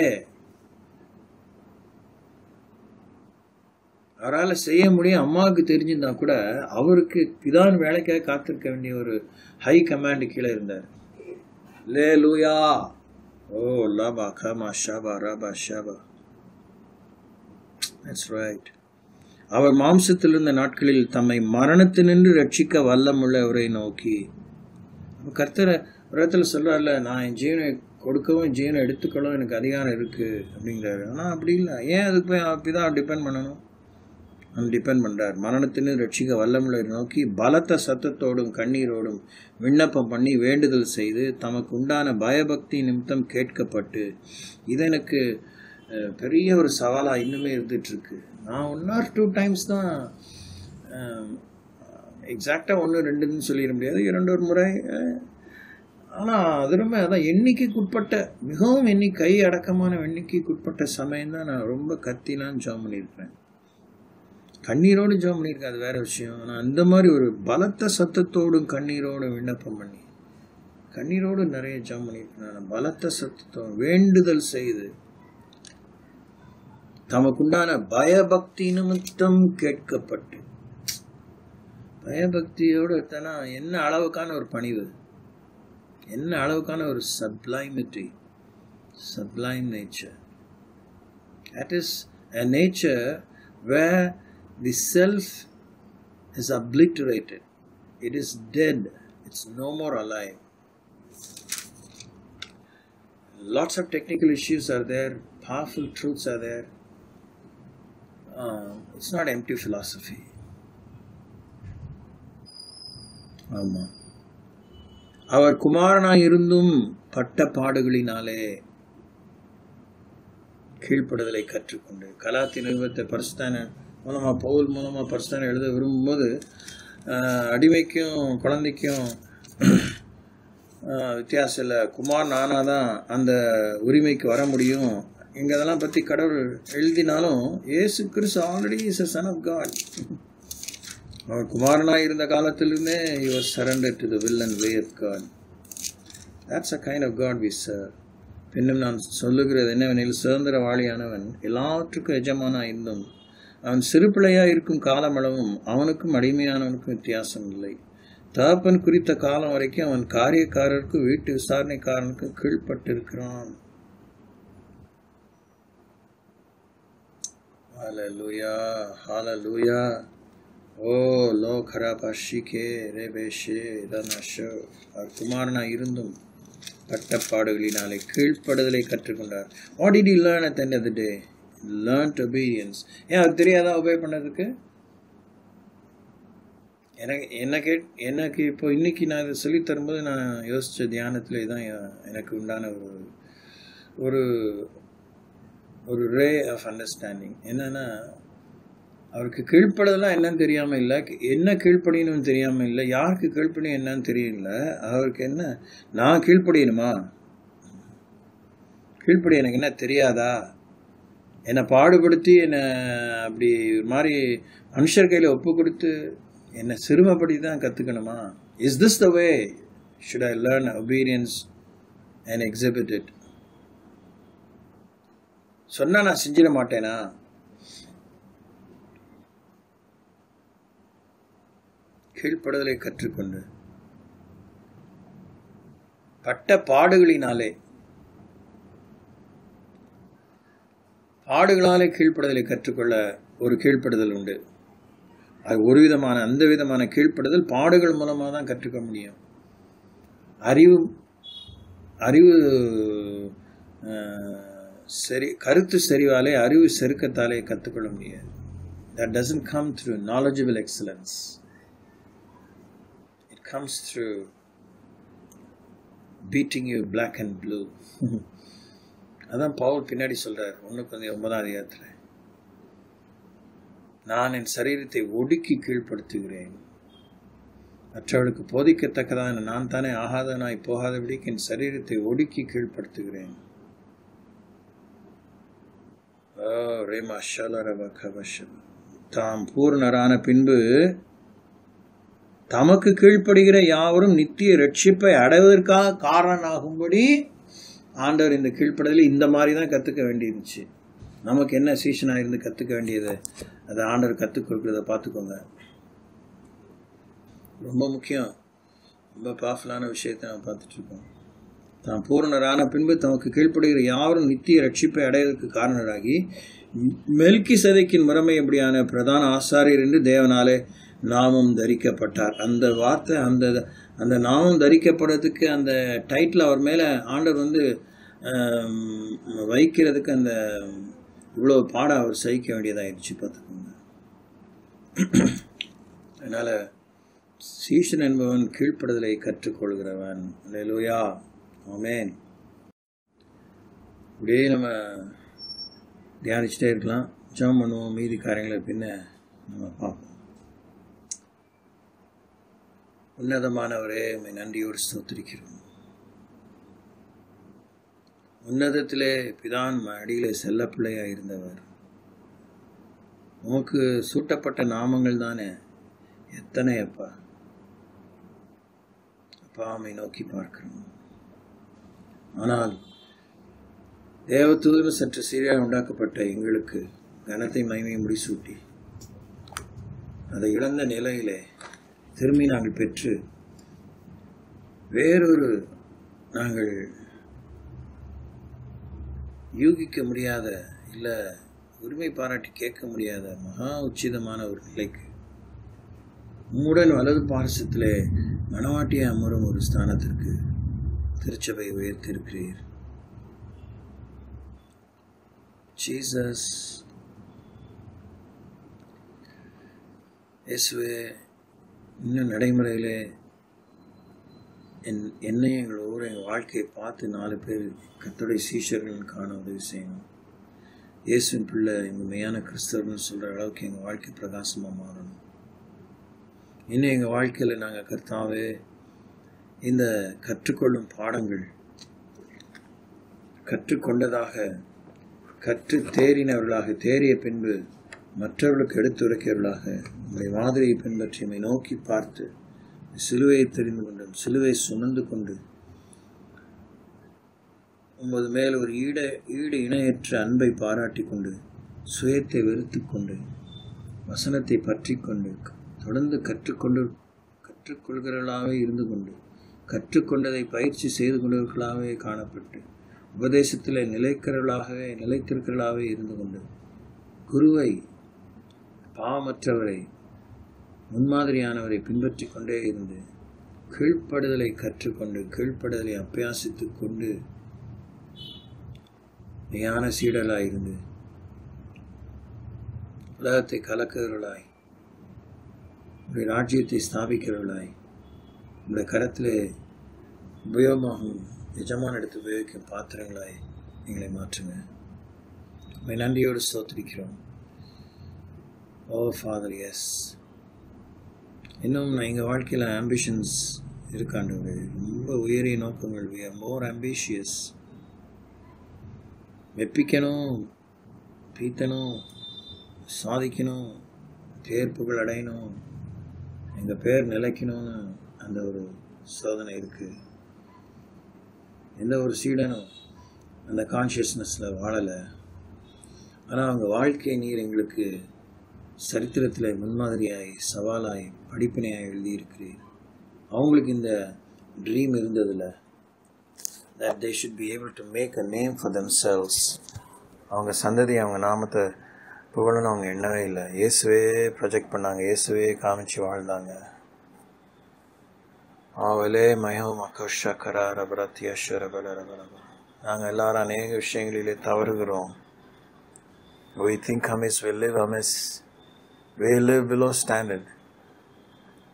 அவரால் செய்ய முடியும் அம்மாவுக்கு தெரிஞ்சிருந்தா கூட அவருக்கு பிதான் வேலைக்காக காத்திருக்க வேண்டிய ஒரு ஹை கமாண்ட் கீழே இருந்தார். லே லூயா, ஓ லாபா கமா ஷாபா ராபா ஷாபா. That's right. அவர் மாம்சத்தில் இருந்த நாட்களில் தம்மை மரணத்தினின்று ரட்சிக்க வல்லமுள்ளவரை நோக்கி. கர்த்தர் ஒரு இடத்துல சொல்றாருல, நான் என் ஜீவனை கொடுக்கவும் ஜீவனை எடுத்துக்கொள்ளவும் எனக்கு அதிகாரம் இருக்கு அப்படிங்கிறாரு. ஆனால் அப்படி இல்லை. ஏன் அதுக்கு போய் அப்படிதான் டிபெண்ட் பண்ணணும்? டிபெண்ட் பண்றார். மரணத்தின்னு ரட்சிக்க வல்லமுள்ளவரை நோக்கி பலத்த சத்தத்தோடும் கண்ணீரோடும் விண்ணப்பம் பண்ணி வேண்டுதல் செய்து தமக்கு உண்டான பயபக்தி நிமித்தம் கேட்கப்பட்டு. இது எனக்கு பெரிய ஒரு சவாலா இன்னுமே இருந்துட்டு இருக்கு. நான் 1 or 2 times தான், எக்ஸாக்டா 1, 2ன்னு சொல்லிட முடியாது, 2 ஒரு முறை. ஆனால் அது ரொம்ப அதான் எண்ணிக்கைக்குட்பட்ட, மிகவும் கை அடக்கமான எண்ணிக்கைக்குட்பட்ட சமயம் தான் நான் ரொம்ப கத்திலான்னு ஜெபம் பண்ணியிருக்கிறேன். கண்ணீரோடு ஜெபம் பண்ணியிருக்கேன், அது வேற விஷயம். ஆனால் அந்த மாதிரி ஒரு பலத்த சத்தத்தோடும் கண்ணீரோடும் விண்ணப்பம் பண்ணி, கண்ணீரோடு நிறைய ஜெபம் பண்ணியிருக்கேன். நான் பலத்த சத்தத்தோடு வேண்டுதல் செய்து தமக்குண்டான பயபக்தி நிமித்தம் கேட்கப்பட்டு. பயபக்தியோடு தானா என்ன அளவுக்கான ஒரு பணிவு, என்ன அளவுக்கான ஒரு சப்ளைமிட்டி, sublime nature. That is a nature where the self is obliterated. It is dead. It's no more alive. Lots of technical issues are there. Powerful truths are there. It's not empty philosophy. ஆமா, அவர் குமாரனாய் இருந்தும் பட்ட பாடுகளினாலே கீழ்ப்படுதலை கற்றுக்கொண்டு. கலாத்திய நிறுவனத்தை பரிசுத்தான மூலமா, பவுல் மூலமா பரிசுத்தான எழுத விரும்பும்போது அடிமைக்கும் குழந்தைக்கும் வித்தியாசம் இல்லை, குமாரன் ஆனாதான் அந்த உரிமைக்கு வர முடியும். இங்கே அதெல்லாம் பற்றி கடவுள் எழுதினாலும் இயேசு கிறிஸ்து already is a son of God. அவர் குமாரனாக இருந்த காலத்திலிருந்தே he was surrendered to the will and way of God. That's a kind of God we serve. பின்னும் நான் சொல்லுகிறது என்னவெனில், சுதந்திரவாளியானவன் எல்லாவற்றுக்கும் எஜமானா இருந்தும் அவன் சிறு பிள்ளையாக இருக்கும் காலமளவும் அவனுக்கும் அடிமையானவனுக்கும் வித்தியாசம் இல்லை. தகப்பன் குறித்த காலம் வரைக்கும் அவன் காரியக்காரருக்கும் வீட்டு விசாரணைக்காரனுக்கும் கீழ்பட்டிருக்கிறான். ஹல்லேலூயா, ஹல்லேலூயா. ஓ லோ கராபாஷிகே ரேபேஷே தனஷோ. அவர் குமாரனா இருந்தும் பட்டப்பாடுகளினாலே கீழ்ப்படுதலை கற்றுக்கொண்டார். What did he learn at the end of the day? learned obedience. ஏன் அது தெரியாதா ஒபே பண்ணதுக்கு? எனக்கு இப்போ இன்னைக்கு நான் இதை சொல்லி தரும்போது நான் யோசித்த தியானத்தில் தான் எனக்கு உண்டான ஒரு ஒரு ரே ஆஃப் அண்டர்ஸ்டாண்டிங். என்னன்னா, அவருக்கு கீழ்ப்படுதெல்லாம் என்னன்னு தெரியாமல் இல்லை, என்ன கீழ்ப்படியணும்னு தெரியாமல் இல்லை, யாருக்கு கீழ்ப்படியும் என்னன்னு தெரியல. அவருக்கு என்ன, நான் கீழ்ப்படியணுமா? கீழ்ப்படி எனக்கு என்ன தெரியாதா? என்னை பாடுபடுத்தி என்னை அப்படி ஒரு மாதிரி மனுஷர் கையில் ஒப்பு கொடுத்து என்னை சிறுமப்படி தான் கற்றுக்கணுமா? Is this the way should I learn obedience and exhibit it? சொன்னா நான் செஞ்சிட மாட்டேனா? கீழ்ப்படுதலை கற்றுக்கொண்டு பட்ட பாடுகளாலே கீழ்ப்படுதலை கற்றுக்கொள்ள ஒரு கீழ்ப்படுதல் உண்டு. அது ஒரு விதமான, அந்த விதமான கீழ்ப்படுதல் பாடுகள் மூலமாக தான் கற்றுக்க முடியும். அறிவு கருத்து செறிவாலே, அறிவு செருக்கத்தாலே கற்றுக்கொள்ள முடியாது. That doesn't come through knowledgeable excellence. It comes through beating you black and blue. அதான் பவுல் பின்னாடி சொல்றார் 1:9 நான் என் சரீரத்தை ஒடுக்கி கீழ்ப்படுத்துகிறேன், மற்றவர்களுக்கு போதிக்கத்தக்கதான நான் தானே ஆகாதனாய் போகாதபடிக்கு என் சரீரத்தை ஒடுக்கி கீழ்ப்படுத்துகிறேன். தாம் பூர்ணரான பின்பு தமக்கு கீழ்ப்படுகிற யாவரும் நித்திய ரட்சிப்பை அடைவதற்காக காரணமாகும்படி ஆண்டவர் இந்த கீழ்ப்படுதலை இந்த மாதிரி தான் கற்றுக்க வேண்டியிருந்துச்சு. நமக்கு என்ன சீசனாக இருந்து கற்றுக்க வேண்டியது, அதை ஆண்டவர் கற்றுக் கொடுக்குறத பார்த்துக்கோங்க. ரொம்ப முக்கியம், ரொம்ப பவர்ஃபுல்லான விஷயத்தை நம்ம பார்த்துட்ருக்கோம். தாம் பூரணரான பின்பு தமக்கு கீழ்ப்படுகிற யாவரும் நித்திய ரட்சிப்பை அடைவதற்கு காரணராகி மெல்கிசேதேக்கின் முறைமை எப்படியான பிரதான ஆசாரியர் என்று தேவனாலே நாமம் தரிக்கப்பட்டார். அந்த வார்த்தை, அந்த நாமம் தரிக்கப்படுறதுக்கு அந்த டைட்டில் அவர் மேலே ஆண்டவர் வைக்கிறதுக்கு அந்த இவ்வளோ பாடம் அவர் சகிக்க வேண்டியதாகிடுச்சு பார்த்துக்கோங்க. அதனால் சீஷன் என்பவன் கீழ்ப்படுதலை கற்றுக்கொள்கிறவன். அல்லேலூயா, ஆமென். இப்படியே நம்ம தியானிச்சுட்டே இருக்கலாம், ஜெபம் பண்ணுவோம். மீதி காரியங்களை பின்ன நம்ம பார்ப்போம். உன்னதமானவரே, உம்மை நன்றியோடு ஸ்தோத்திரிக்கிறோம். உன்னதத்திலே பிதான் அடியிலே செல்ல பிள்ளையாக இருந்தவர், உமக்கு சூட்டப்பட்ட நாமங்கள் தானே எத்தனை அப்பா! அப்பா, உம்மை நோக்கி பார்க்கிறோம். ஆனால் தேவதூதன் சற்று சீராக உண்டாக்கப்பட்ட எங்களுக்கு கனத்தை மகிமையை முடிசூட்டி அதை இழந்த நிலையிலே திரும்பி நாங்கள் பெற்று வேறொரு நாங்கள் யூகிக்க முடியாத, இல்லை உரிமை பாராட்டி கேட்க முடியாத மகா உச்சிதமான ஒரு நிலைக்கு உம்முடன் வலது பாரசத்திலே மனவாட்டியை அமரும் ஒரு ஸ்தானத்திற்கு திருச்சபை உயர்த்திருக்கிறீர். ஜீசஸ், இயேசுவே, இன்னும் நடைமுறையில் என்னையும் எங்கள் ஊரை, எங்கள் வாழ்க்கையை பார்த்து 4 பேர் கர்த்தருடைய சீஷர்கள் காண உதவி செய்யணும். இயேசுவின் பிள்ளை, எங்கள் மெய்யான கிறிஸ்தவர்னு சொல்கிற அளவுக்கு எங்கள் வாழ்க்கை பிரகாசமாக மாறணும். இன்னும் எங்கள் வாழ்க்கையில் நாங்கள் கர்த்தாவே இந்த கற்றுக்கொள்ளும் பாடங்கள் கற்றுக்கொண்டதாக, கற்று தேறினவர்களாக, தேறிய பின்பு மற்றவர்களுக்கு எடுத்துரைக்கிறவர்களாக உங்களுடைய மாதிரியை பின்பற்றி நம்மை நோக்கி பார்த்து சிலுவையை தெரிந்து கொண்டு, சிலுவை சுமந்து கொண்டு, உமது மேல் ஒரு ஈடு இணையற்ற அன்பை பாராட்டி கொண்டு, சுயத்தை வெறுத்து கொண்டு, வசனத்தை பற்றி கொண்டு, தொடர்ந்து கற்றுக்கொள்கிறவர்களாகவே இருந்து கொண்டு, கற்றுக்கொண்டதை பயிற்சி செய்து கொண்டவர்களாகவே காணப்பட்டு, உபதேசத்தில் நிலைத்திருக்கிறவர்களாகவே இருந்து கொண்டு, குருவை, பாவமற்றவரை, முன்மாதிரியானவரை பின்பற்றி கொண்டே இருந்து கீழ்ப்படுதலை கற்றுக்கொண்டு, கீழ்ப்படுதலை அபியாசித்து கொண்டு மெய்யான சீடலாக இருந்து உலகத்தை கலக்குகிறவர்களாய், உடைய ராஜ்யத்தை ஸ்தாபிக்கிறவர்களாய், உடைய கரத்திலே உபயோகமாகும் எஜமான எடுத்து உபயோகிக்கும் பாத்திரங்களாய் எங்களை மாற்றுங்க. உம்மை நன்றியோடு ஸ்தோத்திரிக்கிறோம். ஓ ஃபாதர், எஸ். இன்னும் எங்கள் வாழ்க்கையில் ஆம்பிஷன்ஸ் இருக்காண்டு, ரொம்ப உயரிய நோக்கங்கள். we are more ambitious. வெப்பிக்கணும், பீத்தணும், சாதிக்கணும், பேர் புகழ் அடையணும், எங்கள் பேர் நிலைக்கணும்னு அந்த ஒரு சோதனை இருக்குது. எந்த ஒரு சீடனும் அந்த கான்ஷியஸ்னஸில் வாழலை. ஆனால் அவங்க வாழ்க்கை நீர் எங்களுக்கு சரித்திரத்தில் முன்மாதிரியாய், சவாலாய், படிப்பினையாய் எழுதியிருக்கிறீர். அவங்களுக்கு இந்த ட்ரீம் இருந்ததில்ல, that they should be able to make a name for themselves. அவங்க சந்ததி அவங்க நாமத்தை புகழணும் அவங்க எண்ணவே இல்லை. இயேசுவே ப்ரொஜெக்ட் பண்ணாங்க, இயேசுவே காமிச்சு வாழ்ந்தாங்க. ஆவலே மயம் அகோஷ கரார பிரத்யஸ்வர பலரபரப. நாங்கள் எல்லாரும் அநேக விஷயங்களிலே தவறுகிறோம். we think amiss, we live amiss, we live below standard.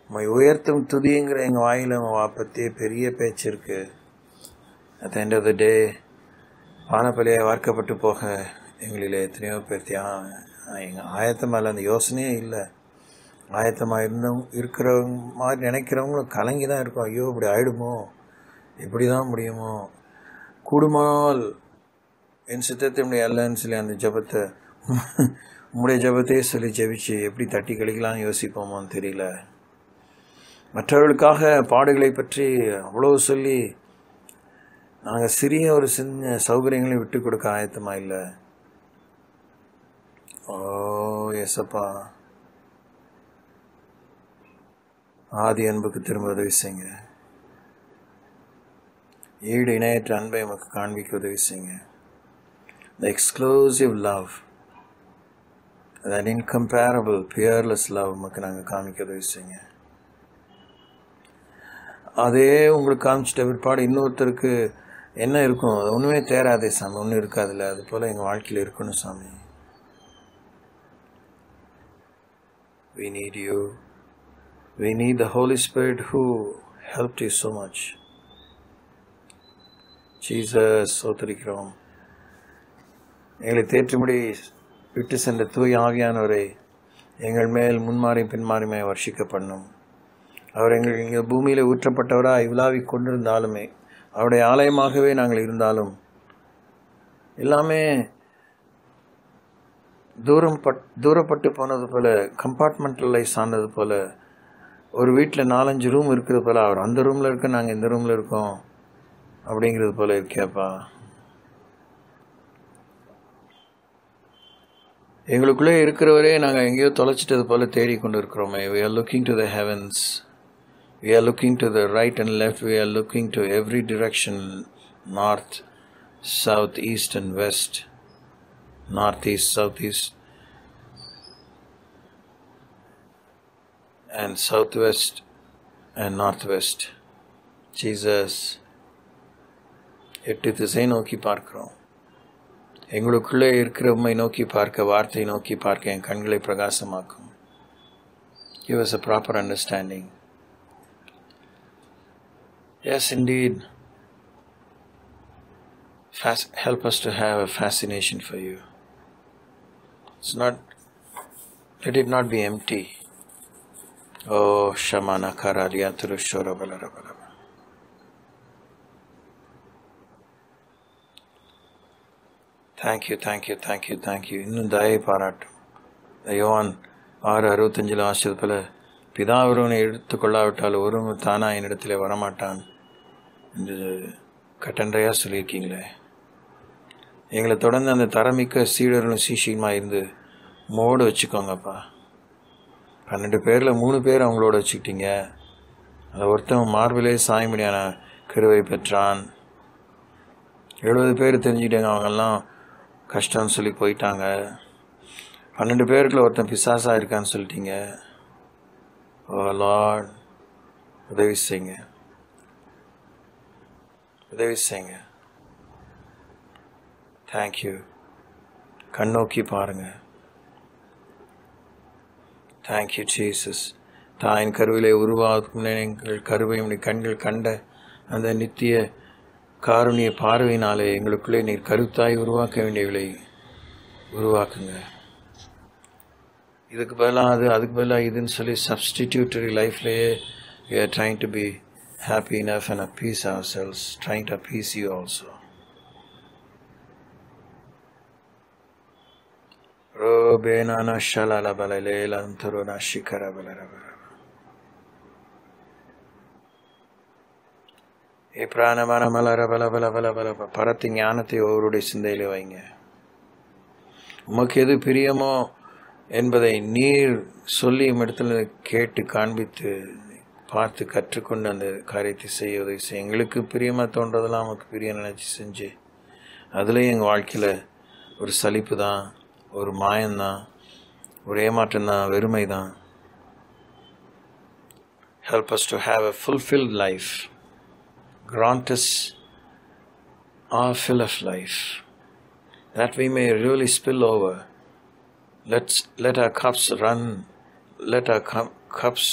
உம்மை உயர்த்தும் துதிங்கிற எங்கள் வாயில் பற்றிய பெரிய பேச்சு இருக்கு. at the end of the day வானப்பலியை வார்க்கப்பட்டு போக எங்களில் எத்தனையோ பேர் எங்கள் ஆயத்தம் மேலே அந்த யோசனையே இல்லை. ஆயத்தமாக இருக்கிற மாதிரி நினைக்கிறவங்களும் கலங்கி தான் இருக்கும். ஐயோ இப்படி ஆயிடுமோ, இப்படி தான் முடியுமோ, கூடுமானால் என் சித்தத்தை உடைய அல்லன்னு சொல்லி அந்த ஜபத்தை உம்முடைய ஜபத்தையே சொல்லி ஜபிச்சு எப்படி தட்டி கழிக்கலான்னு யோசிப்போமோன்னு தெரியல. மற்றவர்களுக்காக பாடுகளை பற்றி அவ்வளோ சொல்லி நாங்கள் சிறிய ஒரு சின்ன சௌகரியங்களையும் விட்டு கொடுக்க ஆயத்தமாக இல்லை. ஓ எசப்பா, ஆதி அன்புக்கு திரும்ப உதவி செய்யுங்க. ஈடு இணையற்ற அன்பை நமக்கு காண்பிக்க உதவி செய்யுங்க. The exclusive love, that incomparable, peerless love நமக்கு நாங்கள் காமிக்க உதவி செய்யுங்க. அதே உங்களுக்கு காமிச்சிட்ட பிற்பாடு இன்னொருத்தருக்கு என்ன இருக்கும், அது ஒன்றுமே தேராதே சாமி, ஒன்றும் இருக்காதுல்ல, அது போல் எங்கள் வாழ்க்கையில் இருக்கணும் சாமி. We need you. We need the Holy Spirit who helped you so much. Jesus, சோத்திரிக்கிறோம். எங்களை தேற்றும்படி விட்டு சென்ற தூய் ஆவியானவரை எங்கள் மேல் முன்மாறி பின்மாறிமை வர்ஷிக்க பண்ணும். அவர் எங்கள் பூமியில் ஊற்றப்பட்டவராக இவ்லாவி கொண்டிருந்தாலுமே, அவருடைய ஆலயமாகவே நாங்கள் இருந்தாலும், எல்லாமே தூரப்பட்டு போனது போல், கம்பார்ட்மெண்டலைஸ் ஆனது போல், ஒரு வீட்டில் 4-5 ரூம் இருக்கிறது போல், அவர் அந்த ரூமில் இருக்க, நாங்கள் இந்த ரூமில் இருக்கோம் அப்படிங்கிறது போல் இருக்கியாப்பா. எங்களுக்குள்ளே இருக்கிறவரே நாங்கள் எங்கேயோ தொலைச்சிட்டது போல் தேடிக்கொண்டு இருக்கிறோமே. We are looking to the heavens. We are looking to the right and left. We are looking to every direction, north, south, east and west. Northeast, southeast and southwest and northwest. Jesus, 8 திசை நோக்கி பார்க்கிறோம். எங்களுக்குள்ளே இருக்கிற உம்மை நோக்கி பார்க்க, வார்த்தை நோக்கி பார்க்க என் கண்களை பிரகாசமாக்கும். Give us a proper understanding. Yes, indeed. Help us to have a fascination for you. Let it not be empty. Oh, Shamana Karaliya Turushora Balarabala. Thank you. இன்னும் தயை பாராட்டும். யோவான் 6:65 வாசிச்சது போல, பிதா ஒருவனை எடுத்துக்கொள்ளாவிட்டால் ஒருவன் தானா என்னிடத்தில் வரமாட்டான் என்று கட்டன்றையாக சொல்லியிருக்கீங்களே. எங்களை தொடர்ந்து அந்த தரமிக்க சீடர்களும் சீஷியுமாக இருந்து மோடு வச்சுக்கோங்கப்பா. 12 பேரில் 3 பேர் அவங்களோட வச்சுக்கிட்டீங்க. அந்த ஒருத்தன் மார்பிலே சாய்மடியான கிருவை பெற்றான். 70 பேர் தெரிஞ்சுக்கிட்டாங்க, அவங்கெல்லாம் கஷ்டம்னு சொல்லி போயிட்டாங்க. 12 பேருக்குள்ள ஒருத்தன் பிசாசாக இருக்கான்னு சொல்லிட்டீங்க. ஓ லார்ட், உதவி செய்யுங்க. தேங்க்யூ. கண்ணோக்கி பாருங்க. Thank you Jesus. தாயின் கருவிலே உருவாக்கும் எங்கள் கருவை கண்கள் கண்ட அந்த நித்திய காருண்ய பார்வையினாலே எங்களுக்குள்ளே நீர் கருத்தாய் உருவாக்க வேண்டியவளை உருவாக்குங்க. இதுக்கு பதிலாக அதுக்கு பதிலாக இதுன்னு சொல்லி சப்ஸ்டிடியூட்டரி லைஃப்லேயே we are trying to be happy enough and appease ourselves, trying to appease you also. Robenana shalala balalela anturuna shikara balarava. E pranamana malara bala bala bala bala பரத்தி ஞானத்தை ஒருவருடைய சிந்தையிலே வைங்க. உமக்கு எது பிரியமோ என்பதை நீர் சொல்லி இடத்துல கேட்டு காண்பித்து பார்த்து கற்றுக்கொண்டு அந்த காரியத்தை செய்ய உதவி செய்ய. எங்களுக்கு பிரியமாக தோன்றதெல்லாம் நமக்கு பிரியம் நினச்சி செஞ்சு அதுலேயும் எங்கள் வாழ்க்கையில் ஒரு சலிப்பு தான், ஒரு மாயம்தான், ஒரு ஏமாற்றம் தான், வெறுமை தான். Help us to have a fulfilled life. Grant us our fill of life, that we may really spill over. Let our cups run. Let our cups,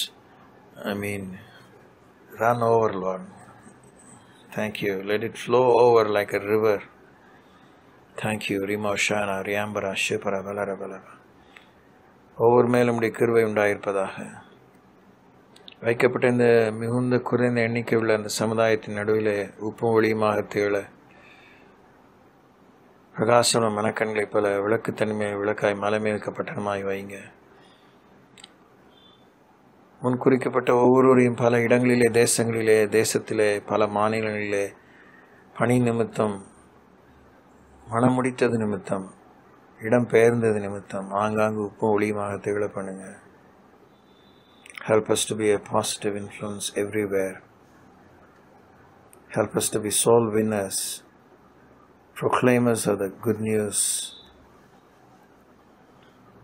run over, Lord. Thank you. Let it flow over like a river. Thank you. Rimo Shana, Riambara, Shipara, Balara, Balara. ஒவ்வொரு மேலும் உடைய கிருபை உண்டாயிருப்பதாக. வைக்கப்பட்ட இந்த மிகுந்த குறைந்த எண்ணிக்கை உள்ள அந்த சமுதாயத்தின் நடுவிலே உப்பும் ஒளியுமாக திகழ பிரகாசமான மனக்கண்களை போல விளக்குத்தன்மை விளக்காய் மலைமேற்கப்பட்டனமாய் வைங்க. முன்குறிக்கப்பட்ட ஒவ்வொருவரையும் பல இடங்களிலே, தேசங்களிலே, தேசத்திலே, பல மாநிலங்களிலே பணி நிமித்தம், மனம் முடித்தது நிமித்தம், இடம் பெயர்ந்தது நிமித்தம் ஆங்காங்கு உப்பும் ஒளியுமாக திகழ பண்ணுங்க. Help us to be a positive influence everywhere. Help us to be soul winners, proclaimers of the good news.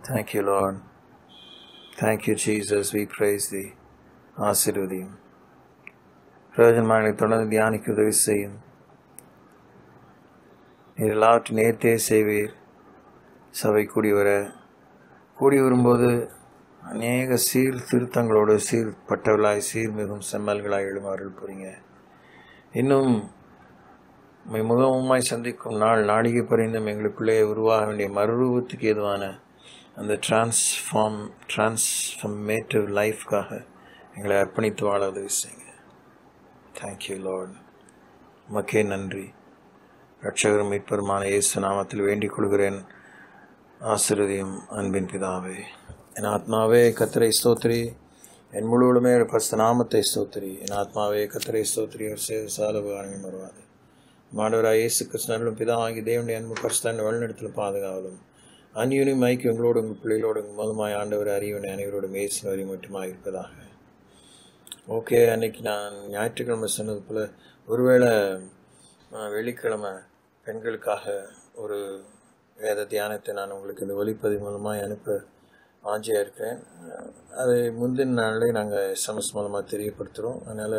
Thank you, Lord. Thank you, Jesus. We praise thee. ஆசீர்வதியும். பிரயோஜனமான தொடர்ந்து தியானிக்க உதவி செய்யும். நீர் எல்லாவற்றையும் நேர்த்தே செய்வீர். சபை கூடி வரும்போது அநேக சீர்திருத்தங்களோடு சீர்பட்டவர்களாய் சீர்மிகும் செம்மல்களாய் எழுமாறல் புரிங்க. இன்னும் முகமுமாய் சந்திக்கும் நாள் நாடிகை பரிந்தும் எங்களுக்குள்ளே உருவாக வேண்டிய மறுரூபத்துக்கு ஏதுவான அந்த டிரான்ஸ்ஃபர்மேட்டிவ் லைஃப்காக எங்களை அர்ப்பணித்து வாழ உதவி செய்யுங்க. Thank you Lord. உமக்கே நன்றி. இரட்சகரும் மீட்பருமான இயேசு நாமத்தில் வேண்டிக் கொள்கிறேன். ஆசீர்வதியும் அன்பின் பிதாவே. என் ஆத்மாவே கர்த்தரை ஸ்தோத்திரி, என் முழுவதுமே பரிசுத்த நாமத்தை ஸ்தோத்திரி. என் ஆத்மாவே கர்த்தரை ஸ்தோத்திரி, அவர் செய்த சால உபகாரங்கள் மறவாது. மாண்டவராய் இயேசு கிறிஸ்துவின் பிதாவாகிய தேவனுடைய அன்பு பரிசுத்த வழிநடத்தலும் பாதுகாவலும் அந்நியுனியும் ஐக்கியம் உங்களோடு உங்கள் பிள்ளைகளோடு மூலமாய் ஆண்டவர் அறிவினை அனைவரோடும் இயேசு வரி மட்டுமாக இருப்பதாக. ஓகே, அன்னைக்கு நான் ஞாயிற்றுக்கிழமை சொன்னது போல் ஒருவேளை வெள்ளிக்கிழமை பெண்களுக்காக ஒரு வேத தியானத்தை நான் உங்களுக்கு இந்த ஒளிப்பதிவு மூலமாக அனுப்ப வாஞ்சியாக இருக்கிறேன். அதை முந்தின நாளிலே நாங்கள் எஸ்எம்எஸ் மூலமாக தெரியப்படுத்துகிறோம். அதனால்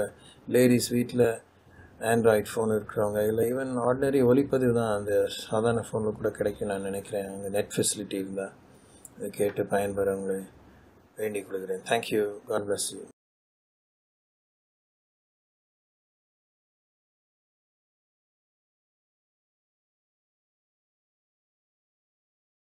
லேடிஸ் வீட்டில் ஆண்ட்ராய்ட் ஃபோன் இருக்கிறவங்க, இல்லை ஈவன் ஆர்டினரி ஒளிப்பதிவு தான் அந்த சாதாரண ஃபோனில் கூட கிடைக்கும் நான் நினைக்கிறேன். அங்கே நெட் ஃபெசிலிட்டி இருந்தால் அதை கேட்டு பயன்பெறவங்களை வேண்டிக் கொள்கிறேன். தேங்க்யூ. God bless you.